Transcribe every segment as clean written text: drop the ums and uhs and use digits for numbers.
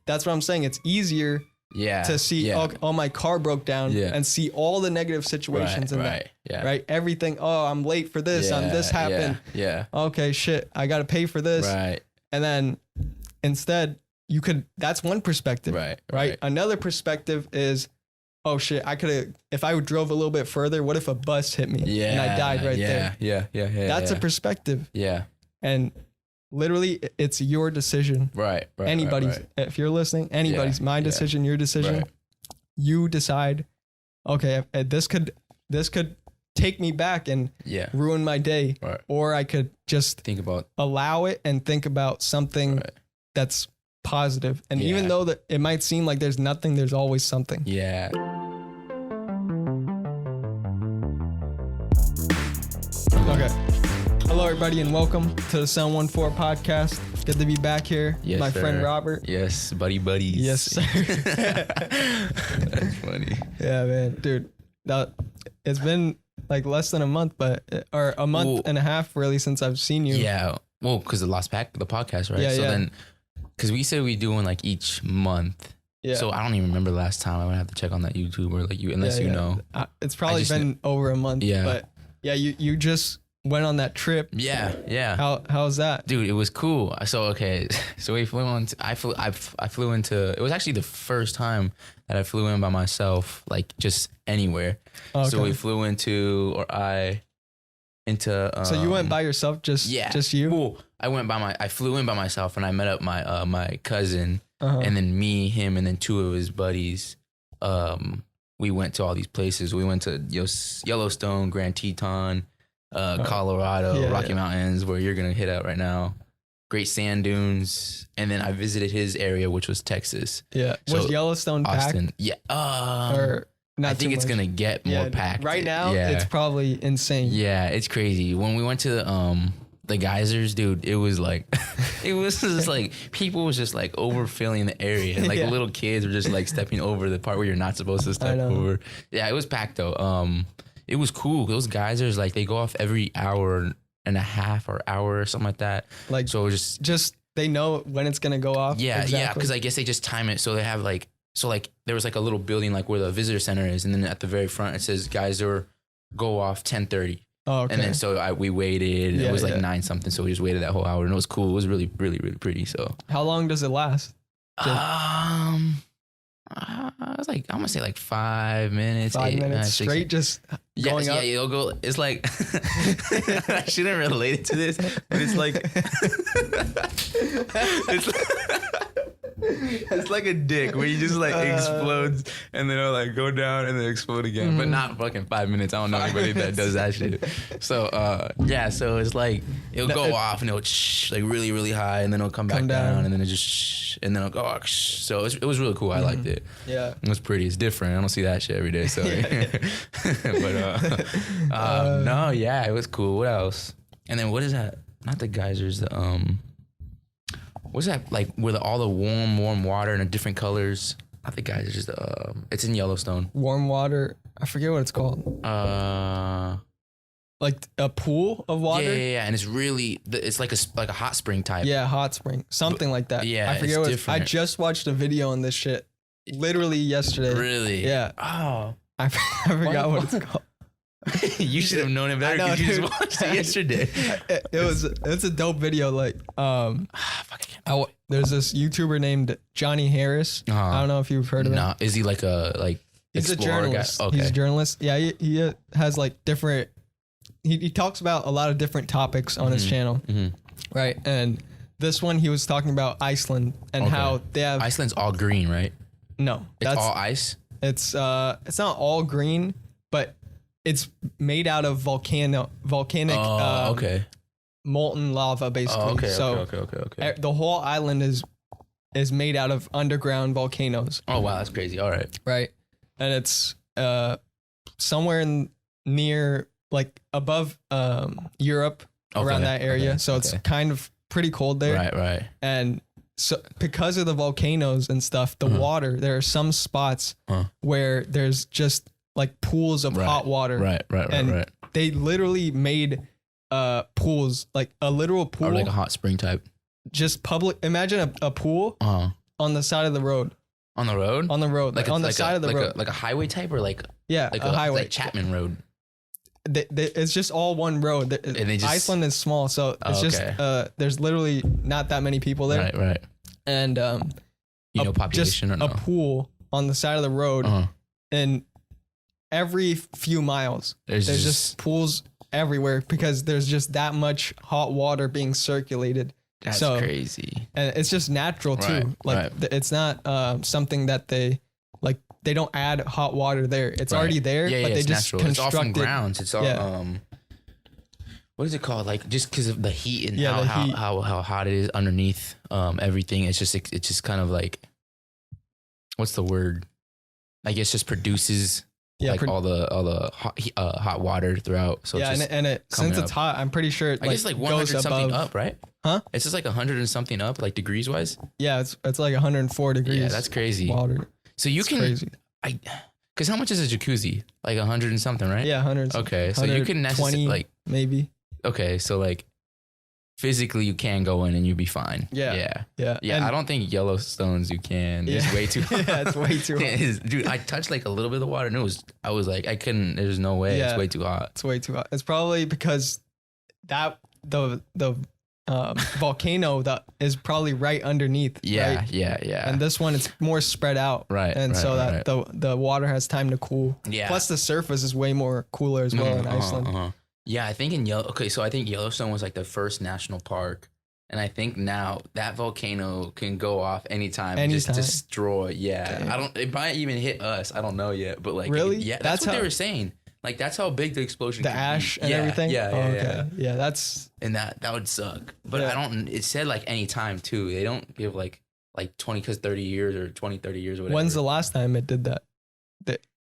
that's what I'm saying. It's easier to see, oh, my car broke down and see all the negative situations in that. Right. Everything. Oh, I'm late for this. This happened. Okay, shit. I got to pay for this. Right. And then instead that's one perspective. Right. Another perspective is, oh shit, if I drove a little bit further, what if a bus hit me and I died there? Yeah. That's a perspective. Yeah. And literally it's your decision. Right. Anybody's, if you're listening, anybody's, my decision, your decision. Right. You decide, okay, this could take me back and ruin my day. Right. Or I could just allow it and think about something that's positive. And even though that it might seem like there's nothing, there's always something. Yeah. Okay. Hello, everybody, and welcome to the Sound 14 podcast. Good to be back here. Yes, my sir. Friend Robert. Yes, buddies. Yes, sir. That's funny. Yeah, man, dude. It's been like less than a month, or a month and a half, really, since I've seen you. Yeah. Well, because the podcast, right? Yeah, so then, because we said we doing like each month. Yeah. So I don't even remember the last time. I would have to check on that YouTube or like unless you know. It's probably been over a month. Yeah. But yeah, you just went on that trip. Yeah. How's that? Dude, it was cool. So we flew on. I flew into. It was actually the first time that I flew in by myself, like just anywhere. Okay. So we flew into. So you went by yourself, just you? Well, I flew in by myself and I met up my cousin and then me, him, and then two of his buddies. We went to all these places. We went to Yellowstone, Grand Teton, Colorado, Rocky Mountains, where you're gonna hit up right now. Great sand dunes, and then I visited his area, which was Texas. Yeah, was Yellowstone Austin packed? Yeah, I think it's gonna get more packed right now. It's probably insane. Yeah, it's crazy. When we went to the geysers, dude, it was like it was just like people was just like overfilling the area, and like little kids were just like stepping over the part where you're not supposed to step over. Yeah, it was packed though. It was cool. Those geysers, like they go off every hour and a half or hour or something like that. Like so just they know when it's gonna go off. Yeah, exactly. Yeah, because I guess they just time it so they have like. So like there was like a little building like where the visitor center is, and then at the very front it says geyser go off 10:30. Oh, okay. And then so we waited. And it was like 9 something, so we just waited that whole hour, and it was cool. It was really, really, really pretty. So how long does it last? I was like, I'm gonna say like 5 minutes. 5 minutes straight, just going up. Yeah, you'll go. It's like I shouldn't relate it to this, but it's like it's like a dick where you just like explodes and then it'll like go down and then explode again, but not fucking 5 minutes. I don't know anybody that does that shit. So so it's like it'll go off and it'll like really, really high, and then it'll come back down, and then it just and then it'll go. So it was really cool. I liked it. Yeah, it was pretty. It's different. I don't see that shit every day. So, but no, yeah, it was cool. What else? And then what is that? Not the geysers. What's that like? Where all the warm water in different colors. Not the geysers. It's in Yellowstone. Warm water. I forget what it's called. Like a pool of water. Yeah. And it's really, it's like a hot spring type. Yeah, hot spring, something like that. Yeah, I forget what different. I just watched a video on this shit literally yesterday. Really? Yeah. Oh, I forgot what it's called. You should have known it better because you just watched it yesterday. It's a dope video. Like, there's this YouTuber named Johnny Harris. I don't know if you've heard of him. No, is he like He's a journalist. Guy? Okay. He's a journalist. Yeah, he has like different. He talks about a lot of different topics on his channel, right? And this one he was talking about Iceland and how they have Iceland's all green, right? No, it's all ice. It's not all green, but it's made out of volcanic molten lava, basically. Okay. The whole island is made out of underground volcanoes. Oh wow, that's crazy. All right. Right, and it's somewhere near like above Europe, around that area. So it's kind of pretty cold there. Right. And so because of the volcanoes and stuff, the water, there are some spots where there's just like pools of hot water. Right. They literally made pools, like a literal pool. Or like a hot spring type. Just public. Imagine a pool on the side of the road. On the road? On the road. Like on the side of the road. Like a highway type or like a highway. Like Chapman Road. It's just all one road. Iceland is small, so it's just there's literally not that many people there. Right. And population or no? A pool on the side of the road, and every few miles there's just pools everywhere because there's just that much hot water being circulated. That's crazy. And it's just natural too. It's not something that they don't add hot water there. It's already there, but they just construct it's all from grounds. It's all what is it called? Like just because of the heat and how hot it is underneath everything. It's just kind of like, what's the word? I guess just produces all the hot water throughout. So since it's hot, I'm pretty sure I guess like 100 something up, right? Huh? It's just like 100 and something up, like degrees wise. Yeah, it's like 104 degrees. Yeah, that's crazy. Water. So crazy. Because how much is a jacuzzi? Like 100 and something, right? Yeah, 100. Okay, so you can necessarily like maybe. Okay, so like physically you can go in and you'd be fine. Yeah. I don't think Yellowstone's you can. It's way too hot. Yeah, it's way too hot. Dude, I touched like a little bit of the water and I was like, I couldn't, there's no way. Yeah, it's way too hot. It's way too hot. It's probably because the volcano that is probably right underneath. Yeah, right? Yeah. And this one, it's more spread out. Right. And the water has time to cool. Yeah. Plus the surface is way more cooler as well in Iceland. Yeah, I think I think Yellowstone was like the first national park. And I think now that volcano can go off anytime. And just destroy. Yeah. Dang. It might even hit us. I don't know yet. But like, really? That's what they were saying. Like that's how big the explosion could be. The ash and everything? Yeah. Yeah, that's... And that would suck. But it said like any time too. They don't give like 20, 30 years or 20, 30 years or whatever. When's the last time it did that?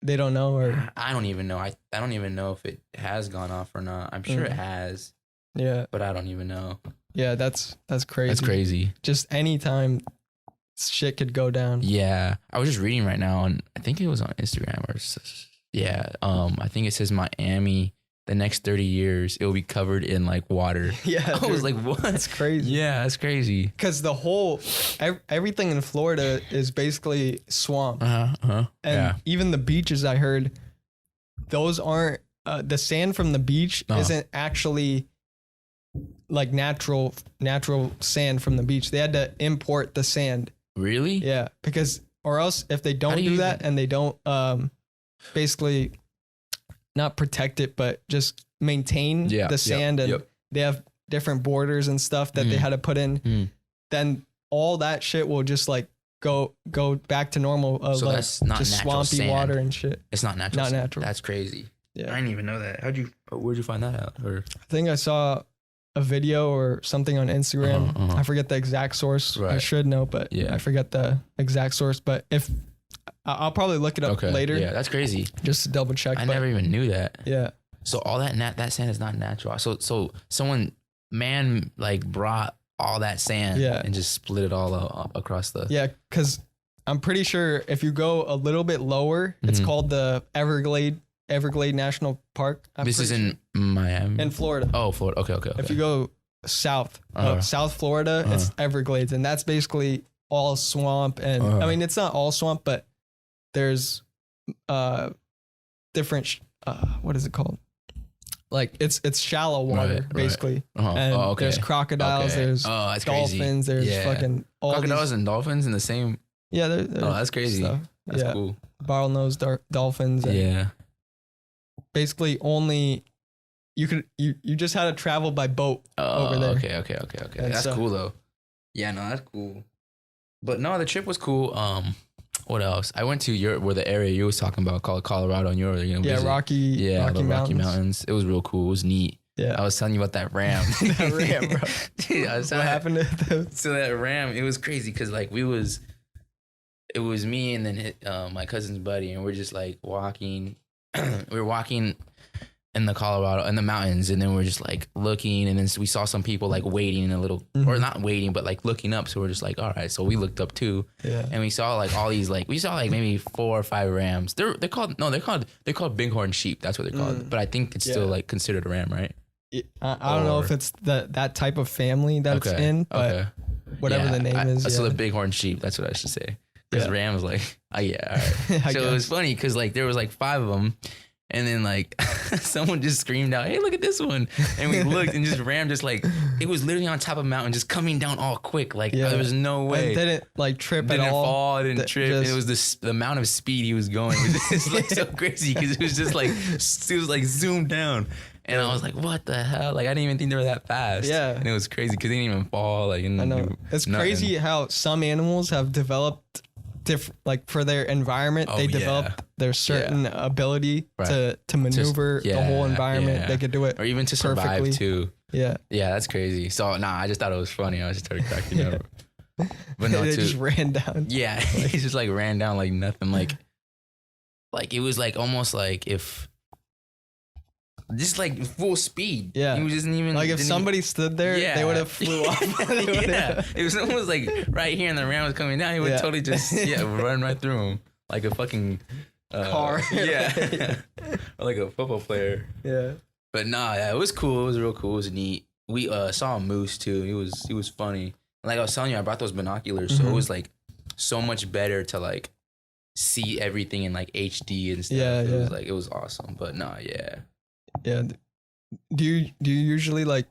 They don't know, or... I don't even know. I don't even know if it has gone off or not. I'm sure it has. Yeah. But I don't even know. Yeah, that's crazy. That's crazy. Just any time shit could go down. Yeah. I was just reading right now, and I think it was on Instagram or... Yeah, I think it says Miami, the next 30 years, it will be covered in like water. Yeah. I was like, what? That's crazy. Yeah, that's crazy. Because everything in Florida is basically swamp. And even the beaches, I heard, those aren't, the sand from the beach isn't actually like natural sand from the beach. They had to import the sand. Really? Yeah, because, or else if they don't do that and they don't, basically not protect it, but just maintain the sand and they have different borders and stuff that they had to put in, then all that shit will just like go back to normal. So like that's not just natural swampy sand. Water and shit. It's not natural. Not natural. That's crazy. Yeah. I didn't even know that. Where'd you find that out? Or I think I saw a video or something on Instagram. I forget the exact source. Right. I should know, but I forget the exact source. But if I'll probably look it up later. Yeah, that's crazy. Just to double check. I never even knew that. Yeah. So all that sand is not natural. So man like brought all that sand and just split it all across the... Yeah, because I'm pretty sure if you go a little bit lower, it's called the Everglade National Park. This is in Miami? In Florida. Oh, Florida. Okay. If you go south, South Florida, it's Everglades, and that's basically all swamp. And I mean, it's not all swamp, but there's different, what is it called? Like it's shallow water, basically. And there's crocodiles, there's dolphins, there's fucking all crocodiles and dolphins in the same. Yeah, that's crazy. Stuff. That's cool. Bottlenose dolphins. And basically, only you just had to travel by boat over there. Okay. That's cool though. Yeah, no, that's cool. But no, the trip was cool. What else? I went to Europe, where the area you was talking about called Colorado, and you're gonna visit. Rocky Mountains. It was real cool. It was neat. Yeah, I was telling you about that ram. That ram, bro. Dude, what happened to those? So that ram, it was crazy because like it was me and then my cousin's buddy, and we're just like walking. We were walking in the mountains, and then we're just like looking, and then we saw some people like waiting a little, or not waiting, but like looking up. So we're just like, all right. So we looked up too, and we saw like all these maybe 4 or 5 rams. They're called bighorn sheep. That's what they're called. But I think it's still like considered a ram, right? I don't know if it's that type of family that it's in, but whatever the name is. So the bighorn sheep. That's what I should say. Because Ram was like, oh yeah, all right. So it was funny because like there was like 5 of them. And then like someone just screamed out, "Hey, look at this one!" And we looked, and just Ram just like it was literally on top of a mountain, just coming down all quick. Like there was no way. It didn't like trip at all. Didn't fall. It didn't trip. Just, it was the amount of speed he was going. It was just like so crazy because it was just like it was like zoomed down, and I was like, "What the hell?" Like I didn't even think they were that fast. Yeah, and it was crazy because they didn't even fall. Like I know it's crazy how some animals have developed. Like for their environment, they develop their certain ability to maneuver the whole environment. They could do it, or even to perfectly. Survive too. Yeah, that's crazy. So I just thought it was funny. I just started cracking up. But no, they just ran down. Yeah, he just like ran down like nothing. Like it was like almost like if. Just like full speed. Yeah. He was just even like if somebody stood there, they would have flew off. It was almost like right here and the Ram was coming down, he would totally just run right through him. Like a fucking car. Yeah. Or like a football player. Yeah. But it was cool. It was real cool. It was neat. We saw a moose too. He was funny. Like I was telling you, I brought those binoculars, so it was like so much better to like see everything in like HD and stuff. It was like it was awesome. But Yeah. Do you usually like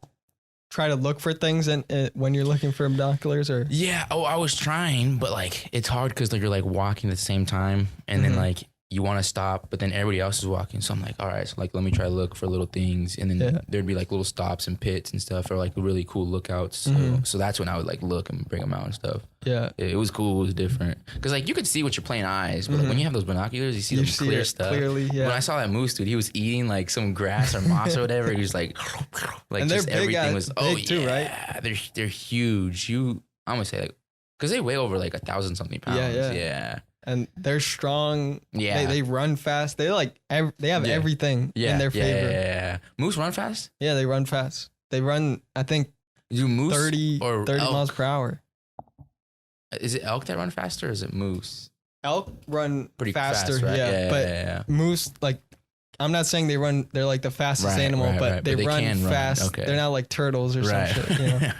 try to look for things when you're looking for binoculars or? Yeah. Oh, I was trying, but like it's hard because like you're like walking at the same time, and then like you want to stop, but then everybody else is walking. So I'm like, all right, so like let me try to look for little things, and then there'd be like little stops and pits and stuff, or like really cool lookouts. So that's when I would like look and bring them out and stuff. Yeah, it was cool. It was different because like you could see with your plain eyes, but like when you have those binoculars, you see clear stuff clearly. Yeah. When I saw that moose, dude, he was eating like some grass or moss or whatever. He was like and just everything was big too, right? They're huge. I'm gonna say like because they weigh over like 1,000-something pounds. Yeah. And they're strong. Yeah, they run fast. They like they have everything in their favor. Yeah. Moose run fast. Yeah, they run fast. They run. I think moose 30 miles per hour. Is it elk that run faster, or is it moose? Elk run pretty faster. Fast, right? Yeah. Moose like. I'm not saying they're like the fastest animal, but they run fast. Okay. They're not like turtles or some shit. You know?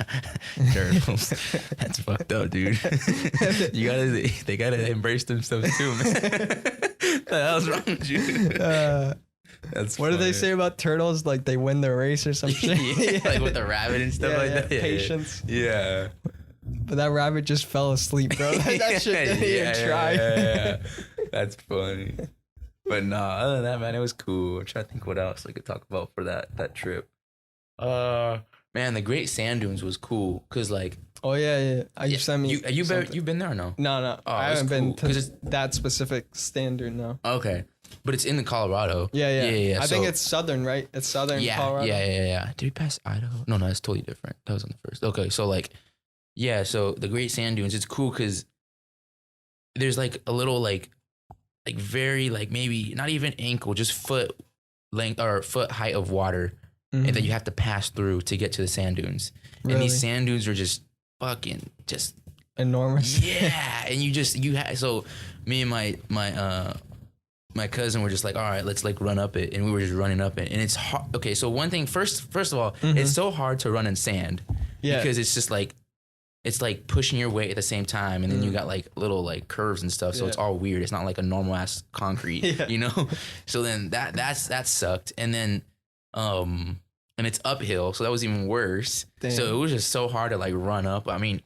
Turtles. That's fucked up, dude. They gotta embrace themselves too, man. The hell's wrong with you? That's what do they say about turtles? Like they win the race or some shit. Like with the rabbit and stuff like that. Patience. Yeah. But that rabbit just fell asleep, bro. That shit didn't even try. Yeah. That's funny. But other than that, man, it was cool. I'm trying to think what else I could talk about for that trip. Man, the Great Sand Dunes was cool because like. Oh yeah. You sent me. You been there or no? No. Oh, I haven't been to that specific sand dune. No. Okay, but it's in the Colorado. Yeah. I think it's southern, right? It's southern Colorado. Yeah. Did we pass Idaho? No, that's totally different. That was on the first. Okay, so like, so the Great Sand Dunes, it's cool because there's like a little like very like maybe not even ankle, just foot length or foot height of water, and that you have to pass through to get to the sand dunes. Really? And these sand dunes are just fucking just enormous. Yeah, and so me and my cousin were just like, all right, let's like run up it, and we were just running up it, and it's hard. Okay, so one thing first of all, it's so hard to run in sand, because it's just like. It's like pushing your weight at the same time, and then you got like little like curves and stuff, so it's all weird. It's not like a normal ass concrete, you know. So then that sucked, and then and it's uphill, so that was even worse. Damn. So it was just so hard to like run up. I mean,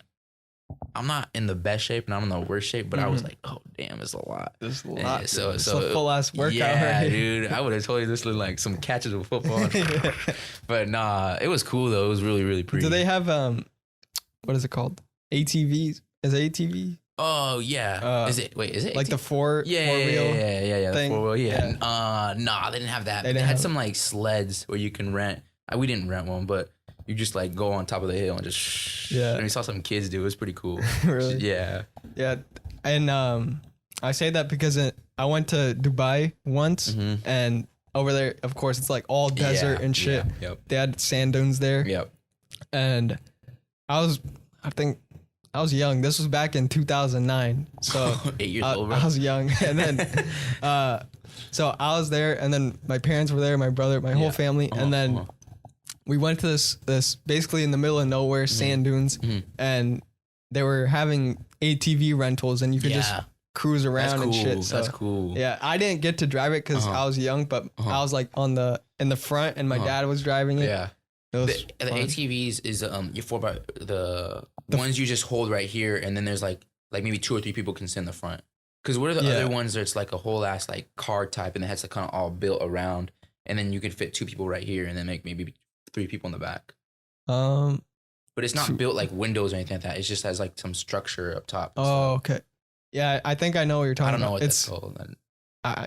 I'm not in the best shape, and I'm in the worst shape, but I was like, oh damn, it's a lot. It's a lot. So it's a full ass workout. Yeah, right? Dude, I would have totally just looked like some catches of football. But it was cool though. It was really really pretty. Do they have what is it called? ATVs? Is it ATV? Oh yeah. Is it like ATV? the four wheel? Yeah. Thing? The 4-wheel. Yeah. Nah, they didn't have that. They had some like sleds where you can rent. We didn't rent one, but you just like go on top of the hill and just. Yeah. And we saw some kids do. It was pretty cool. Really? Yeah. Yeah, and I say that because I went to Dubai once, and over there, of course, it's like all desert and shit. Yeah, yep. They had sand dunes there. Yep. And I think I was young. This was back in 2009. So 8 years old, bro. I was young. And then, so I was there, and then my parents were there, my brother, my whole family. And then we went to this basically in the middle of nowhere, sand dunes. And they were having ATV rentals, and you could just cruise around and shit. So, that's cool. Yeah, I didn't get to drive it because I was young, but I was like in the front, and my dad was driving it. Yeah. The ATVs is your 4x the ones you just hold right here, and then there's like maybe 2 or 3 people can sit in the front. Because what are the other ones? Where it's like a whole ass like car type, and it has to kind of all built around, and then you can fit 2 people right here, and then make maybe 3 people in the back. But it's not built like windows or anything like that. It just has like some structure up top. Oh, okay. Yeah, I think I know what you're talking about. I don't know what that's called.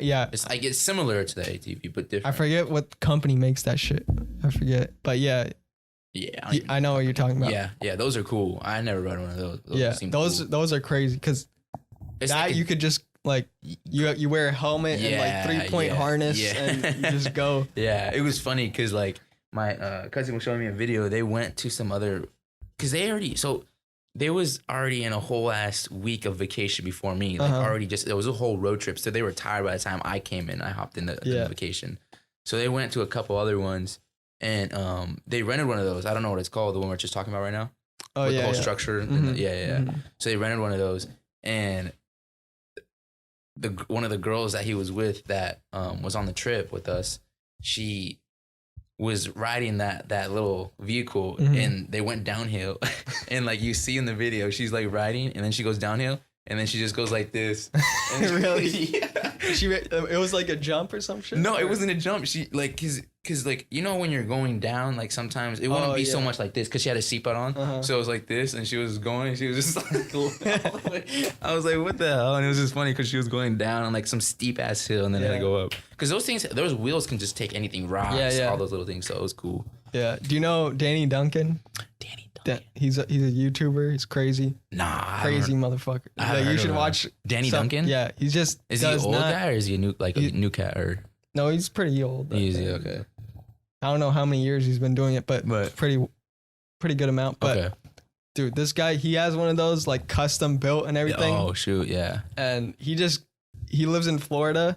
Yeah. It's similar to the ATV, but different. I forget what company makes that shit. I forget. But yeah. Yeah. I know what you're talking about. Yeah. Those are cool. I never rode one of those. Those are crazy because you could just like you wear a helmet and like 3-point harness and you just go. Yeah, it was funny because like my cousin was showing me a video. They went to some other because they was already in a whole ass week of vacation before me. Like there was a whole road trip. So they were tired by the time I came in. I hopped in the vacation. So they went to a couple other ones and they rented one of those. I don't know what it's called. The one we're just talking about right now. Oh, with the whole structure. Mm-hmm. So they rented one of those and one of the girls that he was with that was on the trip with us, she was riding that little vehicle and they went downhill and like you see in the video she's like riding and then she goes downhill and then she just goes like this. And really? Yeah. It was like a jump or some shit? No, it wasn't a jump. She like cause like you know when you're going down like sometimes it wouldn't be so much like this because she had a seatbelt on, so it was like this and she was going and she was just like I was like what the hell, and it was just funny because she was going down on like some steep ass hill and then had to go up because those wheels can just take anything, rocks, all those little things, so it was cool. Yeah. Do you know Danny Duncan? He's a YouTuber. He's crazy. Nah, crazy motherfucker. You should watch Danny Duncan. Yeah, is he an old guy or is he a new cat or? No, he's pretty old. Okay. I don't know how many years he's been doing it, but pretty good amount. But dude, this guy, he has one of those like custom built and everything. Oh shoot, yeah. And he lives in Florida.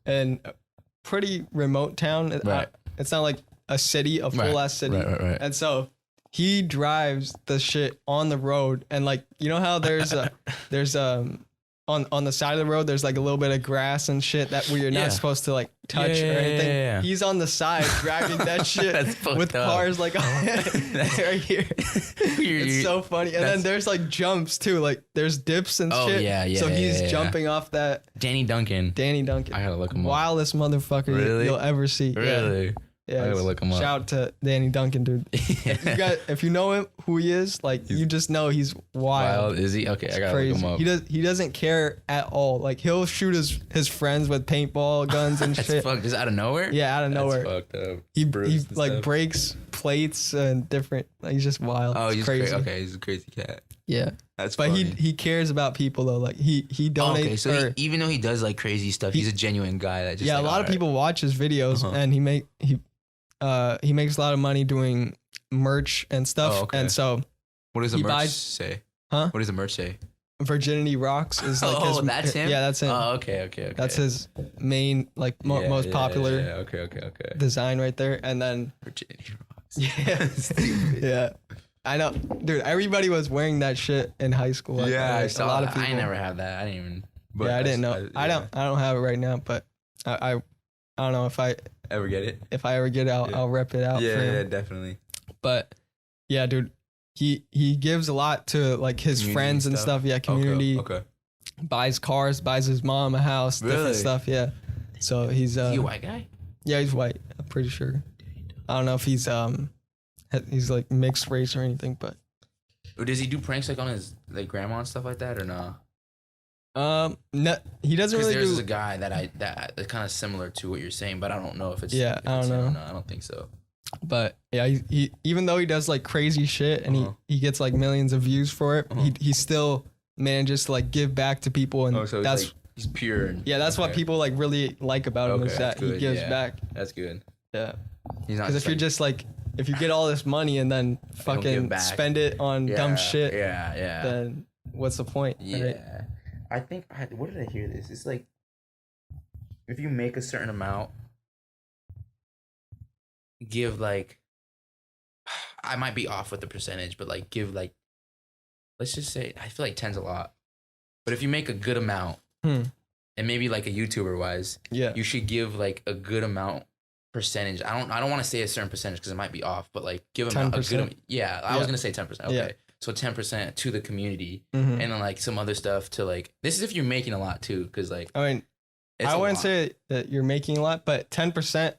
And a pretty remote town. Right. It's not like a city, a full ass city. Right. And so he drives the shit on the road, and like you know how there's on the side of the road there's like a little bit of grass and shit that where you're not supposed to like touch or anything. Yeah. He's on the side driving that shit with cars like right here. It's so funny. And then there's like jumps too, like there's dips and shit. Yeah. So he's jumping off that. Danny Duncan. I gotta look him up. Wildest motherfucker you'll ever see. Really? Yeah, I gotta look him up. Shout out to Danny Duncan, dude. If you know him, who he is, like you just know he's wild. Is he? Okay, I gotta look him up. He doesn't care at all. Like he'll shoot his friends with paintball guns and shit. Just out of nowhere. Yeah, out of nowhere. That's fucked up. He like breaks plates and different. Like, he's just wild. Oh, he's crazy. Okay, he's a crazy cat. Yeah, that's funny. But he cares about people though. Like he donates. Okay, so even though he does like crazy stuff, he's a genuine guy that just a lot of people watch his videos and he makes a lot of money doing merch and stuff. Oh, okay. And so what does the merch say? Huh? What does the merch say? Virginity Rocks is like that's him? Yeah, that's him. Oh, okay. That's his main like most popular okay. design right there. And then Virginity Rocks. Yeah. Yeah. I know. Dude, everybody was wearing that shit in high school. I saw a lot of people. I never had that. I didn't even I didn't know. I don't have it right now, but I don't know if I ever get it. If I ever get it, I'll rep it out. Yeah, definitely. But yeah, dude, he gives a lot to like his community friends and stuff. Yeah, community. Okay. Buys cars, buys his mom a house, different stuff. Yeah. So he's is he a white guy? Yeah, he's white. I'm pretty sure. I don't know if he's like mixed race or anything, but. Does he do pranks like on his like grandma and stuff like that or no? No, he doesn't really do. There's a guy that's kind of similar to what you're saying, but I don't know if it's. Yeah, I don't know. No, I don't think so. But yeah, he even though he does like crazy shit and he gets like millions of views for it, he still manages to like give back to people, and so that's he's pure. And, that's what people like really like about him is that he gives back. That's good. Yeah, because if you're just like if you get all this money and then fucking spend it on dumb shit, then what's the point? Yeah. Right? I think, where did I hear this? It's like, if you make a certain amount, give like, I might be off with the percentage, but like give like let's just say, I feel like 10's a lot. But if you make a good amount, and maybe like a YouTuber wise, you should give like a good amount percentage. I don't want to say a certain percentage because it might be off, but like give them a good. I was gonna say 10%. Okay, so 10% to the community, and then like some other stuff to like. This is if you're making a lot too, because like I mean, I wouldn't say that you're making a lot, but 10%.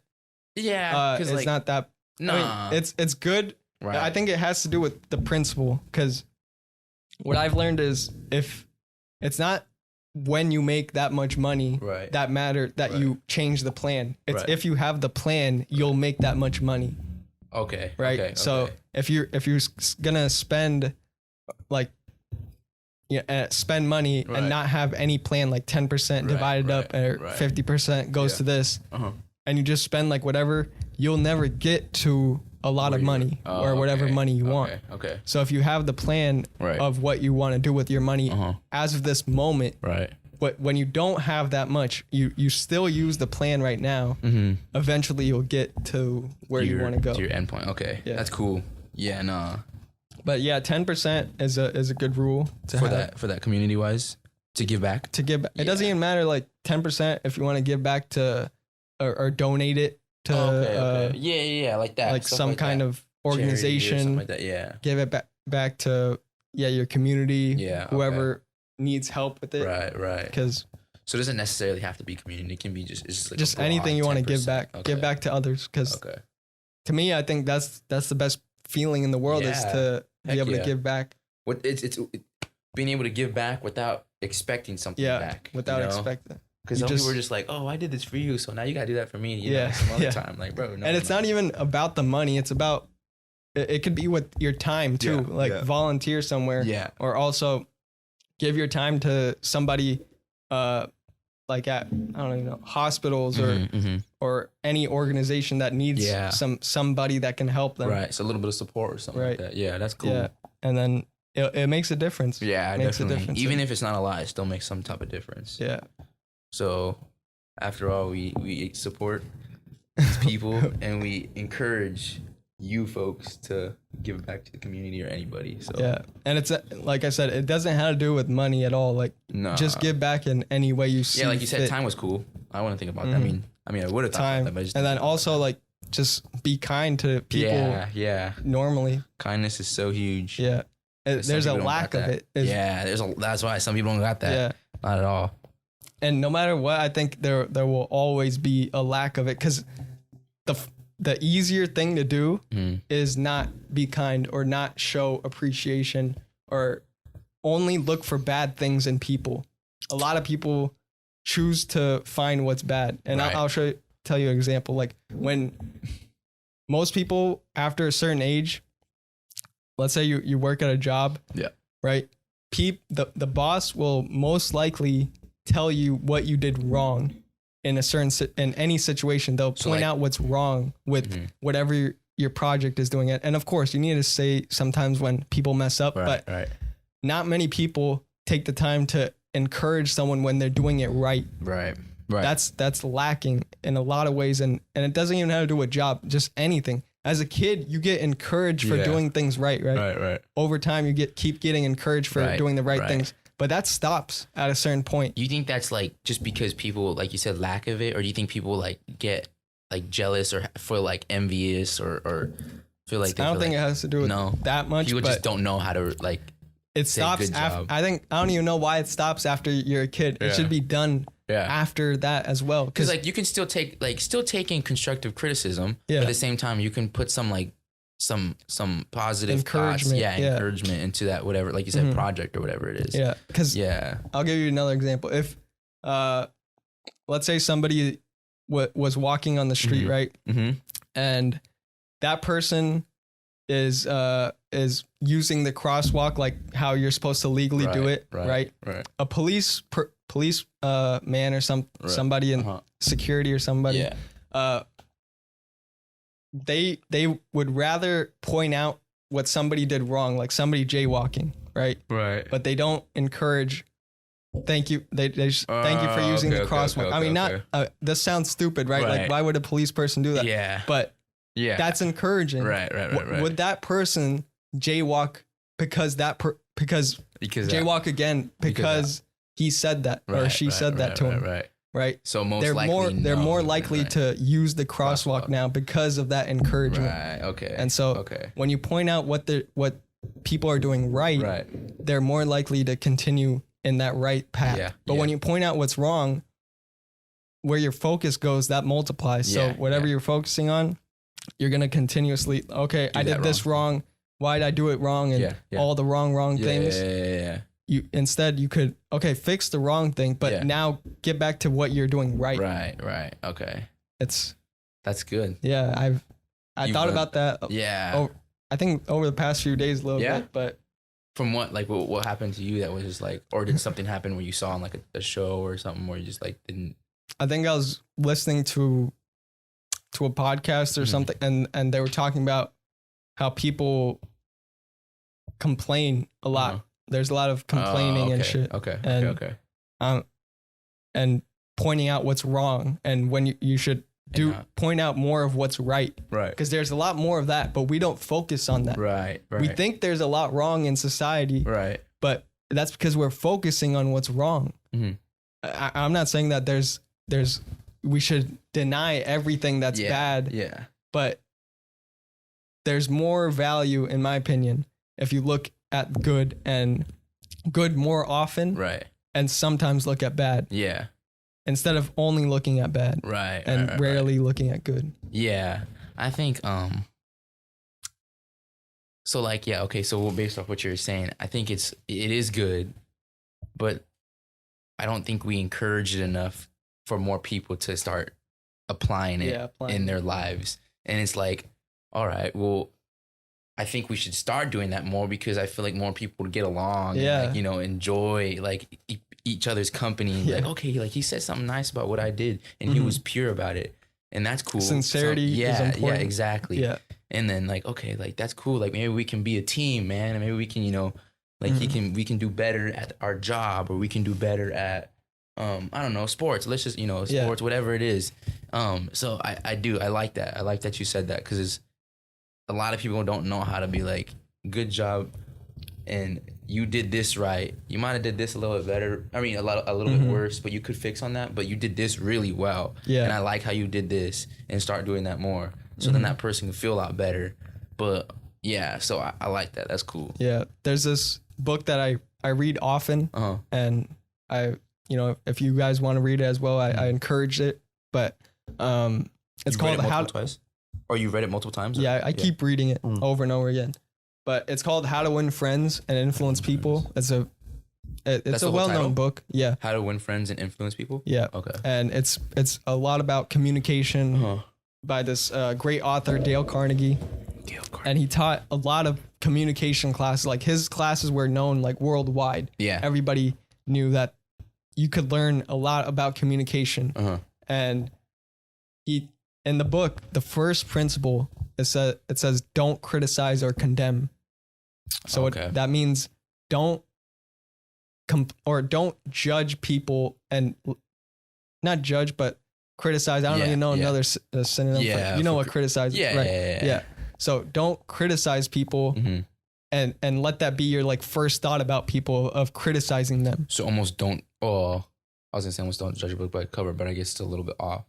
Yeah, it's like, not that. No, I mean, it's good. Right. I think it has to do with the principle, because what I've learned is if it's not when you make that much money that matter that you change the plan. It's if you have the plan, you'll make that much money. Okay. Right. Okay, so if you're gonna spend spend money and not have any plan, like 10% divided up or 50% goes to this, and you just spend like whatever, you'll never get to a lot of money or whatever money you want. Okay. So if you have the plan of what you want to do with your money as of this moment, but when you don't have that much, you still use the plan right now. Eventually you'll get to where you want to go. To your endpoint. Okay. Yeah. That's cool. Yeah, no. But yeah, 10% is a good rule for that community wise to give back. It doesn't even matter like 10% if you want to give back to or donate it to like that, like some kind of organization, like that, give it back to your community, whoever needs help with it, right, because so it doesn't necessarily have to be community, it can be just like anything you want to give back to others, because to me I think that's the best feeling in the world is to be able to give back. What it's being able to give back without expecting something back, without expecting. Because some people were just like, oh, I did this for you, so now you got to do that for me, you know, some other time. Like, bro, no. And it's not even about the money. It's about, it could be with your time too. Volunteer somewhere. Yeah. Or also give your time to somebody like at, I don't even know, hospitals or any organization that needs somebody that can help them. Right. So a little bit of support or something like that. Yeah, that's cool. Yeah. And then it makes a difference. Yeah, it makes a difference. Even if it's not a lot, it still makes some type of difference. Yeah. So, after all, we support these people and we encourage you folks to give back to the community or anybody. So yeah, and it's like I said, it doesn't have to do with money at all. Like, just give back in any way you see. Yeah, like you said, time was cool. I want to think about that. I mean, I would have thought that, but I just and then also like just be kind to people. Yeah. Normally, kindness is so huge. Yeah, there's a lack of it. That's why some people don't got that. Yeah, not at all. And no matter what, I think there will always be a lack of it, because the easier thing to do is not be kind or not show appreciation or only look for bad things in people. A lot of people choose to find what's bad. And I'll tell you an example. Like when most people after a certain age, let's say you work at a job, right? The boss will most likely tell you what you did wrong in any situation. They'll point out what's wrong with whatever your project is doing it. And of course you need to say sometimes when people mess up, but not many people take the time to encourage someone when they're doing it right. Right. That's lacking in a lot of ways. And it doesn't even have to do with job, just anything. As a kid, you get encouraged for doing things right. Over time, you keep getting encouraged for doing the right things. But that stops at a certain point. You think that's like just because people, like you said, lack of it, or do you think people like get like jealous or feel like envious or feel like? I don't think it has to do with that much. People just don't know how to like. It stops after. I don't even know why it stops after you're a kid. It should be done after that as well. Because like you can still take in constructive criticism. But at the same time, you can put some like some positive encouragement, encouragement into that, whatever, like you said, project or whatever it is. Yeah. Because I'll give you another example. If let's say somebody was walking on the street, right? And that person is using the crosswalk like how you're supposed to legally do it, right? A police man or somebody in security or somebody, they would rather point out what somebody did wrong, like somebody jaywalking, right? But they don't encourage. Thank you. They just, thank you for using the crosswalk. I mean, this sounds stupid, right? Like, why would a police person do that? Yeah. But that's encouraging. Right. Would that person jaywalk because that because jaywalk again because he said that or she said that to him. Right. So they're more likely to use the crosswalk now because of that encouragement. Right. Okay. And so when you point out what people are doing right, they're more likely to continue in that right path. Yeah. But when you point out what's wrong, where your focus goes, that multiplies. So whatever you're focusing on, you're going to continuously, I did this wrong. Why did I do it wrong? And all the wrong things. Yeah. You could, fix the wrong thing, but now get back to what you're doing right. Right. Okay. That's good. Yeah. I thought about that. Yeah. I think over the past few days a little bit, but. From what happened to you that was just like, or did something happen where you saw on like a show or something where you just like didn't? I think I was listening to a podcast or something, and they were talking about how people complain a lot. There's a lot of complaining and shit. Okay. And pointing out what's wrong, and when you should point out more of what's right. Right. Because there's a lot more of that, but we don't focus on that. Right. We think there's a lot wrong in society. Right. But that's because we're focusing on what's wrong. Mm-hmm. I'm not saying that we should deny everything that's bad. Yeah. But there's more value, in my opinion, if you look at good more often. Right. And sometimes look at bad. Yeah. Instead of only looking at bad. Right. And rarely looking at good. Yeah. I think, so like, so based off what you're saying, I think it is good, but I don't think we encourage it enough for more people to start applying it in their lives. And it's like, all right, well, I think we should start doing that more because I feel like more people would get along and like, enjoy like each other's company. Like, like he said something nice about what I did and he was pure about it. And that's cool. Sincerity is important. Yeah, exactly. Yeah. And then like, like that's cool. Like maybe we can be a team, man. And maybe we can, like we can do better at our job or we can do better at, I don't know, sports. Let's just, sports, whatever it is. So I like that. I like that you said that because a lot of people don't know how to be like, good job. And you did this right. You might have did this a little bit better. I mean, a little bit worse, but you could fix on that. But you did this really well. Yeah. And I like how you did this and start doing that more. So then that person can feel a lot better. But yeah, so I like that. That's cool. Yeah. There's this book that I read often and I, if you guys want to read it as well, I encourage it, but it's called How to Twice? Or you read it multiple times? Yeah, I keep reading it over and over again. But it's called How to Win Friends and Influence People. It's a well-known book. Yeah. How to Win Friends and Influence People? Yeah. Okay. And it's a lot about communication by this great author, Dale Carnegie. And he taught a lot of communication classes. Like his classes were known like worldwide. Yeah. Everybody knew that you could learn a lot about communication. And in the book, the first principle, it says don't criticize or condemn. So that means don't judge people and not judge, but criticize. I don't even know another synonym. For, what criticize? Yeah. So don't criticize people and let that be your like first thought about people of criticizing them. So almost don't. Oh, I was gonna say almost don't judge a book by cover, but I guess it's a little bit off.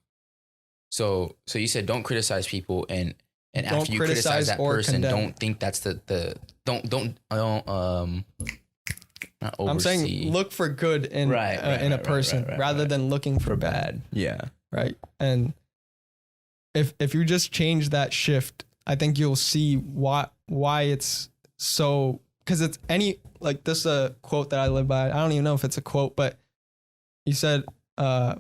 So you said don't criticize people and after you criticize that person, condemn. Don't think that's don't not oversee. I'm saying look for good in a person rather than looking for bad. Yeah. Right. And if you just change that shift, I think you'll see why it's so, because it's like this quote that I live by. I don't even know if it's a quote, but you said I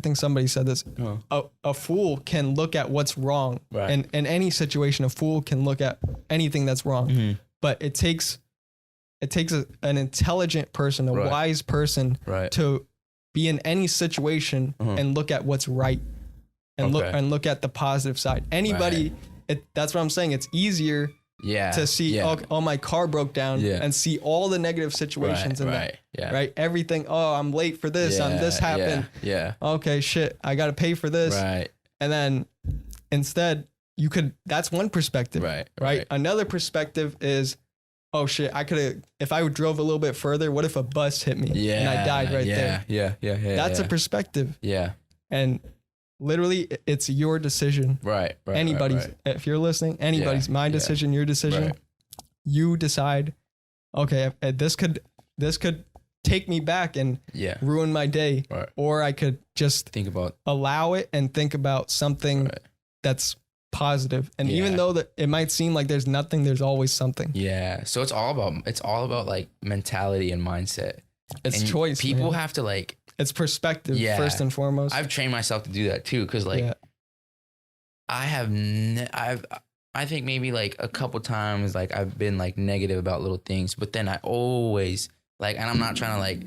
think somebody said this. A fool can look at what's wrong. Right. And in any situation, a fool can look at anything that's wrong. But it takes an intelligent person, a wise person to be in any situation and look at what's right and look at the positive side. Anybody, that's what I'm saying. It's easier to see, oh, my car broke down and see all the negative situations in that. Right. Everything. Oh, I'm late for this. This happened. Okay, shit. I got to pay for this. Right. And then instead that's one perspective. Right. Another perspective is, oh shit, I could have, if I drove a little bit further, what if a bus hit me and I died right there? Yeah. That's a perspective. Yeah. And literally it's your decision. Right. Anybody's, if you're listening, anybody's, my decision, your decision. Right. You decide, okay, this could take me back and ruin my day. Right. Or I could just allow it and think about something that's positive. And even though that it might seem like there's nothing, there's always something. Yeah. So it's all about like mentality and mindset. It's and choice. People have to like, it's perspective first and foremost. I've trained myself to do that too. Cause like I think maybe like a couple times, like I've been like negative about little things, but then I always like, and I'm not trying to like,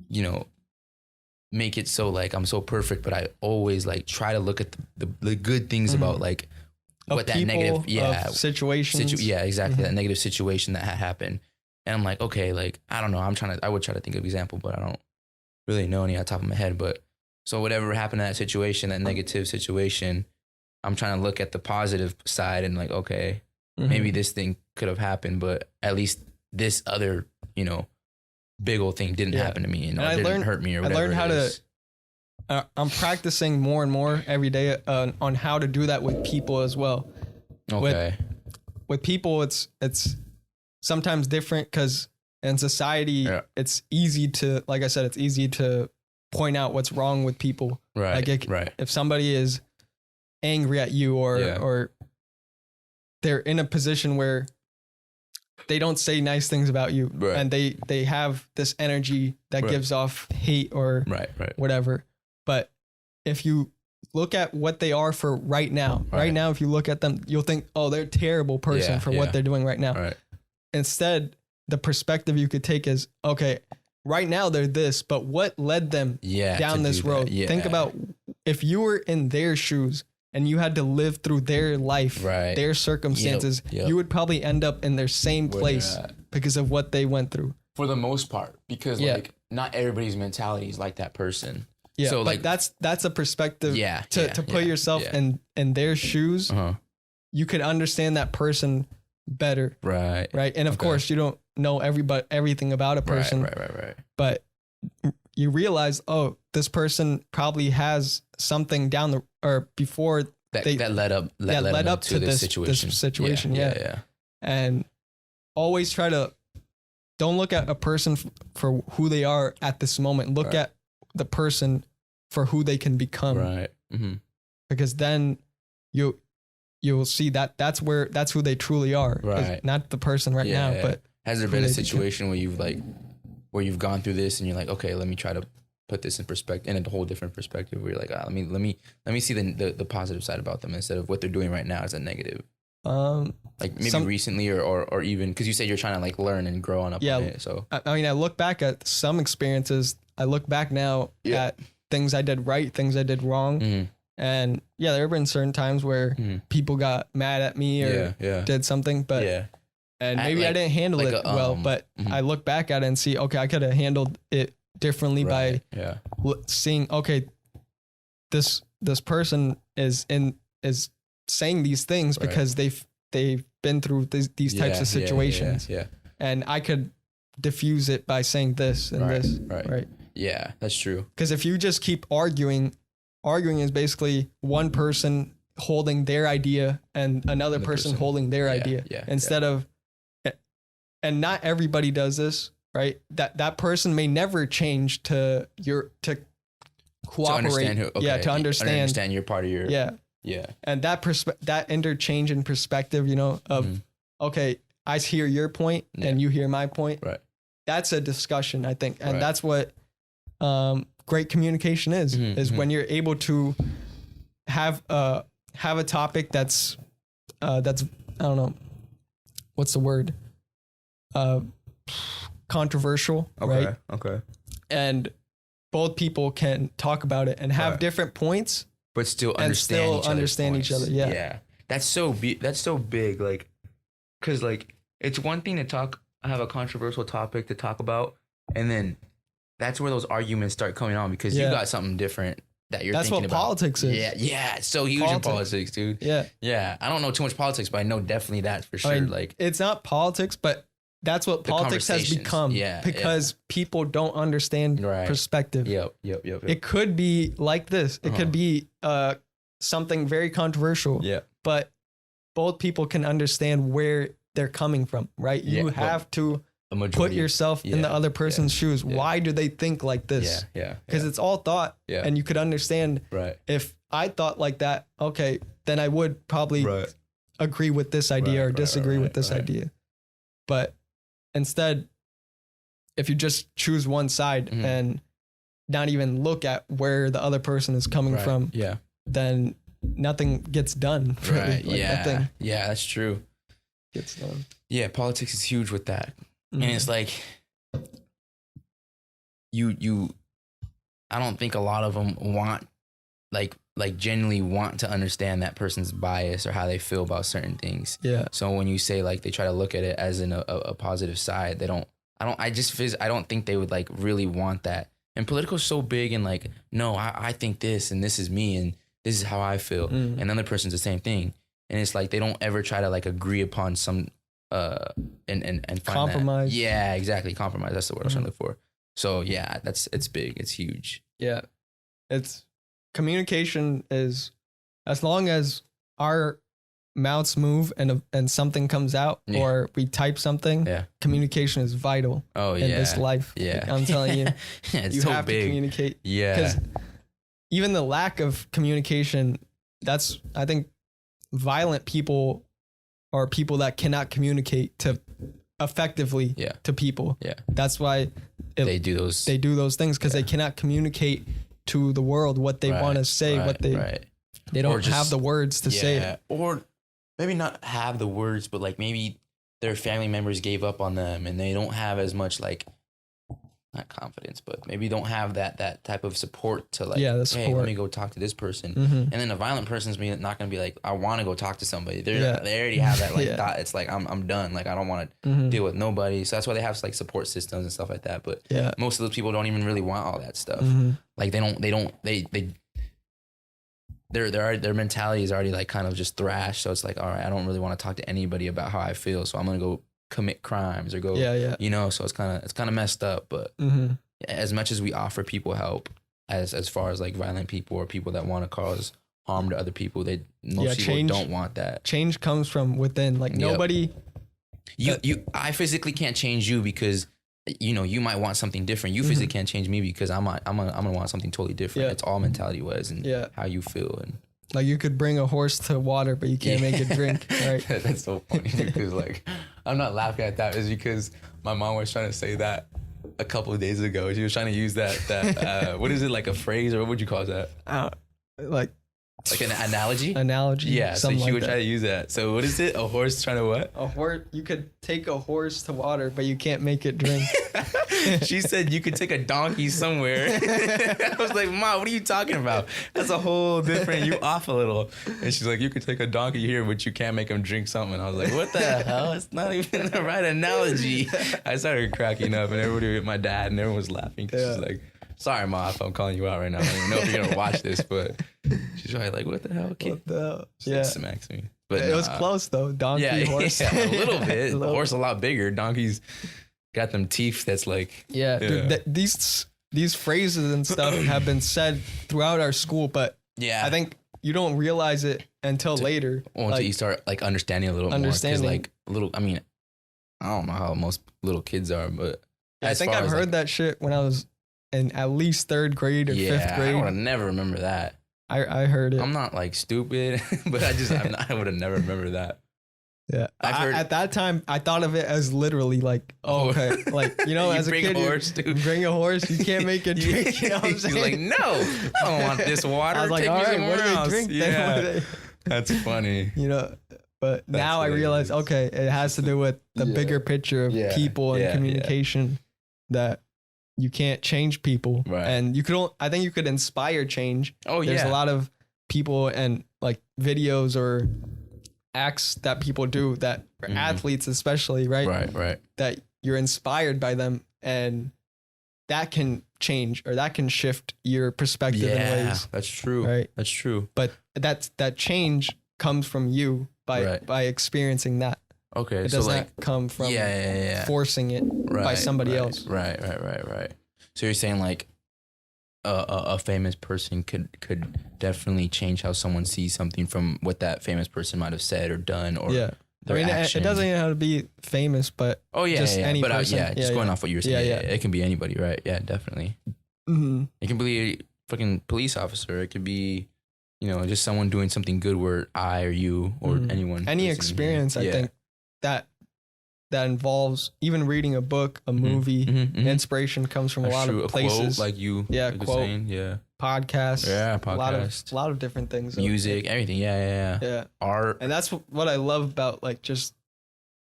you know, make it so like I'm so perfect, but I always like try to look at the good things about like what that negative situations. Exactly. That negative situation that had happened. And I'm like, okay, like, I don't know. I would try to think of an example, but I don't really know any on top of my head. But so whatever happened in that situation, that negative situation, I'm trying to look at the positive side and like, okay, maybe this thing could have happened, but at least this other, you know, big old thing didn't happen to me. You know, it didn't hurt me or whatever. I learned how to, I'm practicing more and more every day on how to do that with people as well. Okay. With people, it's sometimes different because in society, it's easy to, like I said, it's easy to point out what's wrong with people. Right. Like if somebody is angry at you or they're in a position where they don't say nice things about you and they have this energy that gives off hate or whatever. But if you look at what they are for right now, if you look at them, you'll think, oh, they're a terrible person for what they're doing right now. Right. Instead, the perspective you could take is, okay, right now they're this, but what led them down this road? Think about if you were in their shoes and you had to live through their life, their circumstances, you would probably end up in their same place because of what they went through. For the most part, because like not everybody's mentality is like that person. Yeah, so like that's a perspective to put yourself in their shoes. You could understand that person better. Right. And of course you don't know everything about a person. Right. But you realize, oh, this person probably has something before that led up to this situation. Yeah. And always don't look at a person for who they are at this moment. Look at the person for who they can become. Right. Because then you'll see that's who they truly are. Right. Not the person now, but has there been a situation where you've gone through this and you're like, okay, let me try to put this in perspective, in a whole different perspective, where you're like, let me see the positive side about them instead of what they're doing right now as a negative. Like maybe recently or even because you said you're trying to like learn and grow on it. So I mean, I look back at some experiences. I look back now at things I did right, things I did wrong. And there have been certain times where people got mad at me or did something, but and maybe I didn't handle it well, but I look back at it and see, okay, I could have handled it differently by seeing, okay, this person is saying these things because they've been through these types of situations. And I could diffuse it by saying this and this. Right. Yeah, that's true. Because if you just keep arguing is basically one person holding their idea and another person holding their idea instead of, and not everybody does this, right? That person may never change to cooperate. To understand you're part of your. Yeah. And that interchange in perspective, of, okay, I hear your point and you hear my point. Right. That's a discussion, I think. And that's what great communication is when you're able to have a topic that's I don't know, what's the word? Controversial, right? Okay. And both people can talk about it and have different points, but still understand each other. Yeah. That's so big. Like, cause like it's one thing to have a controversial topic to talk about, and then that's where those arguments start coming on because you got something different that you're thinking about. That's what politics is. Yeah. It's so huge in politics, dude. Yeah. I don't know too much politics, but I know definitely that for sure. Like, it's not politics, but that's what politics has become. Because people don't understand perspective. Yep. It could be like this. It could be something very controversial. Yeah. But both people can understand where they're coming from, right? You have to put yourself in the other person's shoes. Why do they think like this? Because it's all thought. And you could understand if I thought like that, okay, then I would probably agree with this idea or disagree with this idea. But instead, if you just choose one side and not even look at where the other person is coming from, then nothing gets done. Right. Like nothing that's true. Gets done. Yeah, politics is huge with that. And it's like you I don't think a lot of them want like genuinely want to understand that person's bias or how they feel about certain things. Yeah. So when you say like they try to look at it as in a positive side, I don't think they would like really want that. And political is so big and like, no, I think this and this is me and this is how I feel. And the other person's the same thing. And it's like they don't ever try to like agree upon some and find compromise. That. Yeah, exactly. Compromise. That's the word I was trying to look for. So yeah, it's big. It's huge. Yeah. It's communication is, as long as our mouths move and something comes out or we type something, communication is vital in this life. Yeah. Like, I'm telling you, you so have big. to communicate. Yeah. Because even the lack of communication, that's, I think, violent people or people that cannot communicate to effectively to people. Yeah. That's why they do those things because they cannot communicate to the world what they want to say, what they don't have the words to say it. Or maybe not have the words, but like maybe their family members gave up on them and they don't have as much like, not confidence, but maybe don't have that type of support to like, hey, let me go talk to this person. And then a violent person's not going to be like, I want to go talk to somebody. They already have that like thought. It's like, I'm done. Like, I don't want to deal with nobody. So that's why they have like support systems and stuff like that. But most of those people don't even really want all that stuff. Like their mentality is already like kind of just thrashed. So it's like, all right, I don't really want to talk to anybody about how I feel. So I'm going to go commit crimes or go, you know, so it's kind of messed up. But as much as we offer people help as far as like violent people or people that want to cause harm to other people, most people don't want that. Change comes from within. Like nobody, I physically can't change you because, you know, you might want something different. You physically can't change me because I'm gonna want something totally different. It's all mentality wise and how you feel. And like you could bring a horse to water, but you can't make it drink. Right? That's so funny because like I'm not laughing at that. It's because my mom was trying to say that a couple of days ago. She was trying to use that what is it, like a phrase or what would you call that? Like an analogy? Yeah, so she would try to use that. So what is it? A horse trying to what? A horse. You could take a horse to water, but you can't make it drink. She said you could take a donkey somewhere. I was like, Mom, what are you talking about? That's a whole different, you off a little. And she's like, you could take a donkey here, but you can't make him drink something. I was like, what the hell? It's not even the right analogy. I started cracking up and everybody, my dad and everyone was laughing. She's like, sorry, Ma, if I'm calling you out right now. I don't even know if you're going to watch this, but she's probably like, what the hell, kid? What the hell? She smacks me. But it was close, though. Donkey, horse. Yeah, a little bit. The horse a lot bigger. Donkey's got them teeth that's like... Dude, these phrases and stuff have been said throughout our school, but I think you don't realize it until later. Until you start like understanding a little more. Because like, I mean, I don't know how most little kids are, but... I think I've heard that shit when I was in at least 3rd grade or 5th grade. I would have never remember that. I heard it. I'm not like stupid, but I would have never remembered that. Yeah. At that time, I thought of it as literally like, okay. Like, you know, as a kid, you bring a horse, you can't make it drink. You know what I'm saying? She's like, no, I don't want this water. I was like, take all right, what do they drink? Yeah. That's funny. You know, but now I realize, okay, it has to do with the bigger picture of people and communication that you can't change people. Right. And I think you could inspire change. There's a lot of people and like videos or acts that people do that athletes especially, right? Right. That you're inspired by them and that can change or that can shift your perspective in ways. That's true. Right. That's true. But that change comes from you by experiencing that. Okay. It does not come from forcing it by somebody else. Right. So you're saying like a famous person could definitely change how someone sees something from what that famous person might have said or done or I mean, it doesn't even have to be famous, but just any person. Just going off what you were saying. It can be anybody, right? Yeah, definitely. Mm-hmm. It can be a fucking police officer. It could be, just someone doing something good where I or you or anyone. Any experience, I think, that involves even reading a book, a movie. Inspiration comes from a lot of places. Quote, like you. Yeah, quote. Saying, Podcasts. Yeah, podcast. A lot of different things. Music, everything. Yeah. Art. And that's what I love about like just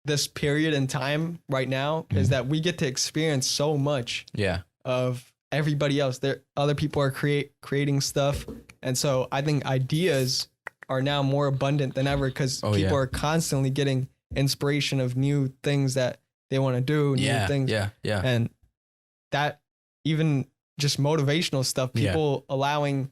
this period in time right now is that we get to experience so much of everybody else. Other people are creating stuff. And so I think ideas are now more abundant than ever because people are constantly getting inspiration of new things that they want to do, new things. Yeah. And that even just motivational stuff, people allowing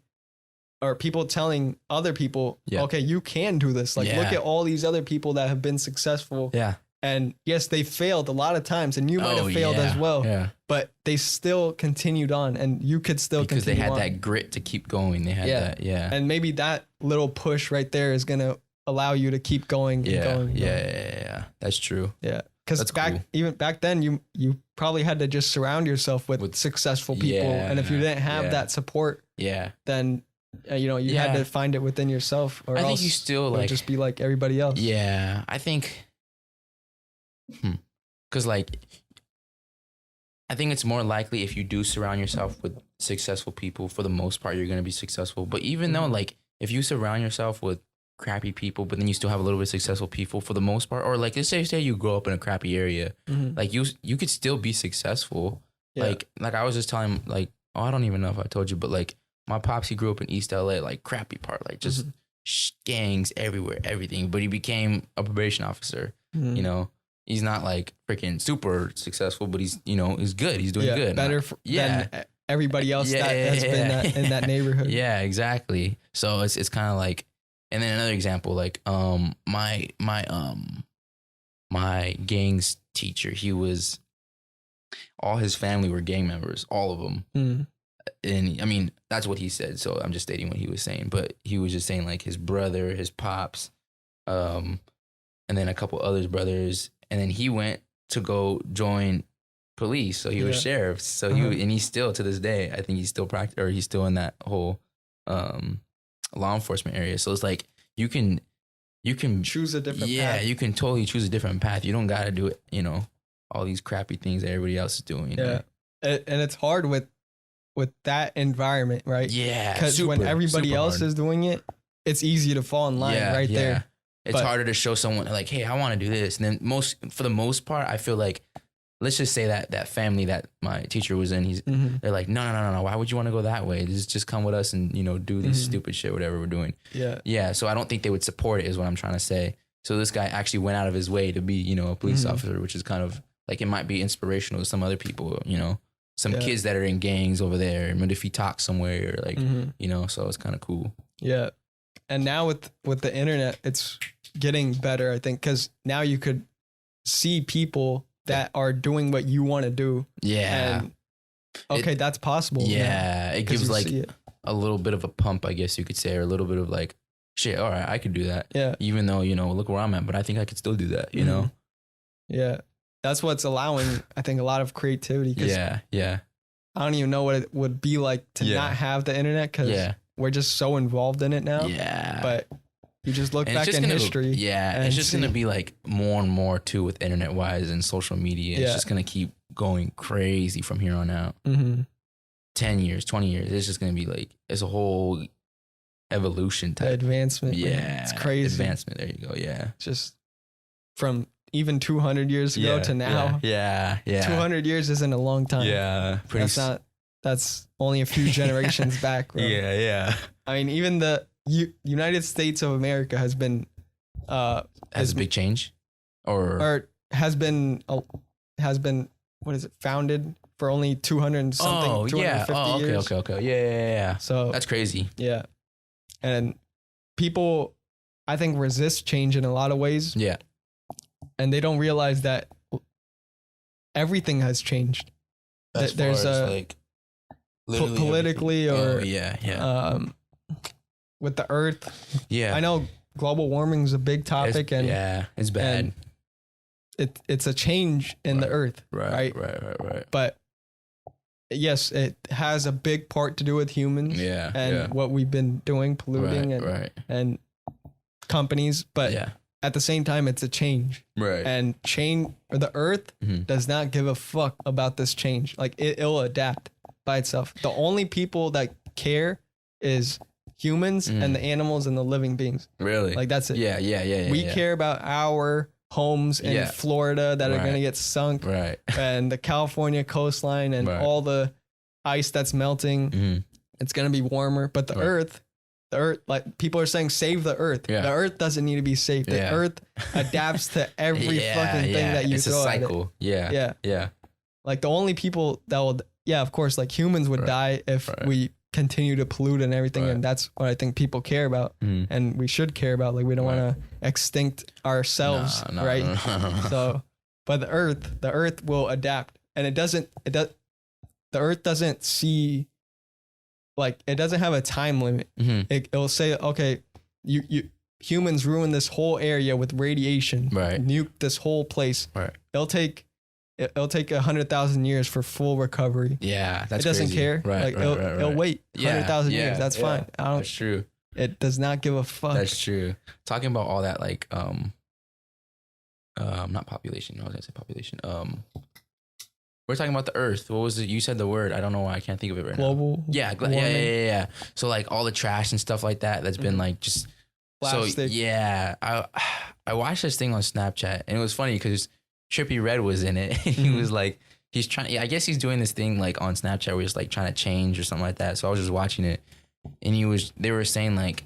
or people telling other people, okay, you can do this. Like, look at all these other people that have been successful. Yeah. And yes, they failed a lot of times and you might have failed as well. Yeah. But they still continued on and you could still because continue they had on. that grit to keep going. They had that. Yeah. And maybe that little push right there is going to allow you to keep going and going. Yeah. That's true. Yeah. Because back then, you probably had to just surround yourself with successful people, and if you didn't have that support, then you had to find it within yourself, or else think you still like just be like everybody else. Yeah, I think, because I think it's more likely if you do surround yourself with successful people, for the most part, you're gonna be successful. But even though like if you surround yourself with crappy people, but then you still have a little bit of successful people for the most part, or like let's say you grow up in a crappy area, like you could still be successful. Like I was just telling him, like, I don't even know if I told you, but like my pops, he grew up in East LA, like crappy part, like just gangs everywhere, everything. But he became a probation officer. He's not like freaking super successful, but he's he's good. He's doing good. Better than everybody else that has been in that neighborhood. Yeah, exactly. So it's kind of like. And then another example, like my gang's teacher, all his family were gang members, all of them. And I mean, that's what he said. So I'm just stating what he was saying. But he was just saying like his brother, his pops, and then a couple others brothers. And then he went to go join police. So he was sheriff. So he's still to this day, I think he's still he's still in that whole law enforcement area. So it's like you can choose a different path. Yeah, you can totally choose a different path. You don't got to do it, all these crappy things that everybody else is doing. Yeah. And it's hard with that environment, right? Yeah. Because when everybody else is doing it, it's easy to fall in line there. It's harder to show someone like, hey, I want to do this. And then for the most part, I feel like, let's just say that family that my teacher was in, they're like, no. Why would you want to go that way? Just come with us and, do this stupid shit, whatever we're doing. Yeah. Yeah. So I don't think they would support it is what I'm trying to say. So this guy actually went out of his way to be, a police officer, which is kind of like, it might be inspirational to some other people, some kids that are in gangs over there. But if he talks somewhere, like, so it's kind of cool. Yeah. And now with the internet, it's getting better, I think, because now you could see people that are doing what you want to do. Yeah. And that's possible. Yeah. It gives like a little bit of a pump, I guess you could say, or a little bit of like, shit, all right, I could do that. Yeah. Even though, look where I'm at, but I think I could still do that, know? Yeah. That's what's allowing, I think, a lot of creativity. Yeah. I don't even know what it would be like to not have the internet because we're just so involved in it now. Yeah. But you just look back in history. And it's just going to be like more and more too with internet wise and social media. It's just going to keep going crazy from here on out. 10 years, 20 years. It's just going to be like, it's a whole evolution type. Advancement. Yeah. Man. It's crazy. Advancement. There you go. Yeah. Just from even 200 years ago to now. Yeah. 200 years isn't a long time. Yeah. That's only a few generations back. Bro. Yeah. I mean, even the United States of America has been has a big change, or has been what is it, founded for only 200 something 250 years. Okay. Yeah. So that's crazy. Yeah. And people, I think, resist change in a lot of ways. Yeah. and they don't realize that everything has changed. As There's far as, a like politically or with the earth. Yeah, I know global warming is a big topic, it's bad. It's a change in the earth, right? But yes, it has a big part to do with humans, and what we've been doing, polluting, and companies. But at the same time, it's a change, and the earth does not give a fuck about this change. Like it'll adapt by itself. The only people that care is humans and the animals and the living beings. Really? Like that's it. Yeah. We care about our homes in Florida that are going to get sunk, and the California coastline and all the ice that's melting. It's going to be warmer, but the earth, like people are saying, save the earth. The earth doesn't need to be saved. The earth adapts to every fucking thing that you throw at it. It's a cycle. Yeah. Like the only people that will, of course, like humans would die if we continue to pollute and everything, and that's what I think people care about, and we should care about. Like we don't want to extinct ourselves, right? No. So, but the earth will adapt, and the earth doesn't see, like it doesn't have a time limit. It'll say, okay, you humans ruin this whole area with radiation, nuke this whole place. It'll take 100,000 years for full recovery. Yeah, that's it doesn't crazy. Care. It'll wait 100,000 years. That's fine. That's true. It does not give a fuck. That's true. Talking about all that, like not population. No, I was gonna say population. We're talking about the Earth. What was it? You said the word. I don't know why I can't think of it right now. Global. Yeah. So like all the trash and stuff like that's been like just plastic. So yeah, I watched this thing on Snapchat, and it was funny because Trippie Redd was in it. He was like, he's trying. Yeah, I guess he's doing this thing like on Snapchat where he's like trying to change or something like that. So I was just watching it, and they were saying like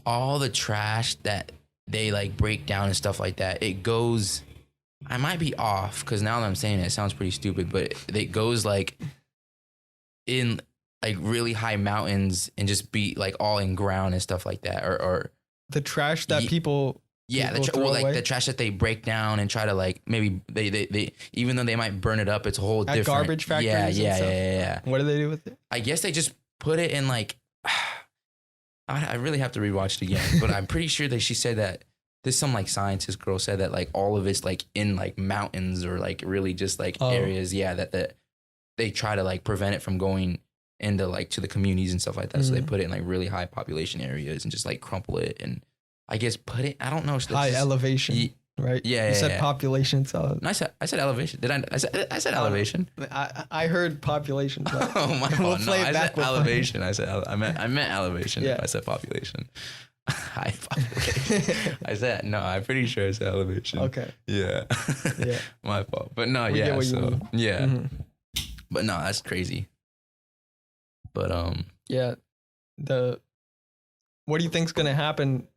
all the trash that they like break down and stuff like that. It goes. I might be off because now that I'm saying it sounds pretty stupid, but it goes like in like really high mountains and just be like all in ground and stuff like that, or the trash that people. Yeah, the trash that they break down and try to like maybe they even though they might burn it up, it's a whole different garbage factories. Yeah. What do they do with it? I guess they just put it in like. I really have to rewatch it again, but I'm pretty sure that she said that there's some like scientist girl said that like all of it's like in like mountains or like really just like areas. Yeah, that they try to like prevent it from going into like to the communities and stuff like that. So they put it in like really high population areas and just like crumple it and. I guess put it. I don't know. High elevation, right? Yeah. You said population. So no, I said elevation. Did I? I said elevation. I heard population. Oh my god! We'll play it back. I said elevation. I meant elevation. Yeah. If I said population. High population. I said no. I'm pretty sure I said elevation. Okay. Yeah. My fault. But no. Yeah. So yeah. But no, that's crazy. But yeah. What do you think's gonna happen?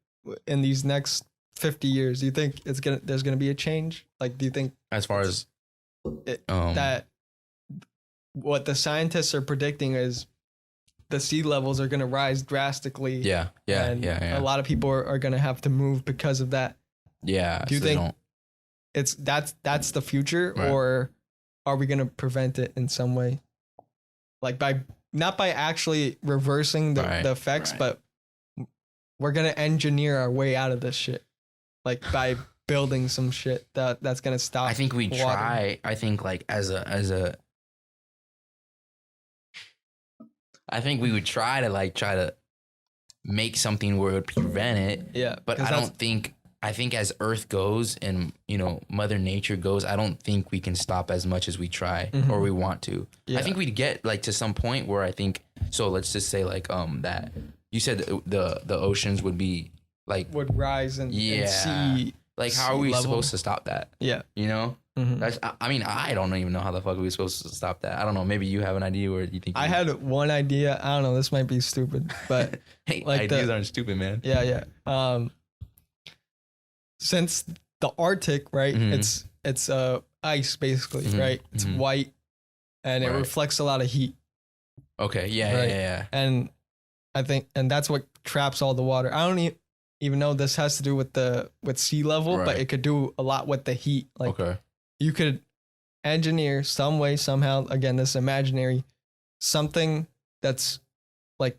In these next 50 years, do you think there's gonna be a change? Like, do you think as far as that what the scientists are predicting is the sea levels are gonna rise drastically? Yeah. A lot of people are gonna have to move because of that. Yeah. Do you think that's the future, or are we gonna prevent it in some way? Like not by actually reversing the effects, but we're going to engineer our way out of this shit. Like by building some shit that's going to stop. I think we try. I think like I think we would try to make something where it would prevent it. Yeah. But I think as Earth goes and, Mother Nature goes, I don't think we can stop as much as we try or we want to. Yeah. I think we'd get like to some point where I think, so let's just say like that. You said the oceans would be like would rise and sea. Like how are we supposed to stop that? Yeah, That's. I mean, I don't even know how the fuck we're supposed to stop that. I don't know. Maybe you have an idea, or you think I had one idea. I don't know. This might be stupid, but hey, like ideas aren't stupid, man. Yeah. Since the Arctic, right? It's ice basically, right? It's white, and it reflects a lot of heat. Okay. Yeah. And I think, and that's what traps all the water. I don't even though this has to do with sea level, but it could do a lot with the heat. Like you could engineer some way, somehow, again, this imaginary, something that's like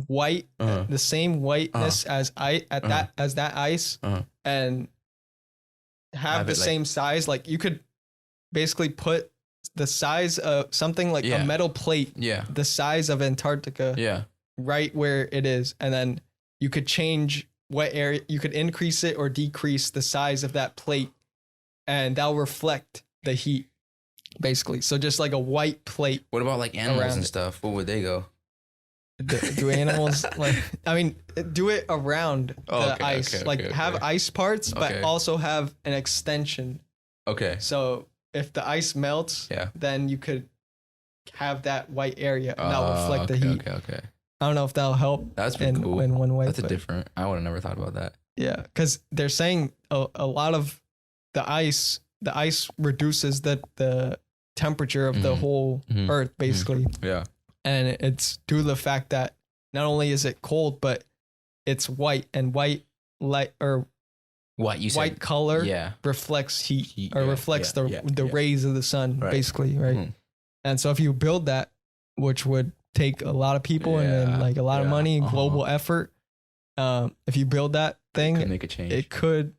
white, the same whiteness as that ice, and have the same size. Like you could basically put the size of something like a metal plate, the size of Antarctica, right where it is, and then you could change what area, you could increase it or decrease the size of that plate, and that'll reflect the heat, basically. So just like a white plate. What about like animals and stuff? Where would they go? Do animals like? I mean, do it around the ice. Have ice parts, but also have an extension. Okay. So if the ice melts, then you could have that white area and that'll reflect the heat. Okay. I don't know if that'll help. That's pretty cool. In one way. That's a different. I would have never thought about that. Yeah, because they're saying a lot of the ice reduces the temperature of the whole Earth, basically. Yeah. And it's due to the fact that not only is it cold, but it's white, and white light or white color reflects heat or reflects the rays of the sun, basically, right? And so if you build that, which would take a lot of people and like a lot of money and global effort, if you build that thing, it could make a change. It could.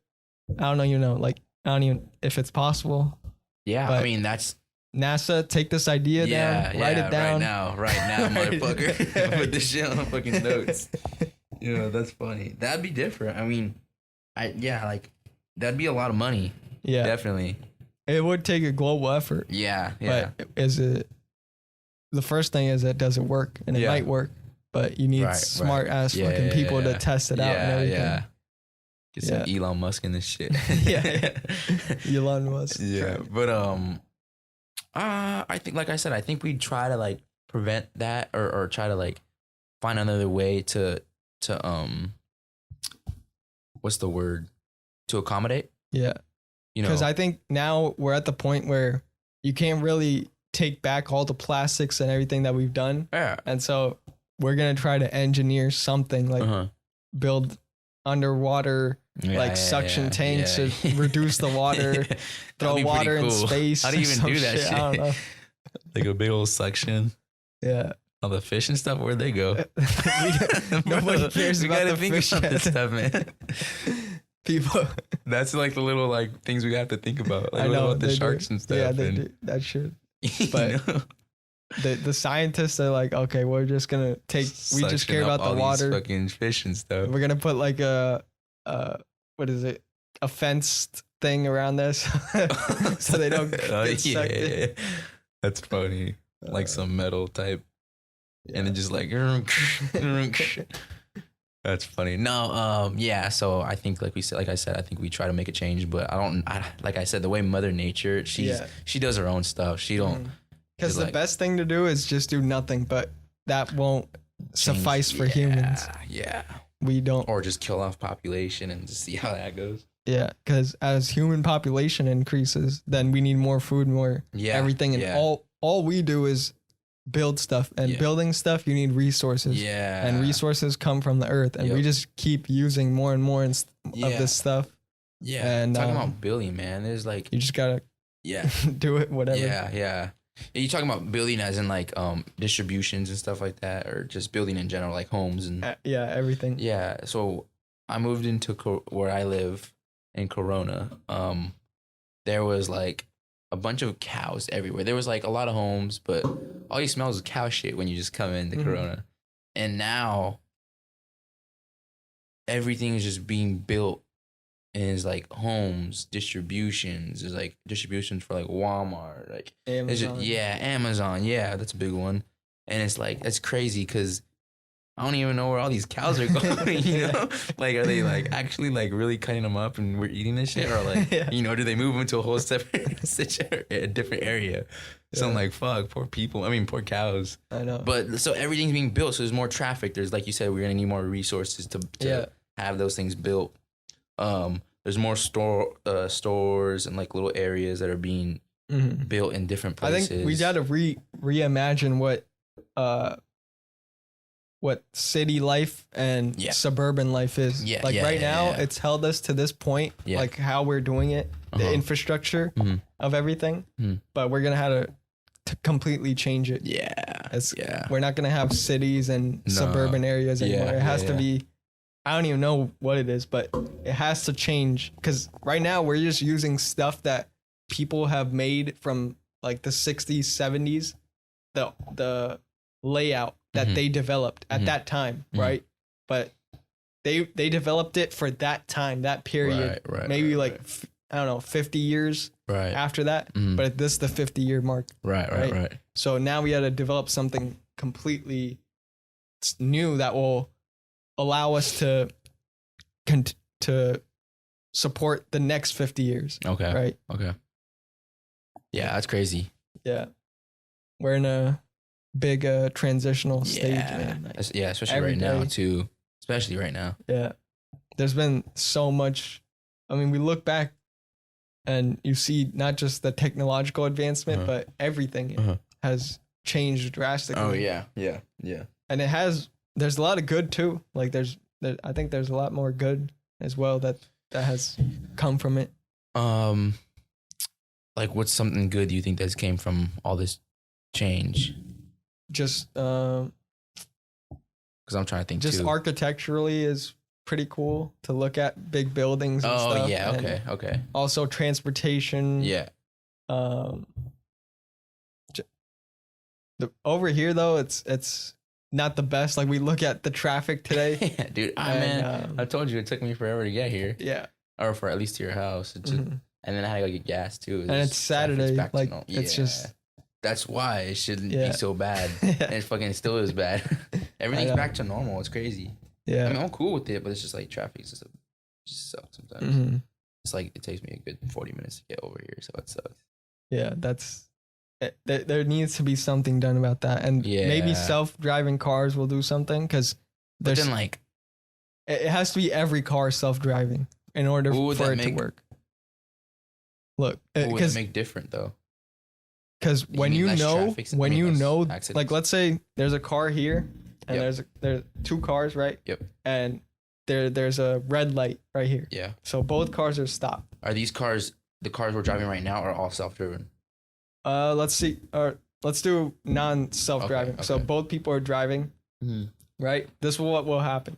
I don't know. Like I don't even if it's possible. Yeah, I mean that's. NASA, take this idea down, write it down. Right now, motherfucker. Put this shit on fucking notes. That's funny. That'd be different. I mean, like, that'd be a lot of money. Yeah. Definitely. It would take a global effort. Yeah. But the first thing is that does it work? And it might work, but you need smart ass fucking people to test it out and everything. Yeah. Get some Elon Musk in this shit. Elon Musk. Yeah. But, I think, like I said, I think we'd try to like prevent that or try to like find another way to what's the word? To accommodate? Yeah. Because I think now we're at the point where you can't really take back all the plastics and everything that we've done. Yeah. And so we're going to try to engineer something like build underwater suction tanks to reduce the water, throw water in space. How do you even do that shit? I don't know. Like a big old suction. Yeah. All the fish and stuff, where'd they go? Nobody cares about the fish about this stuff, man. People. That's like the little like things we have to think about. Like, I know about the sharks and stuff. Yeah, they do. That shit. But the scientists are like, okay, we're just gonna we just care about the water, fucking fish and stuff. We're gonna put like a what is it? A fenced thing around this so they don't get sucked in. That's funny. Like some metal type. Yeah. And then just like that's funny. No, so I think like I said, I think we try to make a change, but like I said, the way Mother Nature, she does her own stuff. She don't because the best thing to do is just do nothing, but that won't suffice for humans. Yeah. We don't. Or just kill off population and just see how that goes. Yeah, because as human population increases, then we need more food, more everything. And all we do is build stuff. And building stuff, you need resources. Yeah. And resources come from the earth. And we just keep using more and more of this stuff. Yeah. And talking about building, man, there's like... You just got to do it, whatever. Yeah. Are you talking about building as in like distributions and stuff like that, or just building in general, like homes and everything? Yeah. So I moved into where I live in Corona. There was like a bunch of cows everywhere. There was like a lot of homes, but all you smell is cow shit when you just come into Corona. And now everything is just being built. And it's like homes, distributions. There's like distributions for like Walmart, like Amazon. Amazon. Yeah, that's a big one. And it's like, that's crazy because I don't even know where all these cows are going, you know? Like, are they like actually like really cutting them up and we're eating this shit? Or like, do they move them to a whole separate, a different area? So I'm like, fuck, poor people. I mean, poor cows. I know. But so everything's being built. So there's more traffic. There's, like you said, we're going to need more resources to have those things built. There's more stores and like little areas that are being built in different places. I think we got to reimagine what what city life and suburban life is. Right now, it's held us to this point, like how we're doing it, the infrastructure of everything. But we're gonna have to completely change it. We're not gonna have cities and suburban areas anymore. It has to be. I don't even know what it is, but it has to change because right now we're just using stuff that people have made from like the 60s, 70s, the layout that they developed at that time, right? But they developed it for that time, that period, maybe I don't know, 50 years after that. But this is the 50-year mark. Right. So now we had to develop something completely new that will allow us to support the next 50 years. Okay. Right. Okay. Yeah, that's crazy. Yeah. We're in a big transitional stage, man. Like, especially right now too. Especially right now. Yeah. There's been so much. I mean, we look back and you see not just the technological advancement, but everything has changed drastically. Oh, yeah. And there's a lot of good too. Like I think there's a lot more good as well that has come from it. Like what's something good you think that's came from all this change? Just because I'm trying to think just too. Architecturally is pretty cool to look at, big buildings and stuff. Oh yeah, okay. Also transportation. Yeah. Over here though, it's not the best. Like we look at the traffic today. Yeah, dude. I told you it took me forever to get here. Yeah. Or for at least to your house. It just, and then I had to go get gas too. And it's Saturday. Like it's just. That's why it shouldn't be so bad. And it fucking still is bad. Everything's back to normal. It's crazy. Yeah. I mean, I'm cool with it, but it's just like traffic just sucks sometimes. It's like it takes me a good 40 minutes to get over here, so it sucks. Yeah, there needs to be something done about that, and maybe self-driving cars will do something because there's then like it has to be every car self-driving in order for it to work. Look, what would it make different though? Because when you know, like let's say there's a car here and there's two cars, right? Yep. And there's a red light right here. Yeah. So both cars are stopped. Are these cars the cars we're driving right now are all self-driven? Let's see. Let's do non-self-driving. Okay. So both people are driving, right? This is what will happen.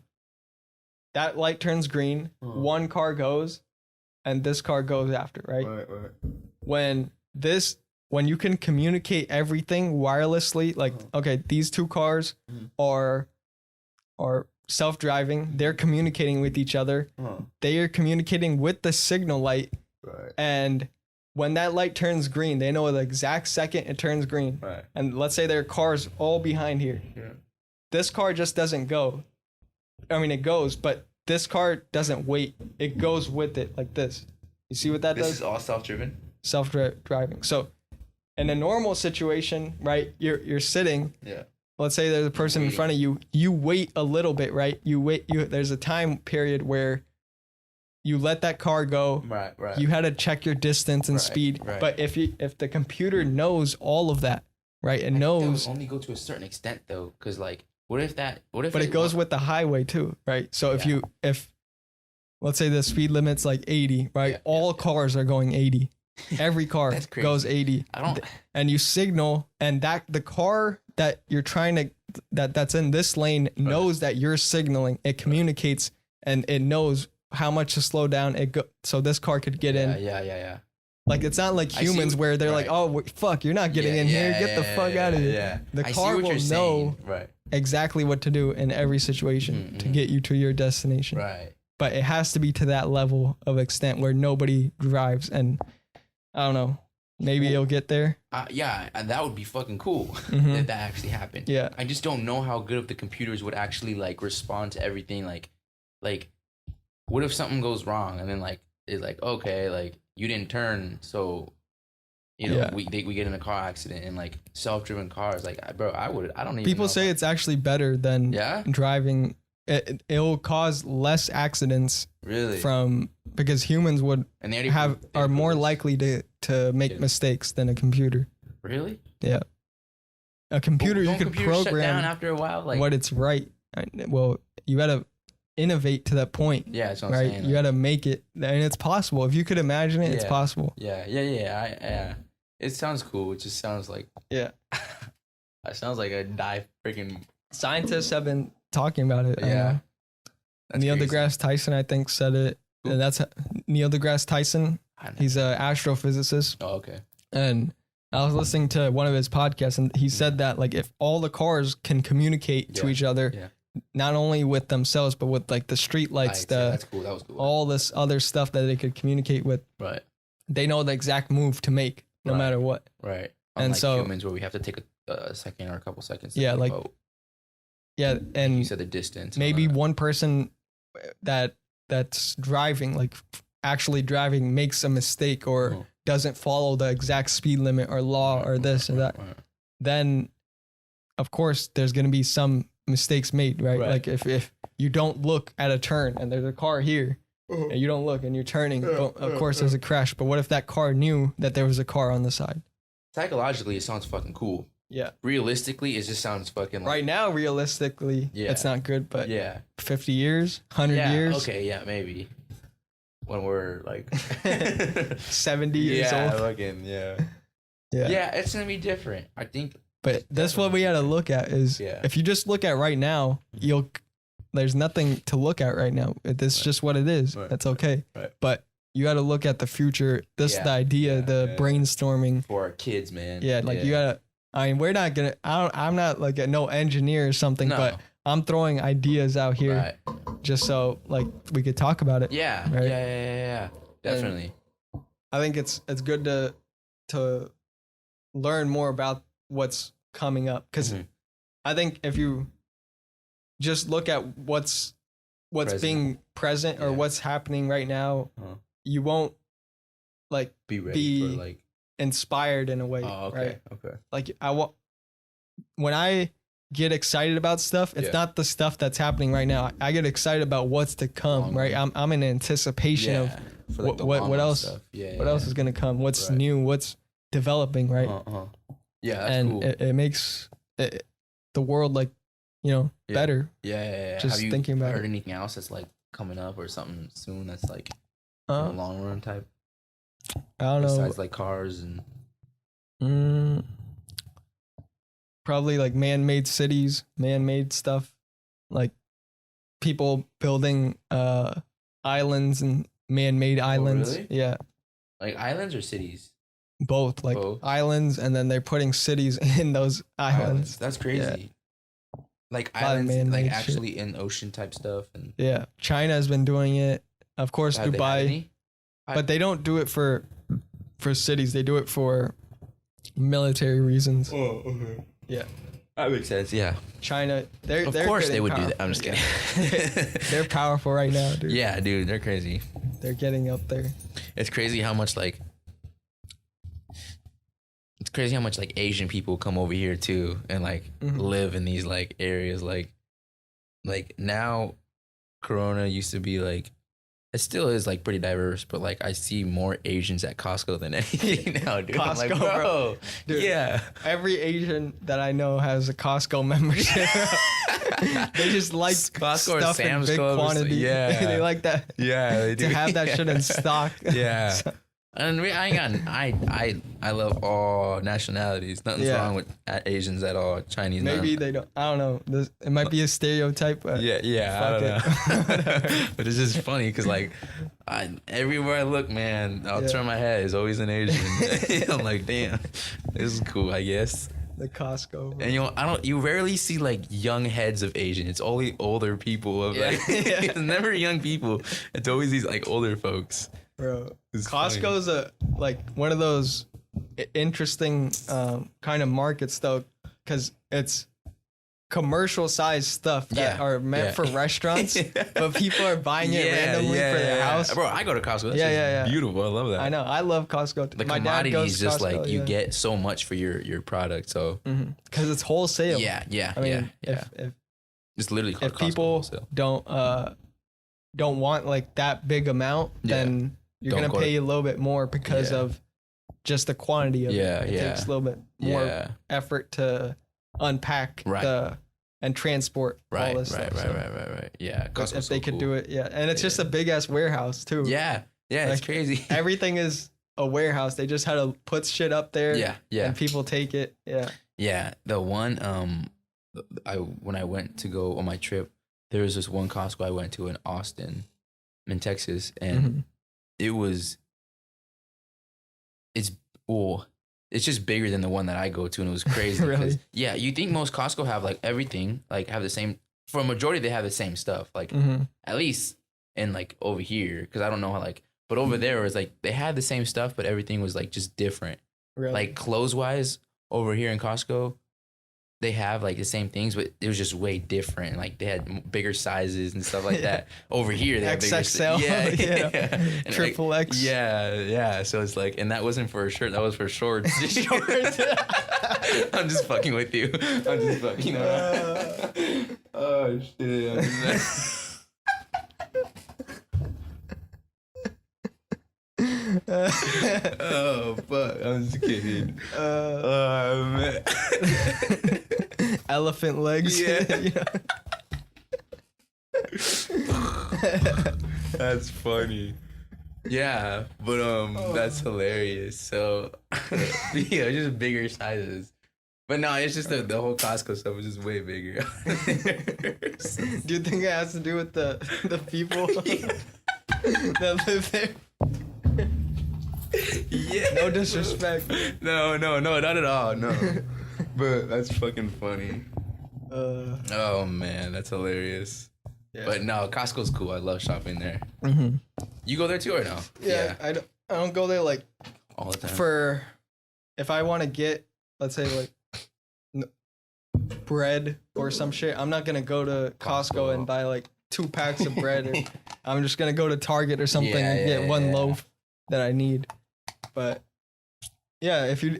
That light turns green. One car goes, and this car goes after, right? Right. When you can communicate everything wirelessly, like okay, these two cars are self-driving. They're communicating with each other. They are communicating with the signal light, and when that light turns green, they know the exact second it turns green. Right. And let's say there are cars all behind here. Yeah. This car just doesn't go. I mean, it goes, but this car doesn't wait. It goes with it like this. You see what that does? This is all self-driven? Self-driving. So in a normal situation, right, you're sitting. Yeah. Let's say there's a person in front of you. You wait a little bit, right? There's a time period where you let that car go. Right. You had to check your distance and speed. Right. But if the computer knows all of that, right, it knows. Only go to a certain extent though, because like, what if? But it goes with the highway too, right? So if let's say the speed limit's like 80, right? Yeah, all cars are going 80. Every car goes 80. And you signal, and the car that you're trying to that's in this lane knows that you're signaling. It communicates and it knows how much to slow down so this car could get in. Yeah. Like it's not like humans where they're like, oh fuck, you're not getting in here. Get the fuck out of here. Yeah. The car will know exactly what to do in every situation to get you to your destination. Right. But it has to be to that level of extent where nobody drives, and I don't know. Maybe it'll get there. Yeah, and that would be fucking cool if that actually happened. Yeah. I just don't know how good of the computers would actually like respond to everything. Like, what if something goes wrong and then like it's like, okay, like you didn't turn, so we get in a car accident, and like self-driven cars, like bro, I don't even. People say it's actually better than driving. It'll cause less accidents. Really? Because humans are more likely to make mistakes than a computer. Really? Yeah. a computer, you could program shut down after a while, like what it's right. Well, you gotta innovate to that point. Yeah, that's what I'm right. saying. You gotta make it, and it's possible. If you could imagine it, it's possible. Yeah. It sounds cool. It just sounds like it sounds like a freaking. Scientists have been talking about it. Yeah. Neil deGrasse Tyson, I think, said it. And that's Neil deGrasse Tyson. He's an astrophysicist. Oh, okay. And I was listening to one of his podcasts, and he said that like if all the cars can communicate to each other, not only with themselves but with like the street lights, that's cool. That was cool. All this other stuff that they could communicate with. Right. They know the exact move to make, no matter what. Right. And unlike so humans, where we have to take a second or a couple seconds. To yeah, like vote. Yeah, and you said the distance. Maybe one person that's driving, like actually driving, makes a mistake or doesn't follow the exact speed limit or law or this or that. Then, of course, there's going to be some mistakes made, right? Like if you don't look at a turn and there's a car here and you don't look and you're turning, of course there's a crash. But what if that car knew that there was a car on the side? Psychologically, it sounds fucking cool. Yeah. Realistically, it just sounds fucking like... Right now, realistically, it's not good, but 50 years, 100 years. Okay, yeah, maybe. When we're like 70 years old. Yeah, it's gonna be different, I think. But that's what we gotta look at is if you just look at right now, there's nothing to look at right now. It's just what it is. That's okay. But you gotta look at the future. The idea, the brainstorming. For our kids, man. Yeah, like you gotta... I mean, we're not gonna. I'm not like no engineer or something, but I'm throwing ideas out here, just so like we could talk about it. Yeah, right? Yeah, definitely. And I think it's good to learn more about what's coming up, because I think if you just look at what's being present or what's happening right now, you won't like be ready for like. Inspired in a way. Oh, okay. Right? Okay. Like when I get excited about stuff, it's not the stuff that's happening right now. I get excited about what's to come, right? I'm in anticipation of like what else stuff. What else is gonna come, what's new, what's developing, right? Yeah, that's and cool. It makes the world like better. Yeah. Just thinking about heard anything else that's like coming up or something soon that's like long run type? I don't know. Besides like cars and probably like man-made cities, man-made stuff, like people building islands and man-made islands. Really? Yeah. Like islands or cities? Both, like islands, and then they're putting cities in those islands. That's crazy. Yeah. Like islands, like actually in ocean type stuff. And yeah, China has been doing it. Of course, Dubai. But they don't do it for cities. They do it for military reasons. Oh, okay. Yeah. That makes sense, yeah. China, they're of course they would do that. I'm just kidding. They're powerful right now, dude. Yeah, dude, they're crazy. They're getting up there. It's crazy how much like Asian people come over here too and like live in these like areas like now Corona used to be like it still is like pretty diverse, but like I see more Asians at Costco than anything now, dude. Costco, I'm like, bro. Dude, yeah. Every Asian that I know has a Costco membership. They just like Costco stuff or Sam's in big Club. quantity. Yeah. They like that. Yeah, they do. To have that shit in stock. Yeah. So. And I love all nationalities. Nothing's wrong with Asians at all. Chinese. Maybe they don't. I don't know. It might be a stereotype. But yeah. I don't know. But it's just funny because like everywhere I look, man, I'll turn my head. It's always an Asian. I'm like, damn, this is cool. I guess. The Costco. And you rarely see like young heads of Asian. It's only older people of like. It's never young people. It's always these like older folks. Bro, Costco's one of those interesting kind of markets though, because it's commercial sized stuff that are meant for restaurants, but people are buying it randomly for their house. Bro, I go to Costco. That's beautiful. I love that. I know. I love Costco. The commodity is just Costco, like you get so much for your product. So because it's wholesale. Yeah. I mean, if it's literally called if Costco people wholesale. don't want like that big amount, then you're going to pay a little bit more because of just the quantity of it. It takes a little bit more effort to unpack and transport all this stuff. Right. Yeah, Costco's if they could do it, and it's just a big ass warehouse too. Yeah, like, it's crazy. Everything is a warehouse. They just had to put shit up there. Yeah. And people take it. Yeah. Yeah. The one when I went to go on my trip, there was this one Costco I went to in Austin, in Texas, and it's just bigger than the one that I go to, and it was crazy. Really? Yeah, you think most Costco have like everything, like have the same. For a majority, they have the same stuff, like at least in like over here, because I don't know how like. But over there, it was like they had the same stuff, but everything was like just different. Really? Like clothes wise, over here in Costco, they have like the same things, but it was just way different. Like they had bigger sizes and stuff like that. Over here, they have bigger XXL, yeah. Triple like, X. Yeah. So it's like, and that wasn't for a shirt, that was for shorts. I'm just fucking with you. I'm just fucking around. Oh shit. Oh fuck! I'm just kidding. Man. Elephant legs. Yeah. That's funny. Yeah, but that's hilarious. So yeah, just bigger sizes. But no, it's just the whole Costco stuff was just way bigger. Do you think it has to do with the people that live there? Yeah. No disrespect. No, not at all. No. But that's fucking funny. Oh man, that's hilarious. Yeah. But no, Costco's cool. I love shopping there. Mm-hmm. You go there too or no? Yeah. I don't go there like all the time. For if I want to get, let's say like bread or some shit, I'm not gonna go to Costco and buy like 2 packs of bread. Or I'm just gonna go to Target or something and get one loaf that I need. But yeah, if you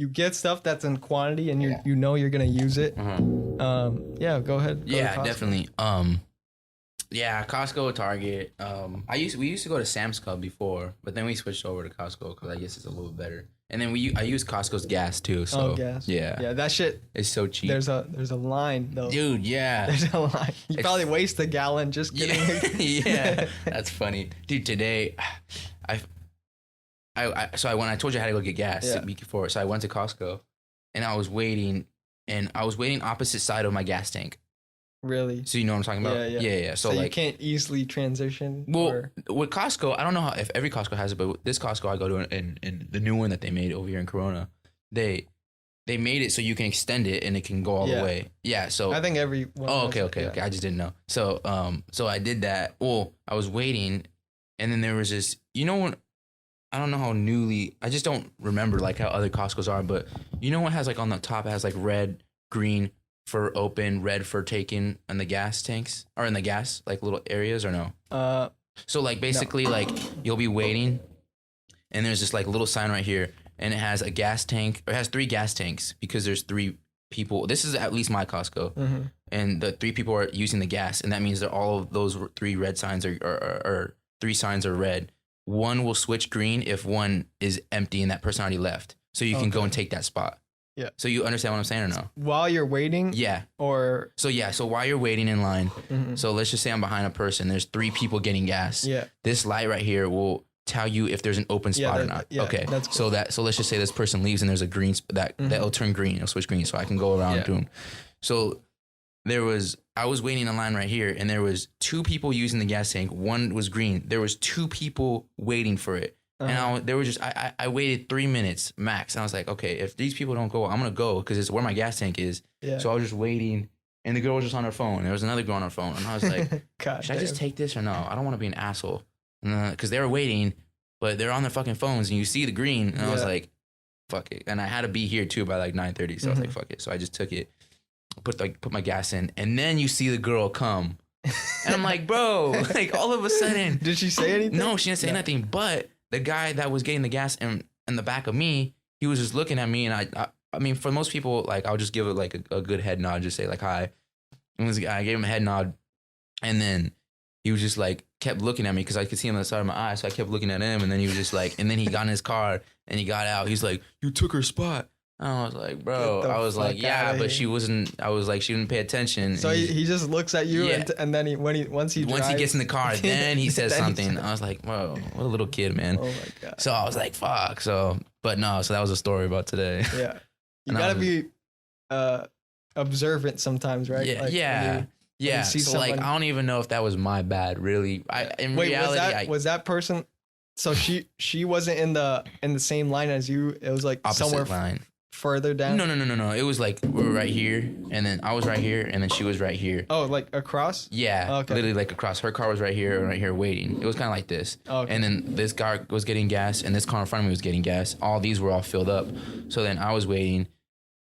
get stuff that's in quantity and you know you're gonna use it, yeah, go ahead. Go to definitely. Yeah, Costco, Target. We used to go to Sam's Club before, but then we switched over to Costco because I guess it's a little better. And then I use Costco's gas too. So gas. Yeah, that shit is so cheap. There's a line though, dude. Yeah, there's a line. You probably waste a gallon just getting. Yeah, that's funny, dude. Today, when I told you I had to go get gas before, so I went to Costco, and I was waiting opposite side of my gas tank. Really? So you know what I'm talking about? Yeah. So like, you can't easily transition. Well, with Costco, I don't know if every Costco has it, but with this Costco I go to, and the new one that they made over here in Corona, they made it so you can extend it and it can go all the way. Yeah. So I think every one. Oh, okay. I just didn't know. So so I did that. Well, I was waiting, and then there was this. You know when. I don't know how I just don't remember like how other Costco's are, but you know what has like on the top, it has like red, green for open, red for taken in the gas tanks or in the gas, like little areas or no? So like basically like you'll be waiting and there's this like little sign right here and it has a gas tank, or it has 3 gas tanks because there's 3 people. This is at least my Costco and the 3 people are using the gas. And that means that all of those 3 red signs or 3 signs are red. One will switch green if one is empty and that person already left. So you can go and take that spot. Yeah. So you understand what I'm saying or no? While you're waiting? Yeah. Or... So while you're waiting in line, so let's just say I'm behind a person. There's 3 people getting gas. Yeah. This light right here will tell you if there's an open spot or not. Yeah, okay. That's cool. So let's just say this person leaves and there's a green, that'll turn green. It'll switch green so I can go around to him. So I was waiting in line right here and there was 2 people using the gas tank. One was green. There was 2 people waiting for it. And I waited 3 minutes max. And I was like, okay, if these people don't go, I'm going to go because it's where my gas tank is. Yeah. So I was just waiting and the girl was just on her phone. There was another girl on her phone. And I was like, should I just take this or no? I don't want to be an asshole. Because they were waiting, but they're on their fucking phones and you see the green. And I was like, fuck it. And I had to be here too by like 9:30. So I was like, fuck it. So I just took it. Put my gas in, and then you see the girl come, and I'm like, bro, like all of a sudden. Did she say anything? No, she didn't say nothing. But the guy that was getting the gas in the back of me, he was just looking at me, and I mean, for most people, like I'll just give it like a good head nod, just say like hi. And I gave him a head nod, and then he was just like kept looking at me because I could see him on the side of my eye, so I kept looking at him, and then he was just like, and then he got in his car and he got out. He's like, you took her spot. I was like, bro, I was like, yeah, but she wasn't. I was like, she didn't pay attention. So he just looks at you, and then once he gets in the car, then he says something. I was like, whoa, what a little kid, man. Oh my god. So I was like, fuck. So, but no. So that was a story about today. Yeah, you gotta be observant sometimes, right? Yeah, like yeah. So someone, like, I don't even know if that was my bad, really. In reality, was that person? So she wasn't in the same line as you. It was like somewhere line. Further down. No. It was like we were right here, and then I was right here, and then she was right here. Oh, like across? Yeah, okay. Literally like across. Her car was right here, waiting. It was kind of like this. Okay. And then this guy was getting gas, and this car in front of me was getting gas. All these were all filled up. So then I was waiting.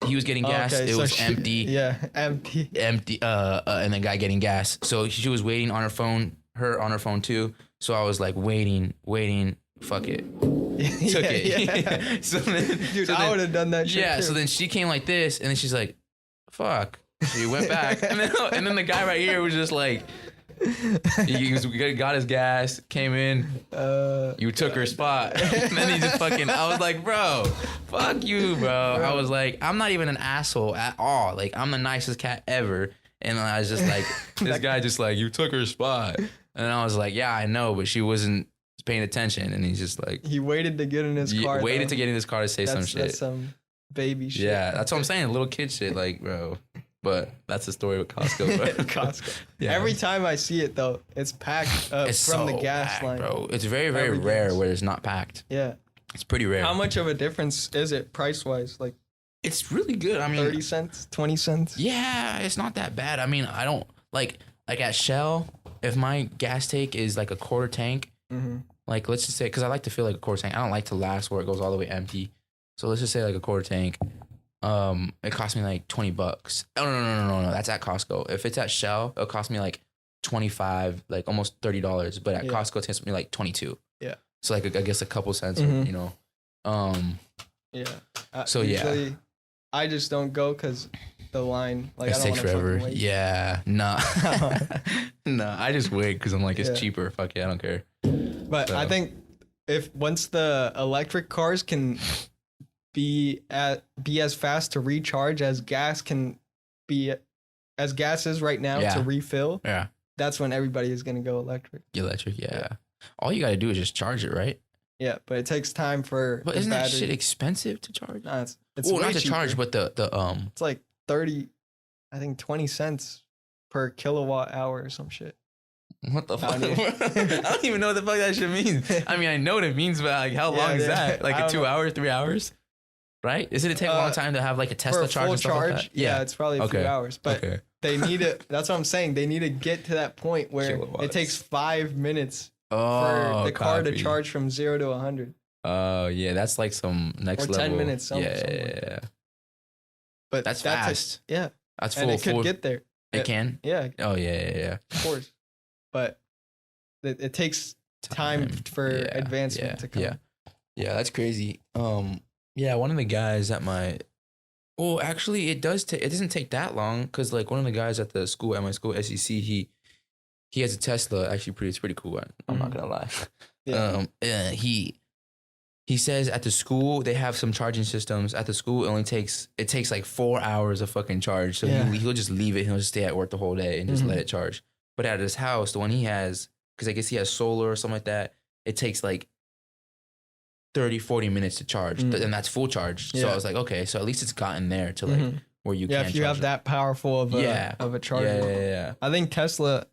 He was getting gas. Okay, it was empty. Yeah, empty. Empty. And the guy getting gas. So she was waiting on her phone. Her on her phone too. So I was like waiting. Fuck it. Took it. Yeah. Dude, I would have done that shit. Yeah. Too. So then she came like this, and then she's like, "Fuck." She went back, and then the guy right here was just like, he got his gas, came in. You took her spot, and then he just fucking. I was like, bro, fuck you, bro. I was like, I'm not even an asshole at all. Like, I'm the nicest cat ever, and I was just like, this guy just like, you took her spot, and I was like, yeah, I know, but she wasn't paying attention, and he's just like, he waited to get in his car. Waited to get in his car to say some shit. That's some baby shit. Yeah, that's what I'm saying. Little kid shit, like, bro. But that's the story with Costco, bro. Costco. Yeah. Every time I see it, though, it's packed it's from the gas packed, line, bro. It's very, very rare where it's not packed. Yeah, it's pretty rare. How much of a difference is it price wise? Like, it's really good. I mean, 30 cents, 20 cents. Yeah, it's not that bad. I mean, I don't like at Shell. If my gas tank is like a quarter tank. Mm-hmm. Like, let's just say, because I like to feel like a quarter tank. I don't like to last where it goes all the way empty. So let's just say like a quarter tank. It cost me like $20. Oh, no. That's at Costco. If it's at Shell, it'll cost me like $25, like almost $30. But at Costco, it takes me like $22. Yeah. So like, I guess a couple cents, you know. Yeah. So usually, I just don't go because the line, like, it takes forever. Wait. Yeah. Nah. Nah. I just wait because I'm like, it's cheaper. Fuck yeah, I don't care. But I think once the electric cars can be as fast to recharge as gas can be, as gas is right now to refill. Yeah. That's when everybody is gonna go electric. Electric, yeah. All you gotta do is just charge it, right? Yeah, but it takes time for. But isn't that shit expensive to charge? Nah, it's well, not to charge, but the It's like 20 cents per kilowatt hour or some shit. What the fuck? I don't even know what the fuck that shit means. I mean, I know what it means, but like, how long is that? Like 2 hours, 3 hours? Right? Isn't it take a long time to have like a Tesla charge and stuff like that? Yeah, it's probably a few hours. But they need it. That's what I'm saying. They need to get to that point where it takes 5 minutes for the car to charge from 0 to 100. Oh, yeah. That's like some next level. 10 minutes. Yeah. But that's fast. Yeah. That's full. And it could get there. It can? Yeah. Oh, yeah. Of course. But it takes time for advancement to come. Yeah, that's crazy. Yeah, one of the guys at my, well, actually, it doesn't take that long because like one of the guys at the school, at my school, SEC, he has a Tesla. Actually, it's pretty cool. I'm not gonna lie. Yeah. He says at the school they have some charging systems. At the school, it takes like 4 hours of fucking charge. So he'll just leave it. He'll just stay at work the whole day and just let it charge. But at his house, the one he has, because I guess he has solar or something like that, it takes like 30, 40 minutes to charge. And that's full charge. So I was like, okay, so at least it's gotten there to like where you can charge. Yeah, if you have that powerful of a charger. Yeah. I think Tesla,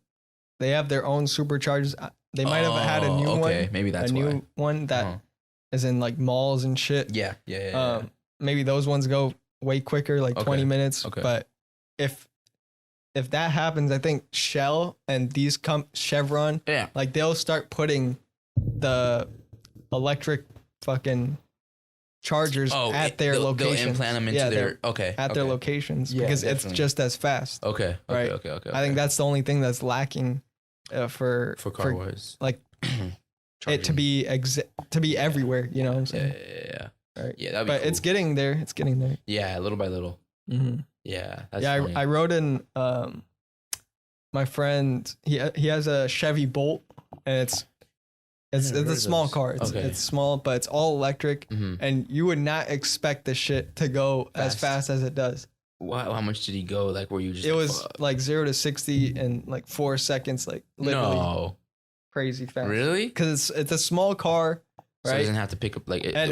they have their own superchargers. They might have had a new one. Okay, maybe that's a new one that is in like malls and shit. Yeah. Maybe those ones go way quicker, like 20 minutes. Okay. But if that happens, I think Shell and these Chevron, like they'll start putting the electric fucking chargers at their locations. They'll implant them into their locations because it's just as fast. Okay. I think that's the only thing that's lacking for car wise, like it to be everywhere. You know what I'm saying? Yeah. Right. Yeah, that'd be cool. It's getting there. Yeah, little by little. Mm-hmm. Yeah. That's funny. I wrote in my friend. He has a Chevy Bolt, and It's a small car. It's small, but it's all electric, and you would not expect the shit to go as fast as it does. Wow, how much did he go? Like, were you just? It was like 0 to 60 in like 4 seconds. Like literally, crazy fast. Really? Because it's a small car, right? So it doesn't have to pick up like it. And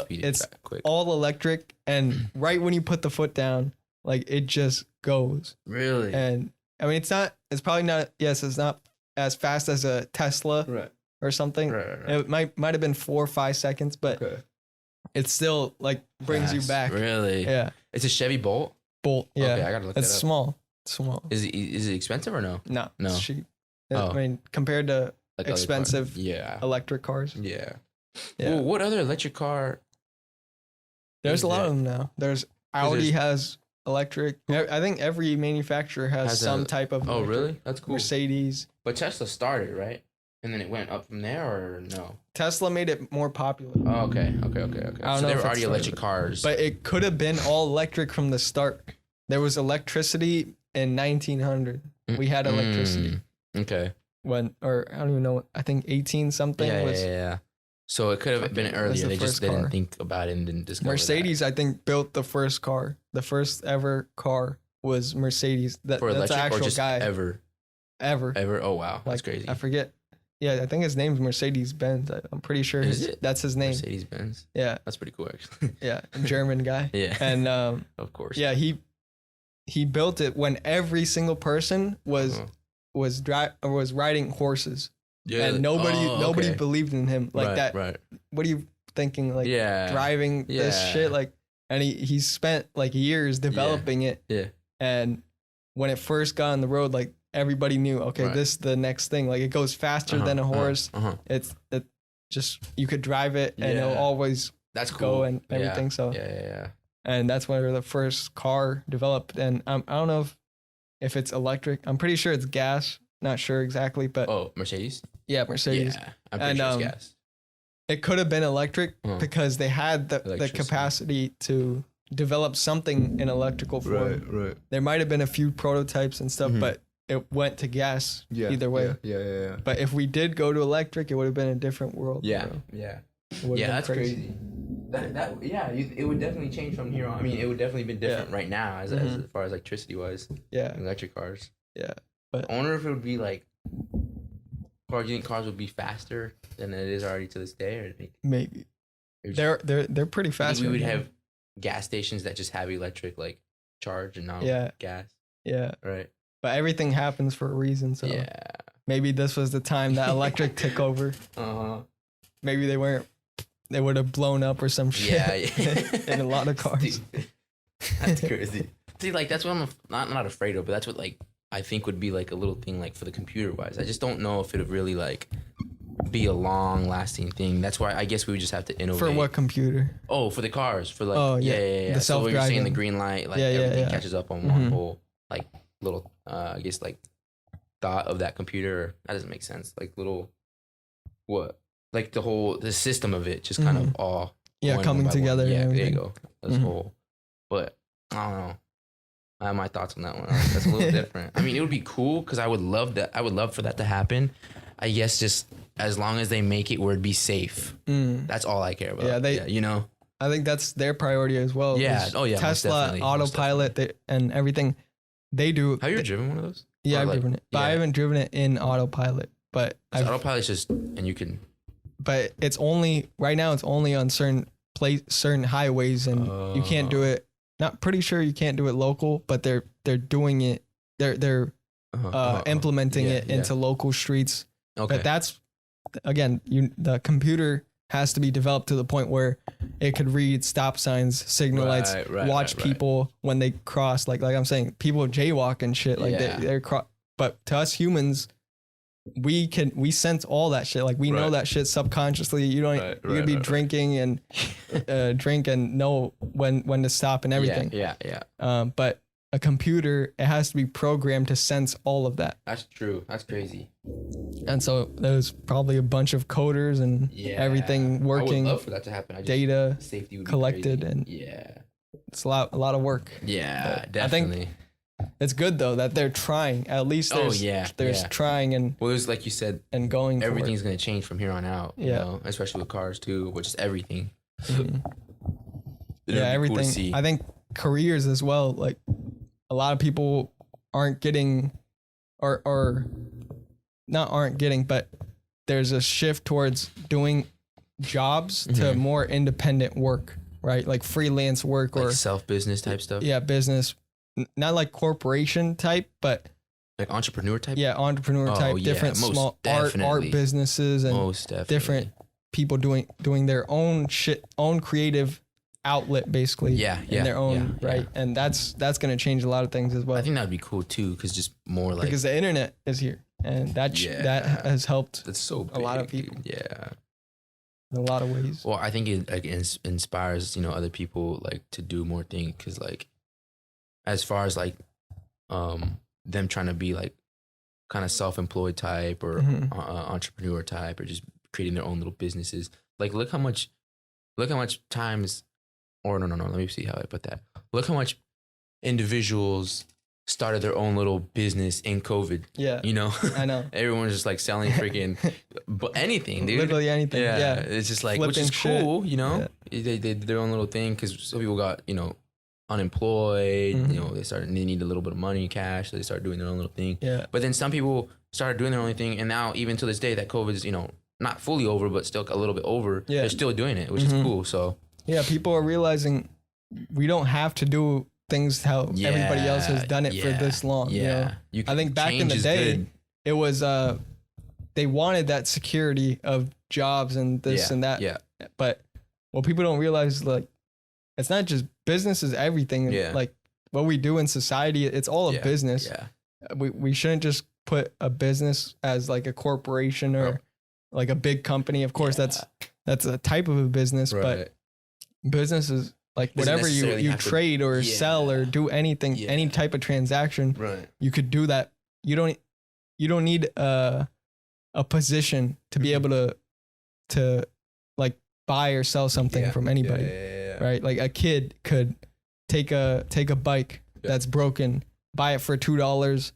it's quick. All electric, and right when you put the foot down, like it just goes. Really? And I mean, it's not. It's probably not. Yes, it's not as fast as a Tesla. Right. Or something. Right. It might have been 4 or 5 seconds, but it still like brings you back. Really? Yeah. It's a Chevy Bolt. Yeah. Okay, I gotta look that up. It's small. Small. Is it expensive or no? No. It's cheap. I mean, compared to like expensive electric cars. Yeah. Well, what other electric car? There's a lot of them now. There's Audi has electric. I think every manufacturer has some type of. Oh, really? That's cool. Mercedes. But Tesla started, right? And then it went up from there, or no? Tesla made it more popular. Oh, okay. So there were already electric cars. But it could have been all electric from the start. There was electricity in 1900. We had electricity. Okay. Or I don't even know. I think 18 something. Yeah. So it could have been earlier. They just didn't think about it and didn't discover Mercedes, I think, built the first car. The first ever car was Mercedes. For electric, that's an actual or just guy. Ever. Oh, wow. That's crazy. I forget. Yeah, I think his name's Mercedes Benz. I'm pretty sure that's his name. Mercedes Benz. Yeah, that's pretty cool actually. Yeah, German guy. Yeah, and of course. Yeah, he built it when every single person was riding horses. Yeah, and nobody believed in him like that. Right. What are you thinking? Like driving this shit like, and he spent like years developing it. Yeah, and when it first got on the road, like. Everybody knew, this is the next thing. Like it goes faster than a horse. It just you could drive it and it'll always go and everything. So and that's where the first car developed. And I don't know if it's electric. I'm pretty sure it's gas. Not sure exactly, but Mercedes. Yeah, Mercedes. Yeah, I'm pretty sure it's gas. It could have been electric because they had the capacity to develop something in electrical form. Right. There might have been a few prototypes and stuff, but it went to gas either way. Yeah. But if we did go to electric, it would have been a different world. Yeah. That's crazy. It would definitely change from here on. I mean, it would definitely be different right now as far as electricity was. Yeah. Electric cars. Yeah. But I wonder if it would be like cars would be faster than it is already to this day, or maybe they're pretty fast. We would have gas stations that just have electric like charge and not gas. Yeah. Right. But everything happens for a reason, so maybe this was the time that electric took over. Maybe they would have blown up or some shit. Yeah. In a lot of cars. Dude, that's crazy. See, like that's what I'm not afraid of, but that's what like I think would be like a little thing like for the computer wise. I just don't know if it would really like be a long lasting thing. That's why I guess we would just have to innovate. For what computer? Oh, for the cars. For like yeah. The so when you're saying the green light, like everything catches up on one whole like little I guess like thought of that computer. That doesn't make sense. Like little like the system of it just kind of all coming together. Yeah, there you go. That's whole. But I don't know. I have my thoughts on that one. That's a little different. I mean, it would be cool because I would love that. I would love for that to happen. I guess just as long as they make it where it'd be safe. That's all I care about. Yeah, I think that's their priority as well. Yeah. Oh yeah. Tesla, autopilot, and everything they do. Have you ever driven one of those? Yeah, I've driven it, but I haven't driven it in autopilot. But autopilot's just, and you can. But it's only right now. It's only on certain highways, and you can't do it. Not pretty sure you can't do it local, but they're doing it. They're implementing it into local streets. Okay. But that's again, the computer has to be developed to the point where it could read stop signs, signal lights, watch people when they cross. Like I'm saying, people jaywalk and shit. Like they're but to us humans, we sense all that shit. Like we know that shit subconsciously. You don't you could be drinking and drink and know when to stop and everything. Yeah. But a computer, it has to be programmed to sense all of that. That's true. That's crazy. And so there's probably a bunch of coders and everything working. I would love for that to happen. Data safety would collected be and it's a lot of work. Yeah, but definitely. it's good though that they're trying. At least there's trying and well, it was like you said, and going. Everything's gonna change from here on out. You know, especially with cars too, which is everything. Mm-hmm. Yeah, everything. Cool, I think careers as well. Like a lot of people aren't getting, or not aren't getting, but there's a shift towards doing jobs to more independent work, right? Like freelance work like or self-business type stuff. Yeah, business, not like corporation type, but like entrepreneur type. Yeah, entrepreneur type. Different small art businesses and different people doing their own shit, own creative outlet, basically. In their own right, and that's gonna change a lot of things as well. I think that'd be cool too, because just more like because the internet is here, and that has helped. That's so big, a lot of people. Yeah. In a lot of ways. Well, I think it like inspires, you know, other people like to do more things, because like as far as like them trying to be like kind of self-employed type or entrepreneur type or just creating their own little businesses. Like look how much times, or no, let me see how I put that. Look how much individuals started their own little business in COVID. Yeah. You know? I know. Everyone's just like selling freaking anything, dude. Literally anything. Yeah. It's just like, which is cool, you know? They did their own little thing, because some people got, you know, unemployed, you know, they need a little bit of money, cash, so they started doing their own little thing. Yeah. But then some people started doing their own thing, and now even to this day that COVID is, you know, not fully over, but still a little bit over, they're still doing it, which is cool. So yeah, people are realizing we don't have to do things how everybody else has done it for this long. Yeah. You know? I think back in the day, it was they wanted that security of jobs and this and that. Yeah. But what people don't realize, like, it's not just business is everything. Yeah. Like what we do in society, it's all a business. Yeah. We shouldn't just put a business as like a corporation or like a big company. Of course, that's a type of a business, but business is like whatever you trade or sell or do anything, any type of transaction, you could do that. You don't need a position to be able to like buy or sell something from anybody, right? Like a kid could take a bike that's broken, buy it for $2,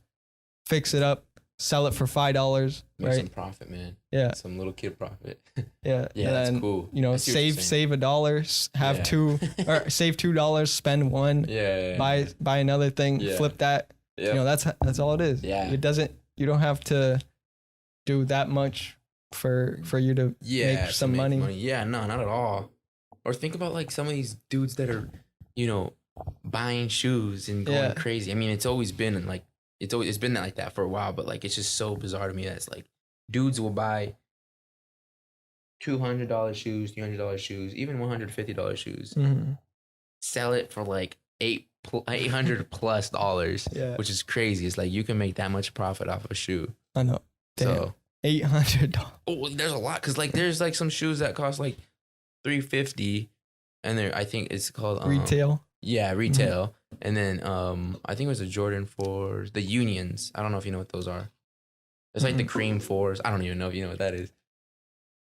fix it up, sell it for $5, make some profit, man. Yeah, some little kid profit. Yeah, that's cool. You know, save $1, have two, or save $2, spend one. Buy another thing, flip that. You know, that's all it is. Yeah, you don't have to do that much for you to make some money. Yeah, no, not at all. Or think about like some of these dudes that are, you know, buying shoes and going crazy. I mean, it's always been like. It's been like that for a while, but like it's just so bizarre to me that it's like dudes will buy $200 shoes, $300 shoes, even $150 shoes, sell it for like $800 plus dollars, which is crazy. It's like you can make that much profit off of a shoe. I know. Damn. So $800. Oh, there's a lot, because like there's like some shoes that cost like $350, and I think it's called retail. Yeah, retail. And then I think it was a Jordan 4s, the Unions. I don't know if you know what those are. It's like the cream 4s. I don't even know if you know what that is.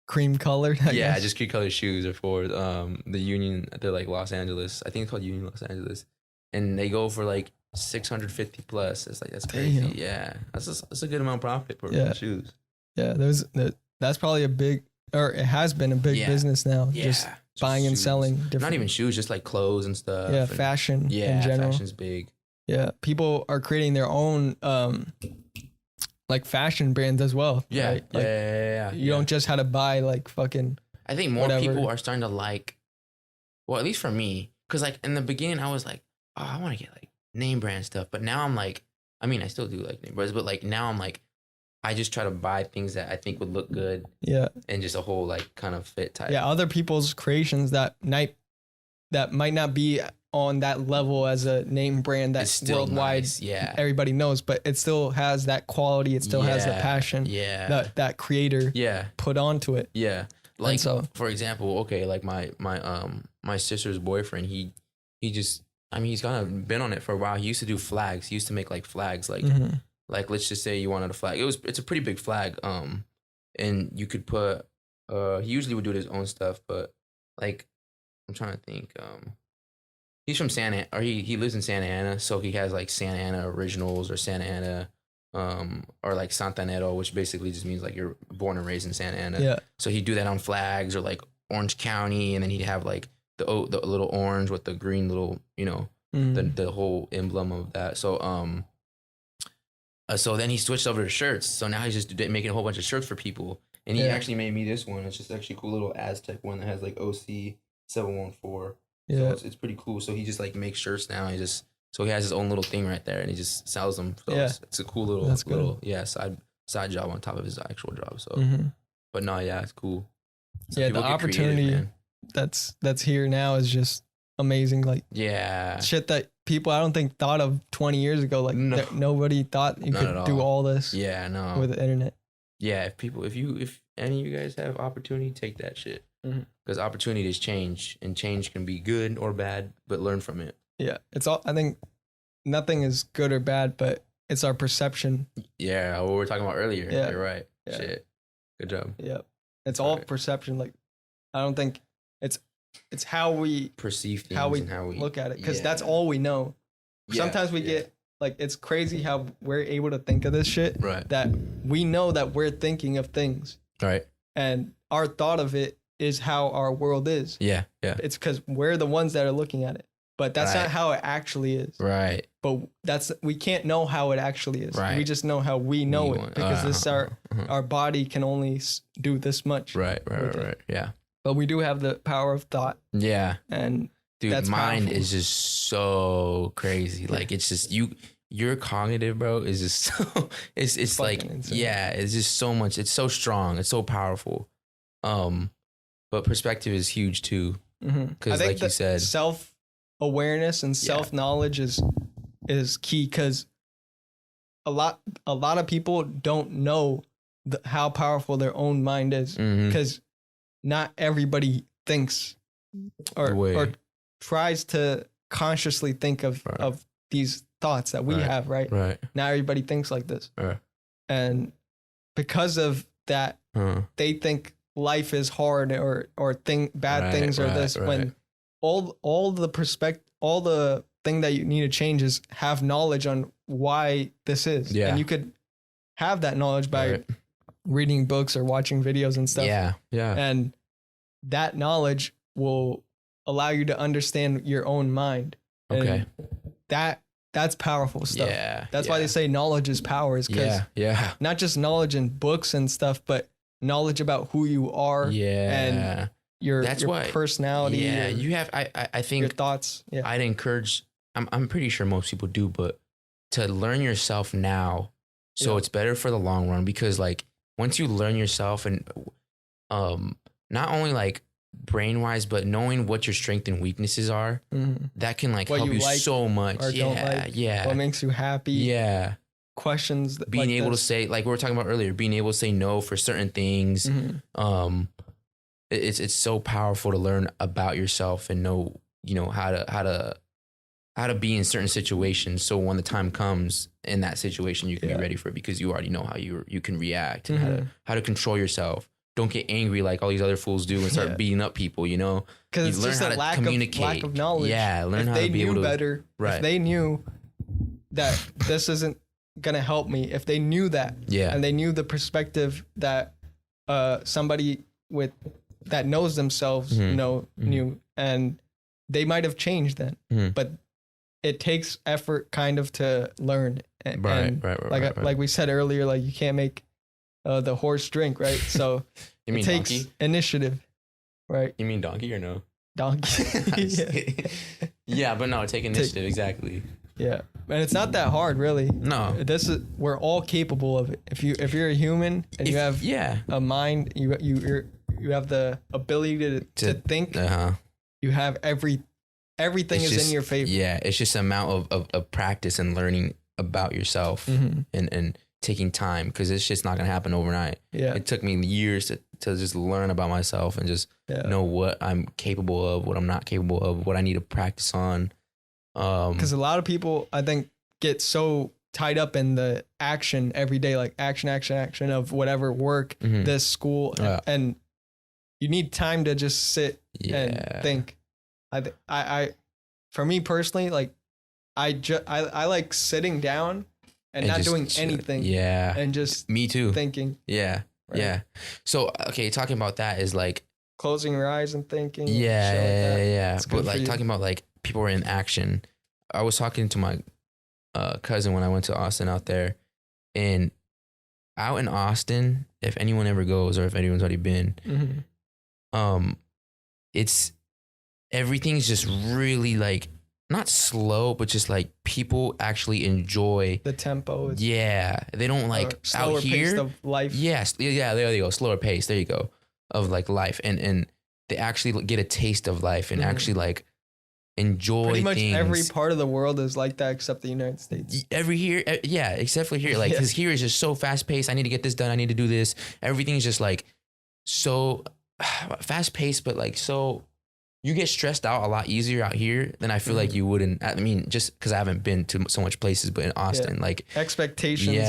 Cream colored? I guess. Just cream colored shoes are for the Union. They're like Los Angeles. I think it's called Union Los Angeles. And they go for like 650 plus. It's like, that's crazy. Damn. Yeah. That's a good amount of profit for shoes. Yeah, that's probably a big, or it has been a big business now. Yeah. Just buying and selling different. Not even shoes, just like clothes and stuff. Yeah, fashion in general. Fashion's big. Yeah, people are creating their own like fashion brands as well. Yeah, right? Like, you don't just have to buy like fucking. I think more people are starting to like, well, at least for me, because like in the beginning I was like, oh, I want to get like name brand stuff, but now I'm like, I mean, I still do like name brands, but like now I'm like, I just try to buy things that I think would look good. Yeah. And just a whole like kind of fit type. Yeah. Other people's creations that might not be on that level as a name brand that's worldwide. Nice. Yeah. Everybody knows, but it still has that quality. It still has the passion. Yeah. That creator. Put onto it. Yeah. Like, for example, okay, like my sister's boyfriend, he just, I mean, he's kind of been on it for a while. He used to do flags. He used to make like flags, like, like, let's just say you wanted a flag. It's a pretty big flag. And you could put, he usually would do his own stuff, but like, I'm trying to think, He's from Santa, or he lives in Santa Ana, so he has like Santa Ana Originals or Santa Ana, or like Santanero, which basically just means like you're born and raised in Santa Ana. Yeah. So he'd do that on flags or like Orange County, and then he'd have like the little orange with the green little, the whole emblem of that. So so then he switched over to shirts. So now he's just making a whole bunch of shirts for people, and he actually made me this one. It's just actually a cool little Aztec one that has like OC 714. Yeah, so it's pretty cool. So he just like makes shirts now. He has his own little thing right there, and he just sells them. So it's a cool little side job on top of his actual job. So, but no, it's cool. So the opportunity that's here now is just amazing. Like shit that people I don't think thought of 20 years ago. Like nobody thought you could do all this. Yeah, no. With the internet. Yeah, if any of you guys have opportunity, take that shit. Because opportunities change, and change can be good or bad, but learn from it. Yeah, I think nothing is good or bad, but it's our perception. Yeah, what we were talking about earlier. Yeah, you're right. Yeah. Shit, good job. Yeah, it's all perception. Like, I don't think it's how we perceive things, how we and look at it, because that's all we know. Sometimes we get like, it's crazy how we're able to think of this shit. Right. That we know that we're thinking of things. Right. And our thought of it is how our world is. Yeah, yeah. It's because we're the ones that are looking at it. But that's not how it actually is. Right. But we can't know how it actually is. Right. We just know how we know it, because this our body can only do this much. Right. Yeah. But we do have the power of thought. Yeah. And dude, that's mind powerful. is just so crazy. Like, it's just your cognitive, bro, is just so it's like insane. Yeah, it's just so much. It's so strong. It's so powerful. But perspective is huge too, because like you said, self-awareness and self-knowledge is key, because a lot of people don't know how powerful their own mind is, because not everybody thinks or tries to consciously think of these thoughts that we have, right? Right. Not everybody thinks like this, and because of that, they think life is hard or bad things or this, when all the thing that you need to change is have knowledge on why this is. And you could have that knowledge by reading books or watching videos and stuff. And that knowledge will allow you to understand your own mind. And that's powerful stuff. That's why they say knowledge is power, is because not just knowledge in books and stuff, but knowledge about who you are and your personality. You have, I think your thoughts. I'd encourage, I'm pretty sure most people do, but to learn yourself now, so it's better for the long run, because like once you learn yourself, and not only like brain wise, but knowing what your strengths and weaknesses are, that can like help you so much. What makes you happy. Questions, being able to say, like we were talking about earlier, being able to say no for certain things. It's so powerful to learn about yourself and know, how to be in certain situations, so when the time comes in that situation, you can be ready for it, because you already know how you can react and how to control yourself. Don't get angry like all these other fools do and start beating up people, because it's just a lack of knowledge. Learn how to be able to better. If they knew that this isn't gonna help me, if they knew that, and they knew the perspective that somebody that knows themselves knew, and they might have changed then. But it takes effort kind of to learn. Like we said earlier, like you can't make the horse drink, right? So you mean it takes donkey? Initiative, right? You mean donkey or no? Donkey. But no, take initiative. Exactly. Yeah, and it's not that hard, really. No, we're all capable of it. If you're a human and you have a mind, you have the ability to think. You have everything is in your favor. Yeah, it's just an amount of practice and learning about yourself and taking time, because it's just not gonna happen overnight. It took me years to just learn about myself and just know what I'm capable of, what I'm not capable of, what I need to practice on. Because a lot of people, I think, get so tied up in the action every day, like action of whatever work, this school, and you need time to just sit and think. for me personally, like I like sitting down and not doing anything. Yeah. And just me too. Thinking. Yeah. Right? Yeah. So, okay, talking about that is like closing your eyes and thinking. Yeah. And yeah. But like talking about like people are in action. I was talking to my cousin when I went to Austin out there, and out in Austin, if anyone ever goes or if anyone's already been, it's everything's just really like not slow, but just like people actually enjoy the tempo. Yeah, they don't like out here. Pace of life. Yes, yeah, there you go. Slower pace. There you go, of like life, and they actually get a taste of life and actually like enjoy pretty much things. Every part of the world is like that except the United States. Yeah, except for here. Like, because here is just so fast paced. I need to get this done. I need to do this. Everything's just like so fast paced, but like so you get stressed out a lot easier out here than I feel like you would in. I mean, just because I haven't been to so much places, but in Austin, like expectations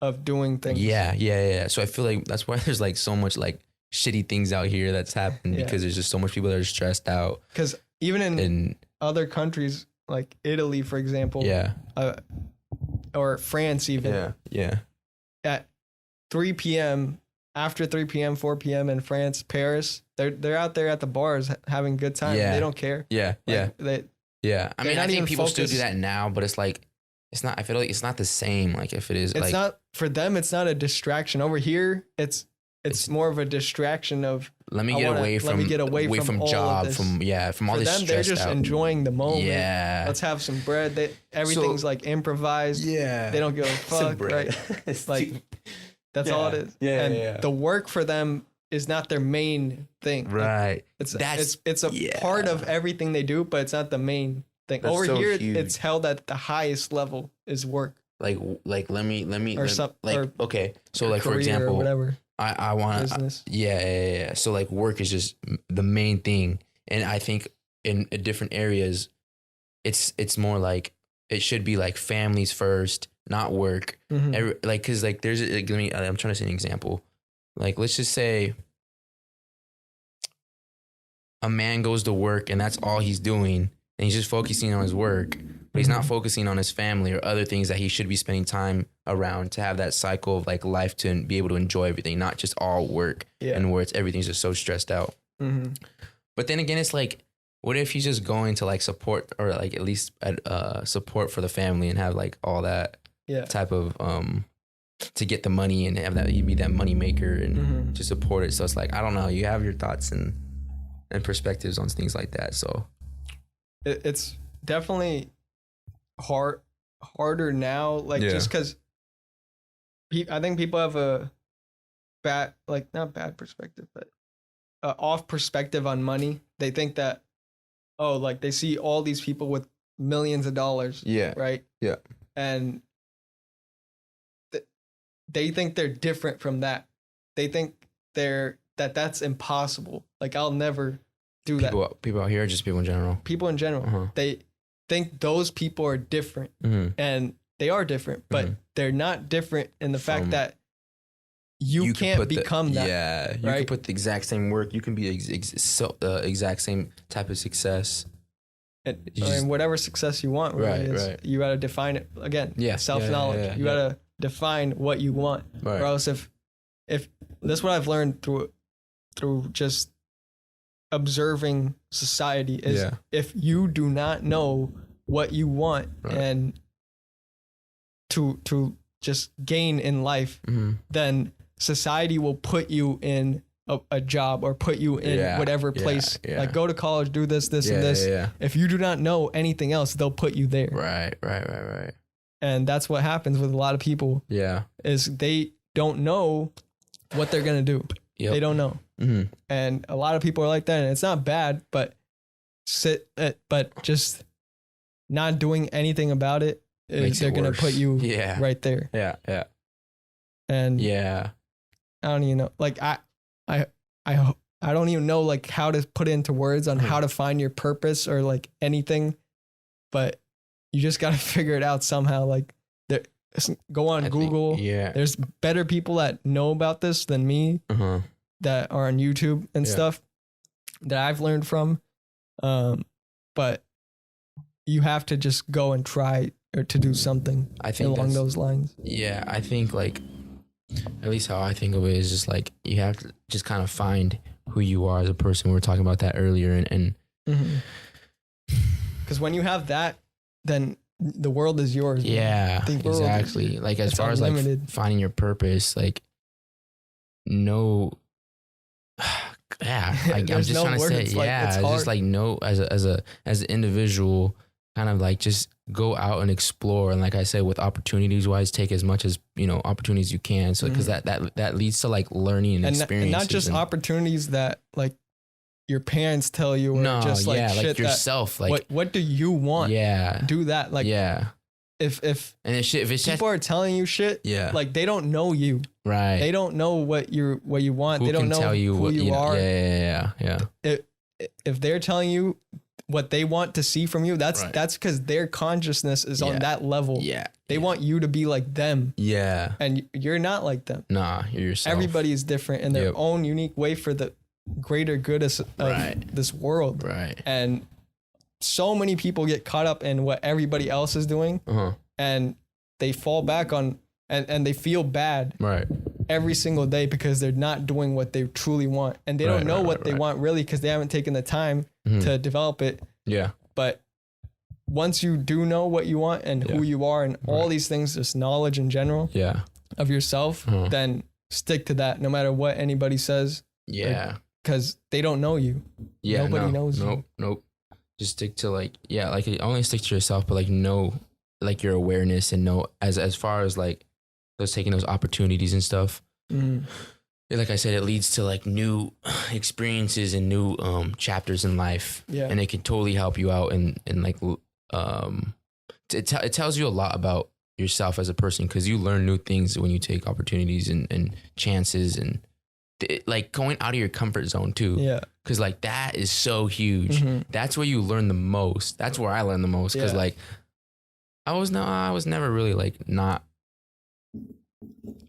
of doing things. Yeah. So I feel like that's why there's like so much like shitty things out here that's happened because there's just so much people that are stressed out. Because even in other countries like Italy, for example, or France even, at 3 p.m., after 3 p.m., 4 p.m. in France, Paris, they're out there at the bars having a good time. Yeah. They don't care. Yeah. I mean, I think people still do that now, but it's like, it's not, I feel like it's not the same. Like if it is, it's like, not for them. It's not a distraction over here. It's more of a distraction of let me get away from job, from all this stress. They're just enjoying the moment. Yeah. Let's have some bread. Everything's like improvised. Yeah. They don't give a fuck, right? Like that's all it is. Yeah. And the work for them is not their main thing. Right. Like, it's a part of everything they do, but it's not the main thing. Over here, it's held at the highest level is work. Like let me okay. So like for career example, or whatever. I want business. Yeah. So like work is just the main thing, and I think in different areas, it's more like it should be like families first, not work. Because like there's I'm trying to say an example. Like let's just say a man goes to work and that's all he's doing, and he's just focusing on his work, but he's not focusing on his family or other things that he should be spending time around to have that cycle of like life to be able to enjoy everything, not just all work and where everything's just so stressed out. But then again, it's like, what if he's just going to like support or like at least support for the family and have like all that type of to get the money and have that, you be that money maker and to support it. So it's like, I don't know, you have your thoughts and perspectives on things like that. So it's definitely harder now, like just because I think people have a bad, like not bad perspective, but off perspective on money. They think that, like they see all these people with millions of dollars, right? Yeah. And they think they're different from that. They think that's impossible. Like I'll never do that. People out here, or just people in general? People in general. They think those people are different, and they are different, but they're not different in the fact that you can't become that. Yeah, you can put the exact same work. You can be the exact same type of success. And whatever success you want, right. You got to define it again. Yeah, self-knowledge. You got to define what you want, or else if that's what I've learned through just observing society is if you do not know what you want and to just gain in life, then society will put you in a job or put you in whatever place. Like go to college, do this and this. If you do not know anything else, they'll put you there. Right. And that's what happens with a lot of people. Yeah. Is they don't know what they're going to do. Yep. They don't know. And a lot of people are like that, and it's not bad, but just not doing anything about it, they're going to put you right there. Yeah. And I don't even know. Like I don't even know like how to put into words on how to find your purpose or like anything, but you just got to figure it out somehow. Like go on Google. There's better people that know about this than me that are on YouTube and stuff that I've learned from. But you have to just go and try or to do something along those lines. Yeah, I think like, at least how I think of it is just like, you have to just kind of find who you are as a person. We were talking about that earlier, and because when you have that, then the world is yours. Yeah, exactly. Like as far unlimited. As like finding your purpose, like no, yeah, like, I'm just trying to say, yeah, it's just like no, as an individual, kind of like just go out and explore, and like I said, with opportunities wise, take as much as opportunities you can. So because that leads to like learning and experiences, and not just opportunities that like your parents tell you, or just like shit like yourself. That, like what do you want? Yeah, do that. Like if people are telling you shit, like they don't know you, right? They don't know what you want. They don't know who you are. Yeah. If they're telling you what they want to see from you, that's because their consciousness is on that level. Yeah. They want you to be like them. Yeah. And you're not like them. Nah, you're yourself. Everybody is different in their own unique way for the greater good of this world. Right. And so many people get caught up in what everybody else is doing, and they fall back on and they feel bad every single day because they're not doing what they truly want, and they don't know what they want really because they haven't taken the time to develop it. Yeah. But once you do know what you want and who you are and all these things, just knowledge in general of yourself, then stick to that no matter what anybody says. Yeah. Because they don't know you. Yeah. Nobody knows you. Nope. Just stick to like only stick to yourself, but like know like your awareness and know as far as like those taking those opportunities and stuff. Like I said, it leads to like new experiences and new chapters in life. Yeah. And it can totally help you out and like it tells you a lot about yourself as a person, because you learn new things when you take opportunities and chances and like going out of your comfort zone too. Yeah. Cause like that is so huge. That's where you learn the most. That's where I learned the most. Cause like I was never really like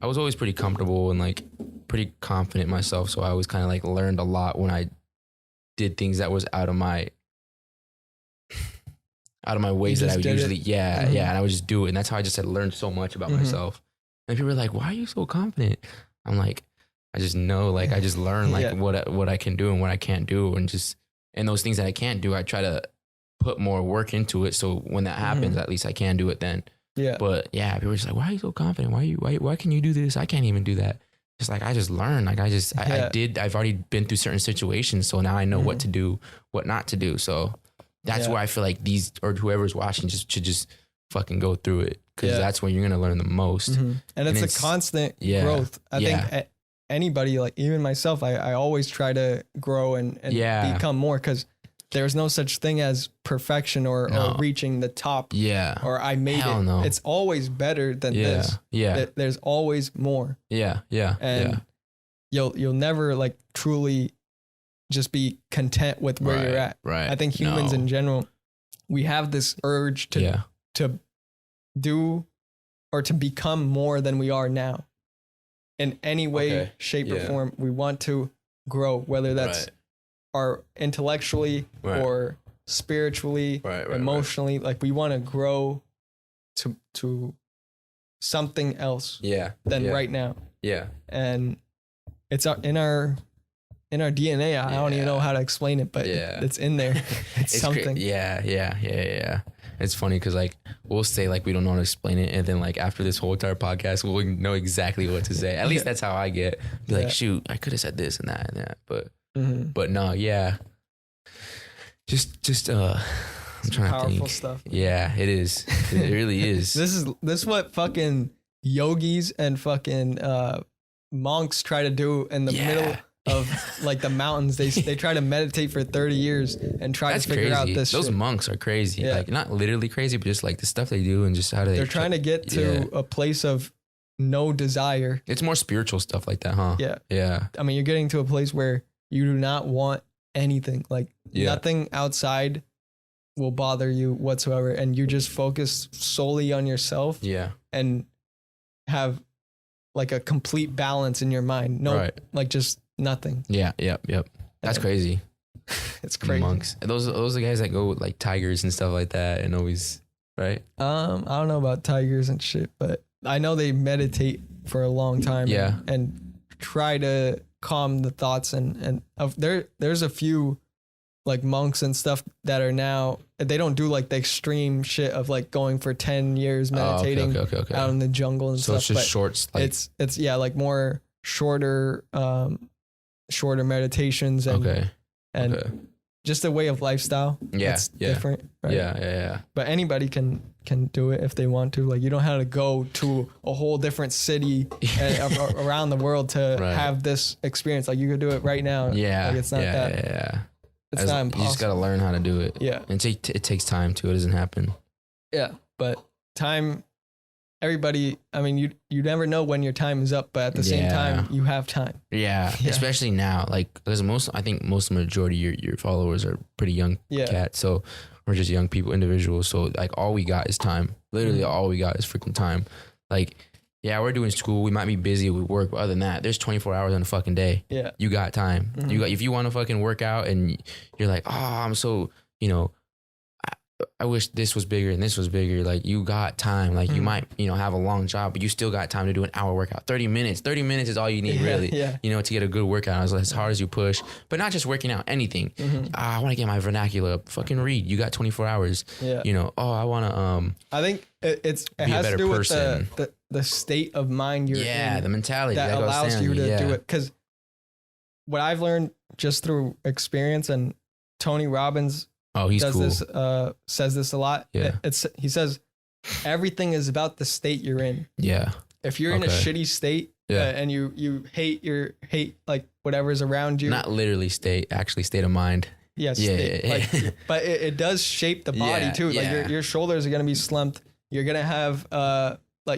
I was always pretty comfortable and like pretty confident in myself. So I always kind of like learned a lot when I did things that was out of my ways that I would usually, and I would just do it. And that's how I just had learned so much about myself. And people were like, why are you so confident? I'm like, I just know, like, I just learn like what I can do and what I can't do. And those things that I can't do, I try to put more work into it. So when that happens, at least I can do it then. Yeah. But yeah, people were just like, why are you so confident? Why can you do this? I can't even do that. It's like, I just learned. Like I've already been through certain situations. So now I know what to do, what not to do. So that's where I feel like these, or whoever's watching should just fucking go through it. Cause that's when you're going to learn the most. And it's a constant growth. I think anybody, like even myself, I always try to grow and become more, because there's no such thing as perfection or reaching the top. Yeah. Or I made it. No. It's always better than this. Yeah. There's always more. Yeah. Yeah. And you'll never like truly just be content with where you're at. Right. I think humans in general, we have this urge to do or to become more than we are now. In any way, shape, or form, we want to grow, whether that's our intellectually or spiritually, emotionally. Like we want to grow to something else than right now. Yeah. And it's in our DNA. I don't even know how to explain it, but it's in there. It's something. Yeah. It's funny because like we'll say like we don't know how to explain it, and then like after this whole entire podcast, we'll know exactly what to say. At least that's how I get. Be like, shoot, I could have said this and that, but no, just I'm trying to think. Powerful stuff. Yeah, it is. It really is. This is what fucking yogis and fucking monks try to do in the middle of like the mountains. They try to meditate for 30 years and try to figure out this Those shit. Monks are crazy. Like not literally crazy, but just like the stuff they do and just how they're trying to get to a place of no desire. It's more spiritual stuff like that, huh? Yeah. Yeah. I mean, you're getting to a place where you do not want anything. Like nothing outside will bother you whatsoever. And you just focus solely on yourself. Yeah. And have like a complete balance in your mind. No, like just nothing. Yeah. Yep. That's crazy. It's crazy. Monks. Those are the guys that go with like tigers and stuff like that, and always right. I don't know about tigers and shit, but I know they meditate for a long time. Yeah. And try to calm the thoughts and there's a few like monks and stuff that are now, they don't do like the extreme shit of like going for 10 years meditating out in the jungle and so stuff. So it's just shorts. Like, it's yeah, like more shorter meditations and just a way of lifestyle. Yeah. That's different. Right? Yeah. But anybody can do it if they want to. Like, you don't have to go to a whole different city around the world to have this experience. Like, you could do it right now. Yeah. Like, it's not that. Yeah. It's not impossible. You just got to learn how to do it. Yeah. And it takes time too. It doesn't happen. Yeah. But time, everybody, I mean, you never know when your time is up, but at the same time, you have time. Yeah. Especially now. Like, because I think most majority of your followers are pretty young cats. So we're just young people, individuals. So like all we got is time. Literally all we got is freaking time. Like, yeah, we're doing school. We might be busy with work, but other than that, there's 24 hours in a fucking day. Yeah. You got time. Mm-hmm. If you want to fucking work out and you're like, oh, I'm so, I wish this was bigger and this was bigger. Like, you got time. Like, you might, have a long job, but you still got time to do an hour workout. 30 minutes is all you need, really. Yeah. To get a good workout as hard as you push, but not just working out, anything. Mm-hmm. I want to get my vernacular up. Fucking read. You got 24 hours. Yeah. I want to, I think it has to do person. With the state of mind you're in. Yeah, the mentality that allows you to do it. Because what I've learned just through experience, and Tony Robbins he's cool. This, says this a lot. Yeah. He says everything is about the state you're in. Yeah. If you're in a shitty state and you hate like whatever's around you. Not literally state, actually state of mind. Yes. Yeah. But it does shape the body too. Like your shoulders are going to be slumped. You're going to have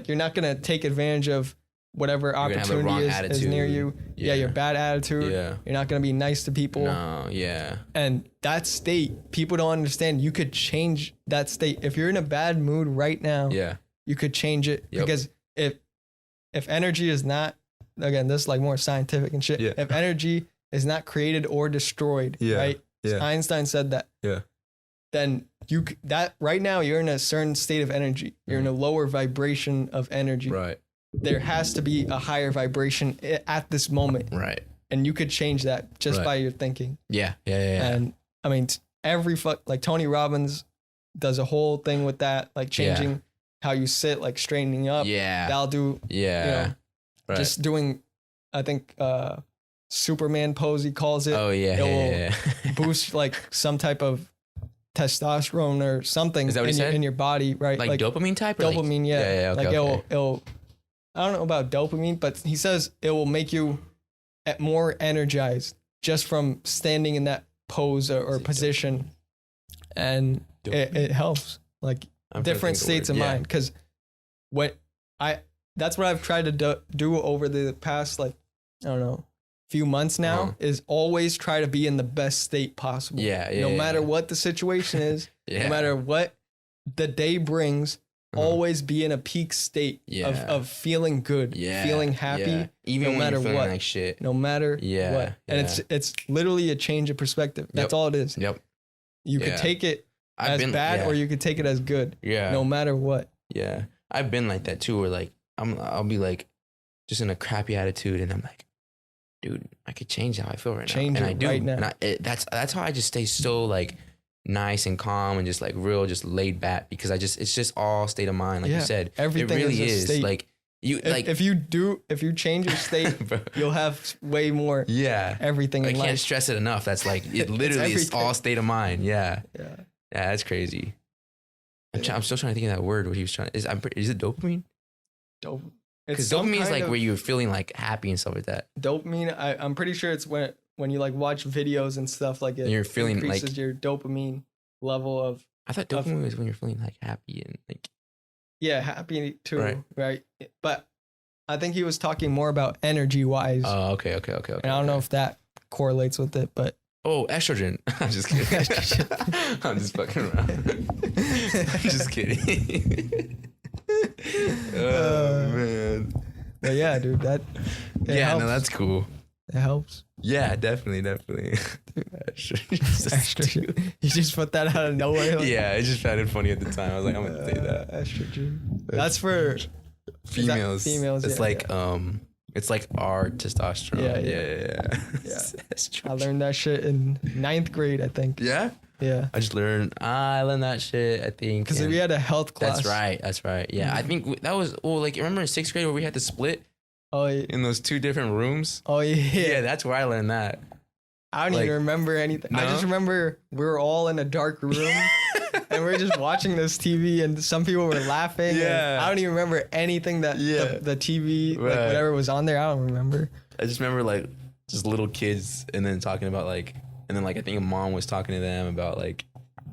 you're not going to take advantage of whatever opportunity is near you. Yeah. Your bad attitude. Yeah. You're not going to be nice to people. No. Yeah. And that state, people don't understand. You could change that state. If you're in a bad mood right now, you could change it. Yep. Because if energy is not, again, this is like more scientific and shit. Yeah. If energy is not created or destroyed, right? Yeah. Einstein said that. Yeah. Then right now you're in a certain state of energy. You're in a lower vibration of energy. Right. There has to be a higher vibration at this moment. Right. And you could change that just by your thinking. Yeah. And I mean, like Tony Robbins does a whole thing with that, like changing how you sit, like straightening up. Yeah. That'll do, just doing, I think, Superman pose, he calls it. Oh, yeah. It will boost like some type of testosterone or something in your body, right? Like dopamine type? Dopamine, yeah. Okay, like it'll, I don't know about dopamine, but he says it will make you more energized just from standing in that pose or position. And it helps like different states of mind. Cause that's what I've tried to do over the past, like, I don't know, few months now, is always try to be in the best state possible. No matter what the situation is, no matter what the day brings, always be in a peak state of feeling good, feeling happy, even no matter when you're what, feeling like shit. No matter what. And it's literally a change of perspective. That's all it is. Yep. You could take it as bad or you could take it as good. Yeah. No matter what. Yeah. I've been like that too, where like I'll be like just in a crappy attitude and I'm like, dude, I could change how I feel right now. And I do. Right now. And that's how I just stay so like nice and calm and just like real, just laid back, because it's just all state of mind. Like you said, everything it really is like if you change your state, you'll have way more. Yeah. Everything. I can't stress it enough. That's like, it literally is all state of mind. Yeah. Yeah. Yeah. That's crazy. I'm still trying to think of that word. What he was trying to, is it dopamine? Because dopamine is like where you're feeling like happy and stuff like that. Dopamine, I'm pretty sure it's when you like watch videos and stuff, like it and you're feeling increases like your dopamine level of. I thought dopamine was when you're feeling like happy and like. Yeah, happy too, right? But I think he was talking more about energy wise. Oh, okay. And I don't know if that correlates with it, but. Oh, estrogen. I'm just kidding. I'm just fucking around. I'm just kidding. Oh man. But yeah, dude, that. Yeah, helps. No, that's cool. It helps. Yeah, definitely. Extra shit. You just put that out of nowhere. Like, yeah, I just found it funny at the time. I was like, I'm gonna say that. Estrogen. That's for females. Females. It's it's like our testosterone. Yeah. I learned that shit in 9th grade, I think. Yeah. Yeah. I learned that shit, I think. Because we had a health class. That's right. Yeah. Mm-hmm. I think that was, like, remember in 6th grade where we had to split? Oh, yeah. In those 2 different rooms? Oh, yeah. Yeah, that's where I learned that. I don't even remember anything. No? I just remember we were all in a dark room and we were just watching this TV and some people were laughing. Yeah. I don't even remember anything that the TV, like whatever was on there. I don't remember. I just remember like just little kids and then talking about like, and then like I think a mom was talking to them about like,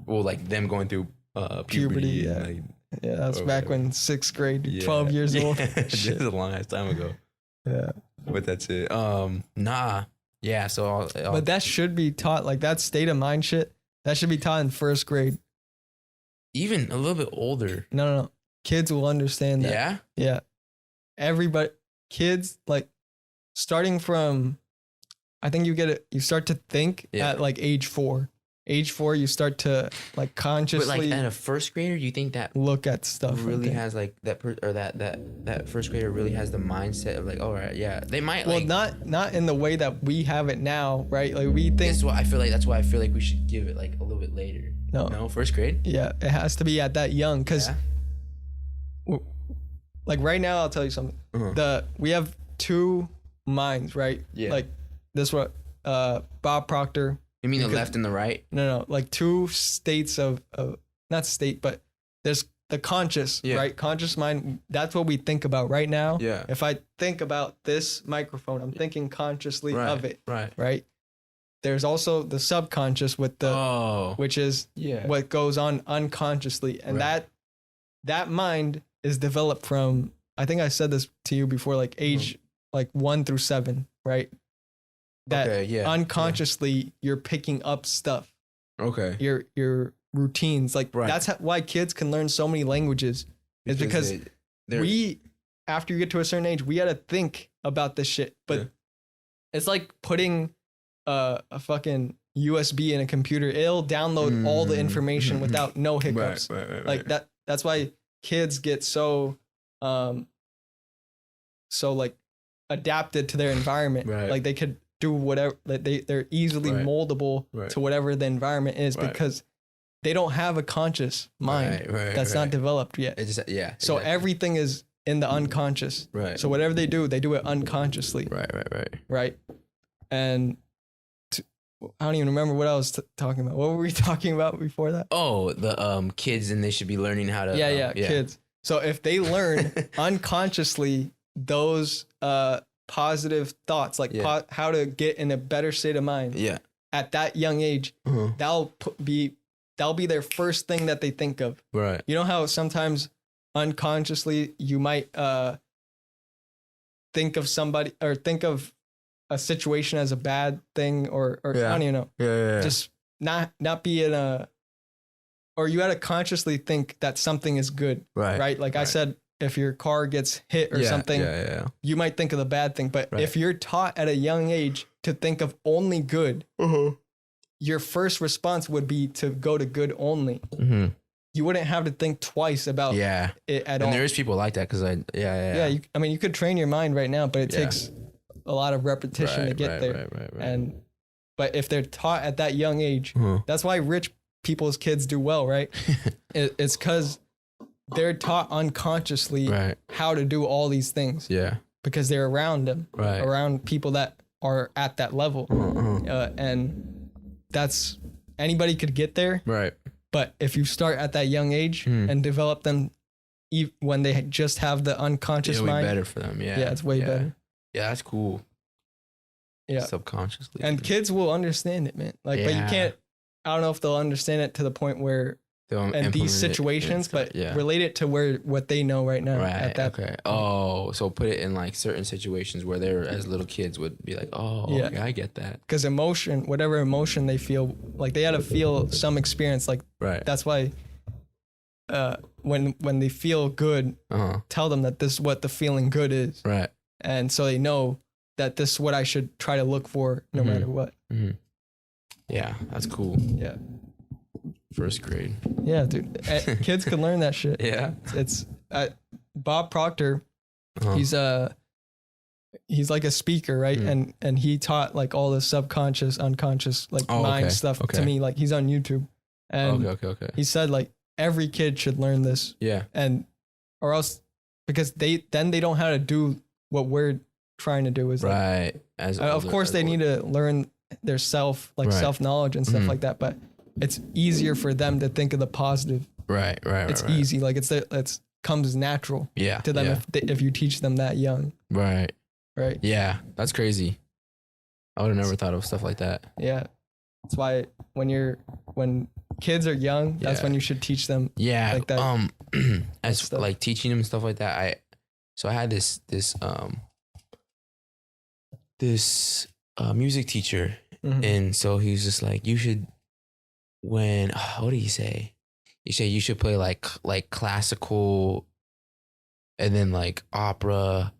well, like them going through puberty. Yeah. And, like, yeah, that's back when 6th grade, 12 years old. This is a long ass time ago. Yeah. But that's it. Nah. Yeah, so but that should be taught, like that state of mind shit, that should be taught in 1st grade. Even a little bit older. No. Kids will understand that. Yeah? Yeah. Everybody, kids, like starting from, I think you start to think at like age 4. Age 4, you start to like consciously. But like at a 1st grader, do you think that look at stuff really has like that 1st grader really has the mindset of like, all right, yeah, they might like. Well, not in the way that we have it now, right? Like we think. That's why I feel like we should give it like a little bit later. No, 1st grade. Yeah, it has to be at that young because, like right now, I'll tell you something. We have 2 minds, right? Yeah. Like this what Bob Proctor. You mean the left and the right? No, like 2 states of not state, but there's the conscious, right? Conscious mind. That's what we think about right now. Yeah. If I think about this microphone, I'm thinking consciously of it. Right. There's also the subconscious with the, which is what goes on unconsciously, and that mind is developed from. I think I said this to you before, like age like 1 through 7, right? That unconsciously you're picking up stuff. Okay. Your routines, like that's why kids can learn so many languages. Is because we, after you get to a certain age, we got to think about this shit. But it's like putting a fucking USB in a computer. It'll download all the information without no hiccups. Like that. That's why kids get so like adapted to their environment. Like they could do whatever, they're easily moldable to whatever the environment is because they don't have a conscious mind that's not developed yet. So everything is in the unconscious. So whatever they do it unconsciously. Right. And I don't even remember what I was talking about. What were we talking about before that? Oh, the kids, and they should be learning how to. Kids. So if they learn unconsciously those positive thoughts, like how to get in a better state of mind at that young age, that'll be their first thing that they think of. Right. You know how sometimes unconsciously you might think of somebody or think of a situation as a bad thing or I don't even know. Just not be in a, or you gotta consciously think that something is good. Right. Like I said, if your car gets hit or something, you might think of the bad thing. But if you're taught at a young age to think of only good, your first response would be to go to good only. You wouldn't have to think twice about it at all. And there is people like that because you could train your mind right now, but it takes a lot of repetition to get there. And but if they're taught at that young age, that's why rich people's kids do well, right? It's because they're taught unconsciously how to do all these things. Yeah. Because they're around them, around people that are at that level. And that's, anybody could get there. Right. But if you start at that young age and develop them when they just have the unconscious mind. It'll be better for them. Yeah. Yeah, it's way better. Yeah, that's cool. Yeah. Subconsciously. And kids will understand it, man. Like, but you can't, I don't know if they'll understand it to the point where in these situations, but relate it to what they know right now. At that point. Oh, so put it in like certain situations where they're as little kids would be like, okay, I get that. Because emotion, whatever emotion they feel, like they got to feel some experience. Like that's why when they feel good, tell them that this is what the feeling good is. Right. And so they know that this is what I should try to look for no matter what. Mm-hmm. Yeah, that's cool. Yeah. First grade. Yeah, dude. Kids can learn that shit. Yeah. It's Bob Proctor. He's like a speaker, right? And he taught like all the subconscious, unconscious, like mind stuff to me. Like he's on YouTube. And okay. he said like every kid should learn this. Yeah. And or else because they don't know how to do what we're trying to do is right. Like, of course they need to learn their self-knowledge and stuff like that, but it's easier for them to think of the positive. Right. It's easy. Like it's comes natural to them if you teach them that young. Right. Right. Yeah. That's crazy. I would have never thought of stuff like that. Yeah. That's why when kids are young, that's when you should teach them. Yeah. Like that. As stuff. Like teaching them stuff like that. I had this music teacher, and so he was just like, you should, what did he say? He said you should play like classical, and then like opera,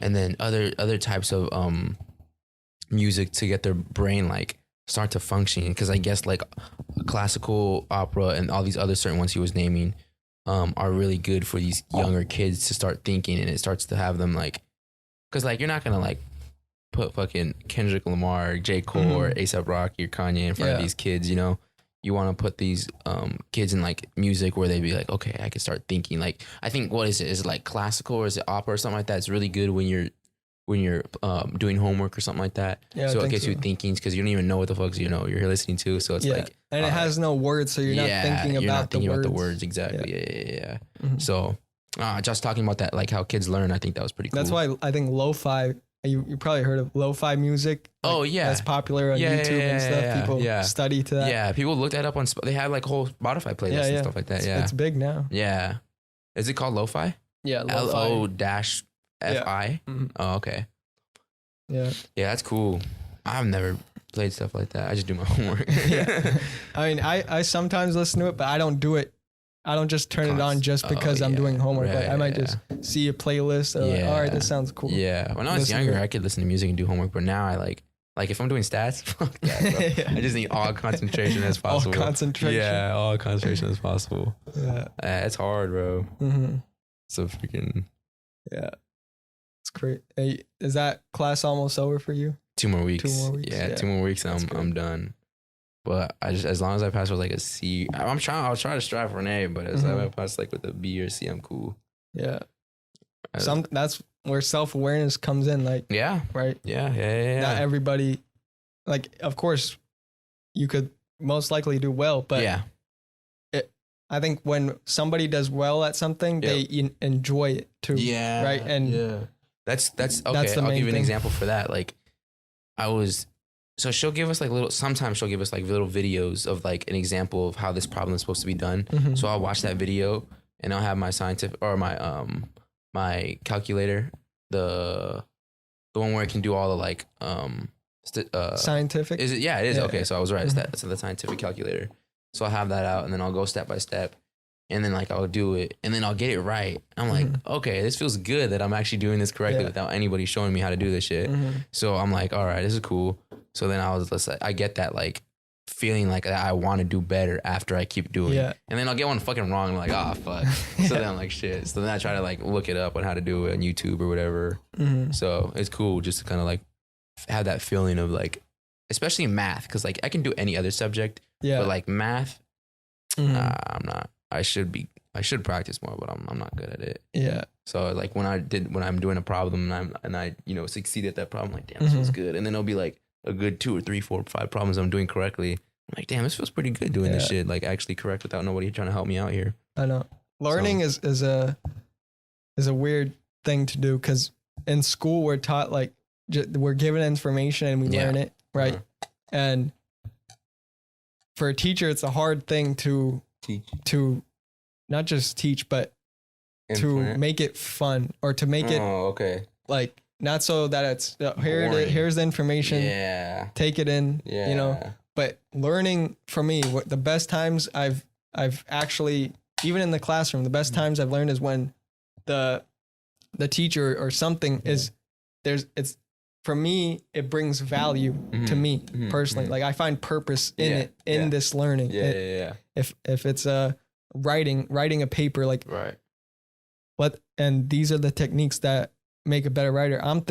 and then other types of music to get their brain like start to function. Because I guess like classical, opera, and all these other certain ones he was naming are really good for these younger kids to start thinking, and it starts to have them like, because like you're not gonna like put fucking Kendrick Lamar, J. Cole, or A$AP Rocky or Kanye in front of these kids, you know? You want to put these kids in like music where they be like, okay, I can start thinking. Like, I think, what is it? Is it like classical or is it opera or something like that? It's really good when you're doing homework or something like that. Yeah, so it gets you thinking because you don't even know what the fuck you're listening to. So it's like, and it has no words, so you're not thinking about the words. Exactly. Yeah. So just talking about that, like how kids learn, I think that was pretty cool. That's why I think lo-fi. You probably heard of lo-fi music. Like, that's popular on YouTube and stuff. People study to that. Yeah, people look that up on. They have like whole Spotify playlists and stuff like that. It's big now. Yeah, is it called lo-fi? Yeah, lo-fi. LO-FI. Oh, okay. Yeah, that's cool. I've never played stuff like that. I just do my homework. I mean, I sometimes listen to it, but I don't do it. I don't just turn it on just because I'm doing homework. Like I might just see a playlist. Like, all right, this sounds cool. Yeah. When I was younger, I could listen to music and do homework, but now I like if I'm doing stats, fuck that, bro. I just need all concentration as possible. All concentration. Yeah, all concentration as possible. Yeah. It's hard, bro. So freaking. Yeah. It's great. Hey, is that class almost over for you? 2 more weeks. 2 more weeks. Yeah, 2 more weeks. I'm done. But I just, as long as I pass with like a C, I'll try to strive for an A, but as I pass like with a B or C, I'm cool. Yeah. That's where self-awareness comes in. Like, right? Yeah. Not everybody, like, of course, you could most likely do well, but I think when somebody does well at something, they enjoy it too. Yeah. Right. And that's okay. I'll give you an example for that. Like, so she'll give us like sometimes she'll give us like little videos of like an example of how this problem is supposed to be done. So I'll watch that video and I'll have my scientific or my calculator, the one where it can do all the like scientific. Is it? Yeah, it is. Okay, so I was right. It's the scientific calculator. So I'll have that out and then I'll go step by step. And then like I'll do it and then I'll get it right. I'm like, okay, this feels good that I'm actually doing this correctly without anybody showing me how to do this shit. So I'm like, all right, this is cool. So then I get that like feeling like I want to do better after I keep doing it. And then I'll get one fucking wrong. I'm like, oh fuck. So then I'm like, shit. So then I try to like look it up on how to do it on YouTube or whatever. So it's cool just to kind of like have that feeling of like, especially in math, because like I can do any other subject, but like math, I'm not. I should practice more, but I'm not good at it. Yeah. So like when I'm doing a problem and I succeed at that problem, like damn, this feels good. And then it'll be like a good 2 or 3, 4, 5 problems I'm doing correctly. I'm like, damn, this feels pretty good doing this shit. Like actually correct without nobody trying to help me out here. I know. Learning is a weird thing to do because in school we're taught like we're given information and we learn it, right? And for a teacher, it's a hard thing to not just teach, but to make it fun or to make it like not so that it's here's the information, take it in, you know. But learning for me, the best times I've actually, even in the classroom, the best times I've learned is when the teacher or something is it's for me, it brings value to me personally. Like I find purpose in this learning. If it's writing a paper, like and these are the techniques that make a better writer. I'm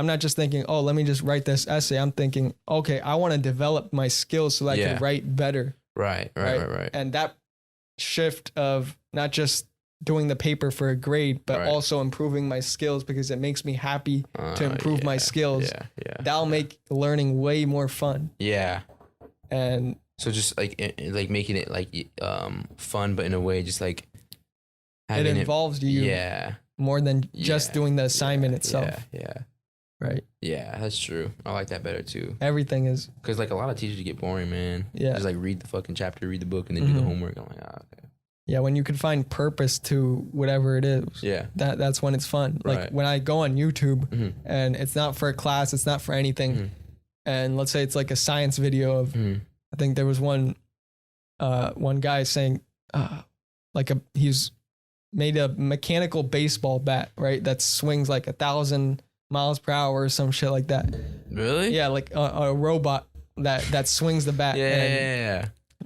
not just thinking, oh, let me just write this essay. I'm thinking, okay, I want to develop my skills so that I can write better. Right. And that shift of not just doing the paper for a grade, but also improving my skills because it makes me happy to improve my skills. That'll make learning way more fun. Yeah. And so just like making it like fun, but in a way, just like it involves you more than just doing the assignment itself. Yeah. Right. Yeah, that's true. I like that better too. Everything is because like a lot of teachers get boring, man. Yeah. Just like read the fucking chapter, read the book, and then do the homework. I'm like, okay. Yeah, when you can find purpose to whatever it is. Yeah. That's when it's fun. Like when I go on YouTube and it's not for a class, it's not for anything. And let's say it's like a science video of I think there was one guy saying he's made a mechanical baseball bat, right? That swings like 1,000 miles per hour or some shit like that. Really? Yeah, like a robot that swings the bat.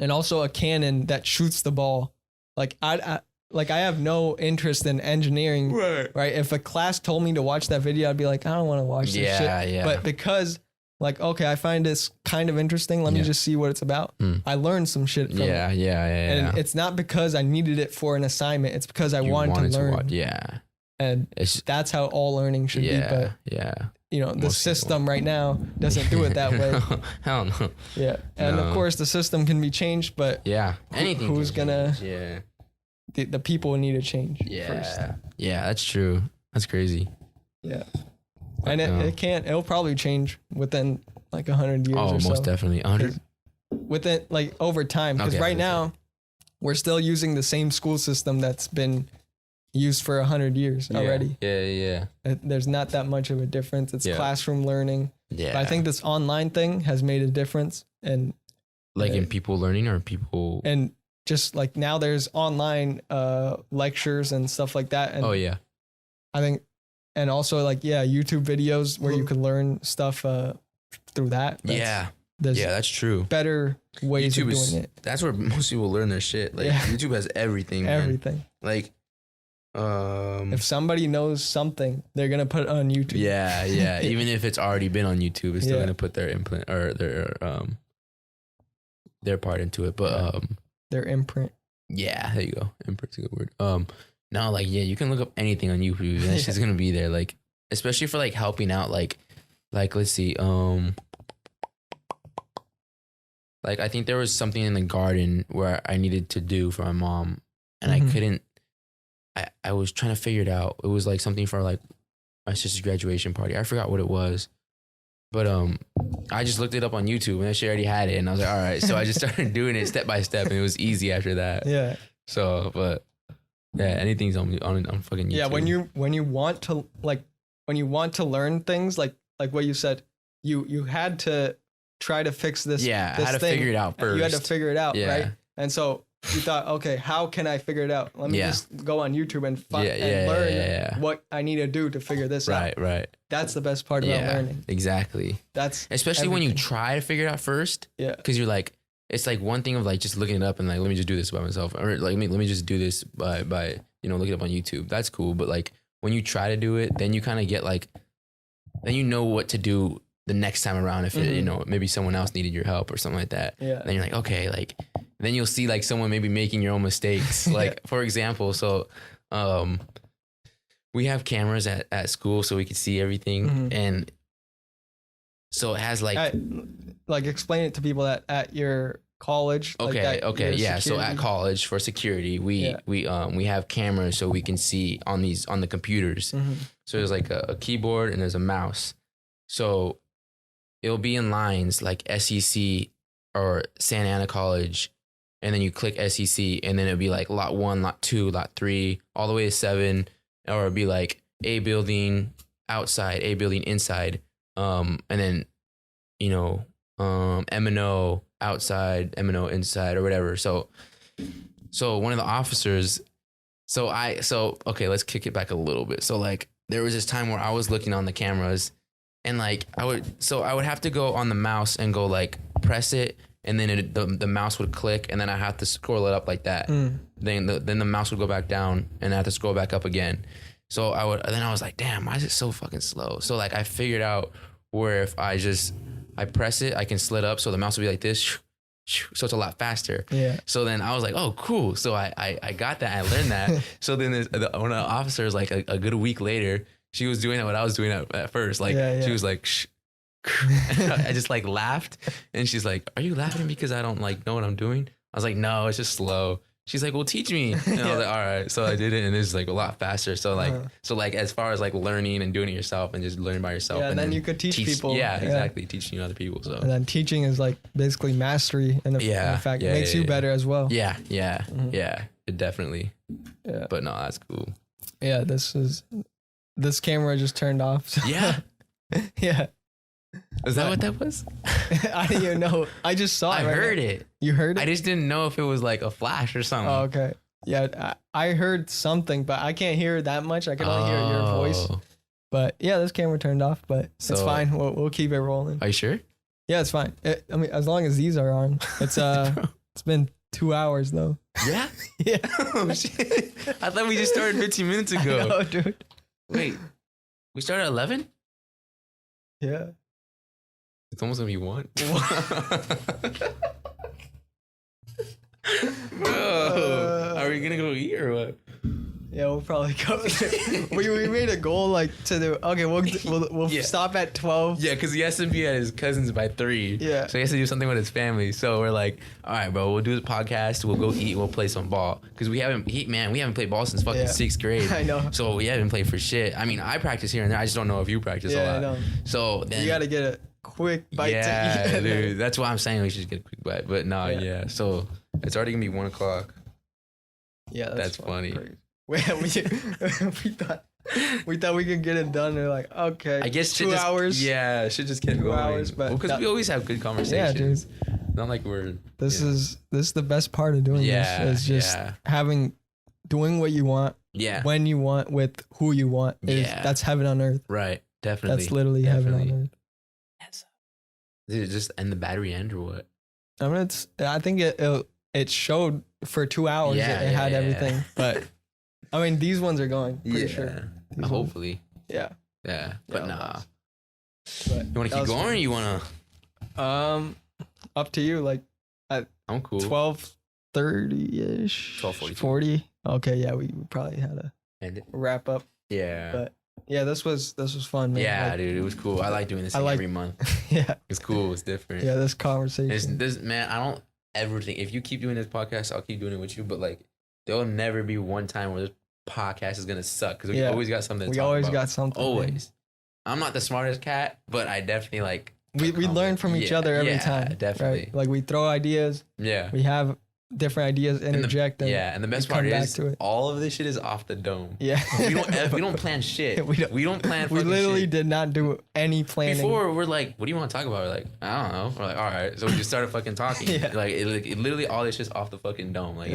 And also a cannon that shoots the ball. Like I have no interest in engineering. Right. If a class told me to watch that video, I'd be like, I don't want to watch this shit. Yeah. But because like, okay, I find this kind of interesting. Let me just see what it's about. I learned some shit from it. And it's not because I needed it for an assignment. It's because I wanted to learn. And that's how all learning should be. But you know, the system right now doesn't do it that way. Hell no. Yeah. And of course the system can be changed, but anything. Who's gonna the people need to change first. Yeah, that's true. That's crazy. Yeah. And it'll probably change within like 100 years or so. Oh, most definitely. 100? Within like over time. Because right now we're still using the same school system that's been used for 100 years already. Yeah. There's not that much of a difference. It's classroom learning. Yeah. But I think this online thing has made a difference. And like in people learning or people. And just like now there's online lectures and stuff like that. And I think, and also like, YouTube videos where you can learn stuff through that. That's true. Better ways of doing it. That's where most people learn their shit. Like YouTube has everything, man. Everything. Like, if somebody knows something, they're gonna put it on YouTube. Yeah. Even if it's already been on YouTube, it's still gonna put their imprint or their part into it. But their imprint. Yeah, there you go. Imprint's a good word. No, like you can look up anything on YouTube and it's just gonna be there. Like, especially for like helping out. Like let's see. Like I think there was something in the garden where I needed to do for my mom, and I couldn't. I was trying to figure it out. It was like something for like my sister's graduation party. I forgot what it was. But I just looked it up on YouTube and she already had it. And I was like, all right. So I just started doing it step by step and it was easy after that. Yeah. So, but yeah, anything's on fucking YouTube. Yeah, when you want to learn things like what you said, you had to try to fix this. Yeah, this I had to thing. figure it out first. You had to figure it out, right? And so you thought, okay, how can I figure it out? Let me just go on YouTube and learn what I need to do to figure this out. Right. That's the best part about learning. Exactly. That's especially when you try to figure it out first. Yeah. Because you're like, it's like one thing of like just looking it up and like, let me just do this by myself, or like let me just do this by looking it up on YouTube. That's cool. But like when you try to do it, then you kind of get like, then you know what to do the next time around if it, maybe someone else needed your help or something like that. Yeah. Then you're like, okay, like then you'll see like someone maybe making your own mistakes. Like for example, so we have cameras at school so we can see everything, and so it has like explain it to people that at your college. Okay. Yeah. So at college for security, we have cameras so we can see on the computers. So there's like a keyboard and there's a mouse. So it'll be in lines like SEC or Santa Ana College, and then you click SEC, and then it'll be like lot 1, lot 2, lot 3, all the way to 7, or it'll be like A building outside, A building inside, and then M&O outside, M&O inside, or whatever. So one of the officers, okay, let's kick it back a little bit. So like there was this time where I was looking on the cameras, and like I would have to go on the mouse and go like press it, and then the mouse would click, and then I have to scroll it up like that. Then the mouse would go back down, and I have to scroll back up again. So I was like, damn, why is it so fucking slow? So like I figured out where if I press it, I can slit up, so the mouse will be like this. So it's a lot faster. Yeah. So then I was like, oh, cool. So I got that. I learned that. So then one of the officers, like a good week later, she was doing what I was doing at first. Like she was like, shh. I just like laughed, and she's like, are you laughing because I don't like know what I'm doing? I was like, no, it's just slow. She's like, well, teach me. And I was like, all right. So I did it, and it's like a lot faster. So like, as far as like learning and doing it yourself and just learning by yourself. Yeah, and then you could teach people. Yeah, exactly. Teaching other people. So. And then teaching is like basically mastery. And in fact, it makes you better as well. Yeah. It definitely. Yeah. But no, that's cool. Yeah, this camera just turned off. So. Yeah. Yeah. Is that what that was? I didn't even know. I just saw it. I heard it. You heard it? I just didn't know if it was like a flash or something. Oh, okay. Yeah, I heard something, but I can't hear it that much. I can only hear your voice. But yeah, this camera turned off, but it's fine. We'll keep it rolling. Are you sure? Yeah, it's fine. I mean, as long as these are on. It's it's been 2 hours though. Yeah? Yeah. Oh, shit. I thought we just started 15 minutes ago. I know, dude. Wait, we started at 11? Yeah. It's almost gonna be 1. Are we gonna go eat or what? Yeah, we'll probably go. we made a goal like to do. Okay, we'll stop at 12. Yeah, because he has to be at his cousin's by 3. Yeah. So he has to do something with his family. So we're like, all right, bro, we'll do the podcast. We'll go eat. We'll play some ball because we haven't played ball since fucking 6th grade. I know. So we haven't played for shit. I mean, I practice here and there. I just don't know if you practice a lot. I know. So then you gotta get a quick bite to eat. Dude, that's why I'm saying we should just get a quick bite. But no, yeah. So it's already gonna be 1 o'clock. Yeah, that's funny. Crazy. we thought we could get it done. They're like, okay, I guess 2 hours. Yeah, it should just keep going. 2 hours, but because we always have good conversations. Yeah, dude. Not like we're. This is the best part of doing this. Is just doing what you want. Yeah. When you want with who you want. That's heaven on earth. Right. Definitely. That's literally heaven on earth. Yes. Did it just end the battery end or what? I mean, I think it showed for 2 hours. Yeah, it had everything, but. I mean, these ones are going, pretty sure. Hopefully. Yeah. Yeah, but nah. But you want to keep going or you want to? Up to you. Like, at I'm cool. 12:30-ish. 12:40. 40. Okay, yeah, we probably had to end it. Wrap up. Yeah. But yeah, this was fun, man. Yeah, like, dude, it was cool. I like doing this every month. Yeah. It's cool. It's different. Yeah, this conversation. Man, I don't ever think if you keep doing this podcast, I'll keep doing it with you. But like, there will never be one time where this podcast is gonna suck because we always got something. We always got something. Always. Man. I'm not the smartest cat, but I definitely like. We learn from each other every time. Definitely. Right? Like we throw ideas. Yeah. We have different ideas, interject. And the best part is all of this shit is off the dome. Yeah. we don't plan shit. We don't plan. We literally shit. did not do any planning. Before we're like, what do you want to talk about? We're like, I don't know. We're like, all right. So we just started fucking talking. Yeah. Like it literally all this shit's off the fucking dome. Like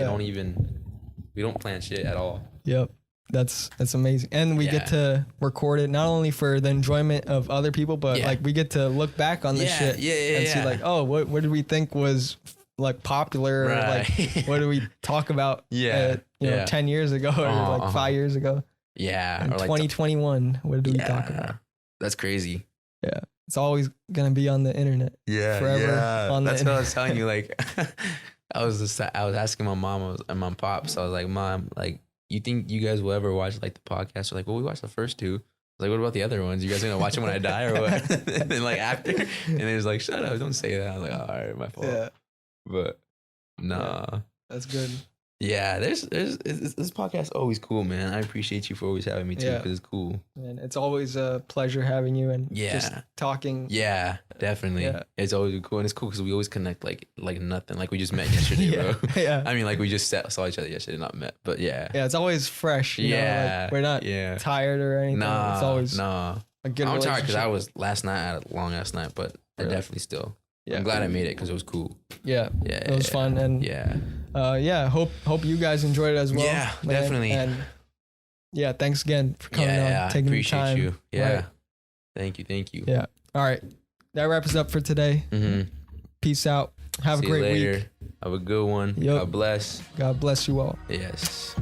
we don't plan shit at all. Yep. That's amazing. And we get to record it not only for the enjoyment of other people, but like we get to look back on this shit and see like, oh, what did we think was like popular? Right. Or like what did we talk about 10 years ago or like 5 years ago? Yeah. In 2021, what did we talk about? That's crazy. Yeah. It's always gonna be on the internet. Yeah. Forever on the internet. That's what I was telling you. Like I was asking my mom and my pop, so I was like, Mom, like, you think you guys will ever watch like the podcast? They're like, well, we watched the first 2. I was like, what about the other ones? You guys are gonna watch them when I die or what? And then like after, and it was like, shut up, don't say that. I was like, all right, my fault. Yeah. But nah, that's good. Yeah, this podcast is always cool, man. I appreciate you for always having me too, because it's cool. And it's always a pleasure having you and just talking. Yeah, definitely. Yeah. It's always cool, and it's cool because we always connect like nothing. Like we just met yesterday, bro. Yeah. I mean, like we just saw each other yesterday, not met, but yeah. Yeah, it's always fresh. You know? Like, we're not tired or anything. Nah, it's always a good I'm tired because I was last night. I had a long ass night, but I definitely still. Yeah. I'm glad I made it because it was cool. Yeah. It was fun and hope you guys enjoyed it as well. Yeah, definitely. And thanks again for coming on, taking the time. Appreciate you. Yeah. Right. Thank you. Yeah. All right. That wraps us up for today. Mm-hmm. Peace out. Have a great week. Have a good one. Yep. God bless. God bless you all. Yes.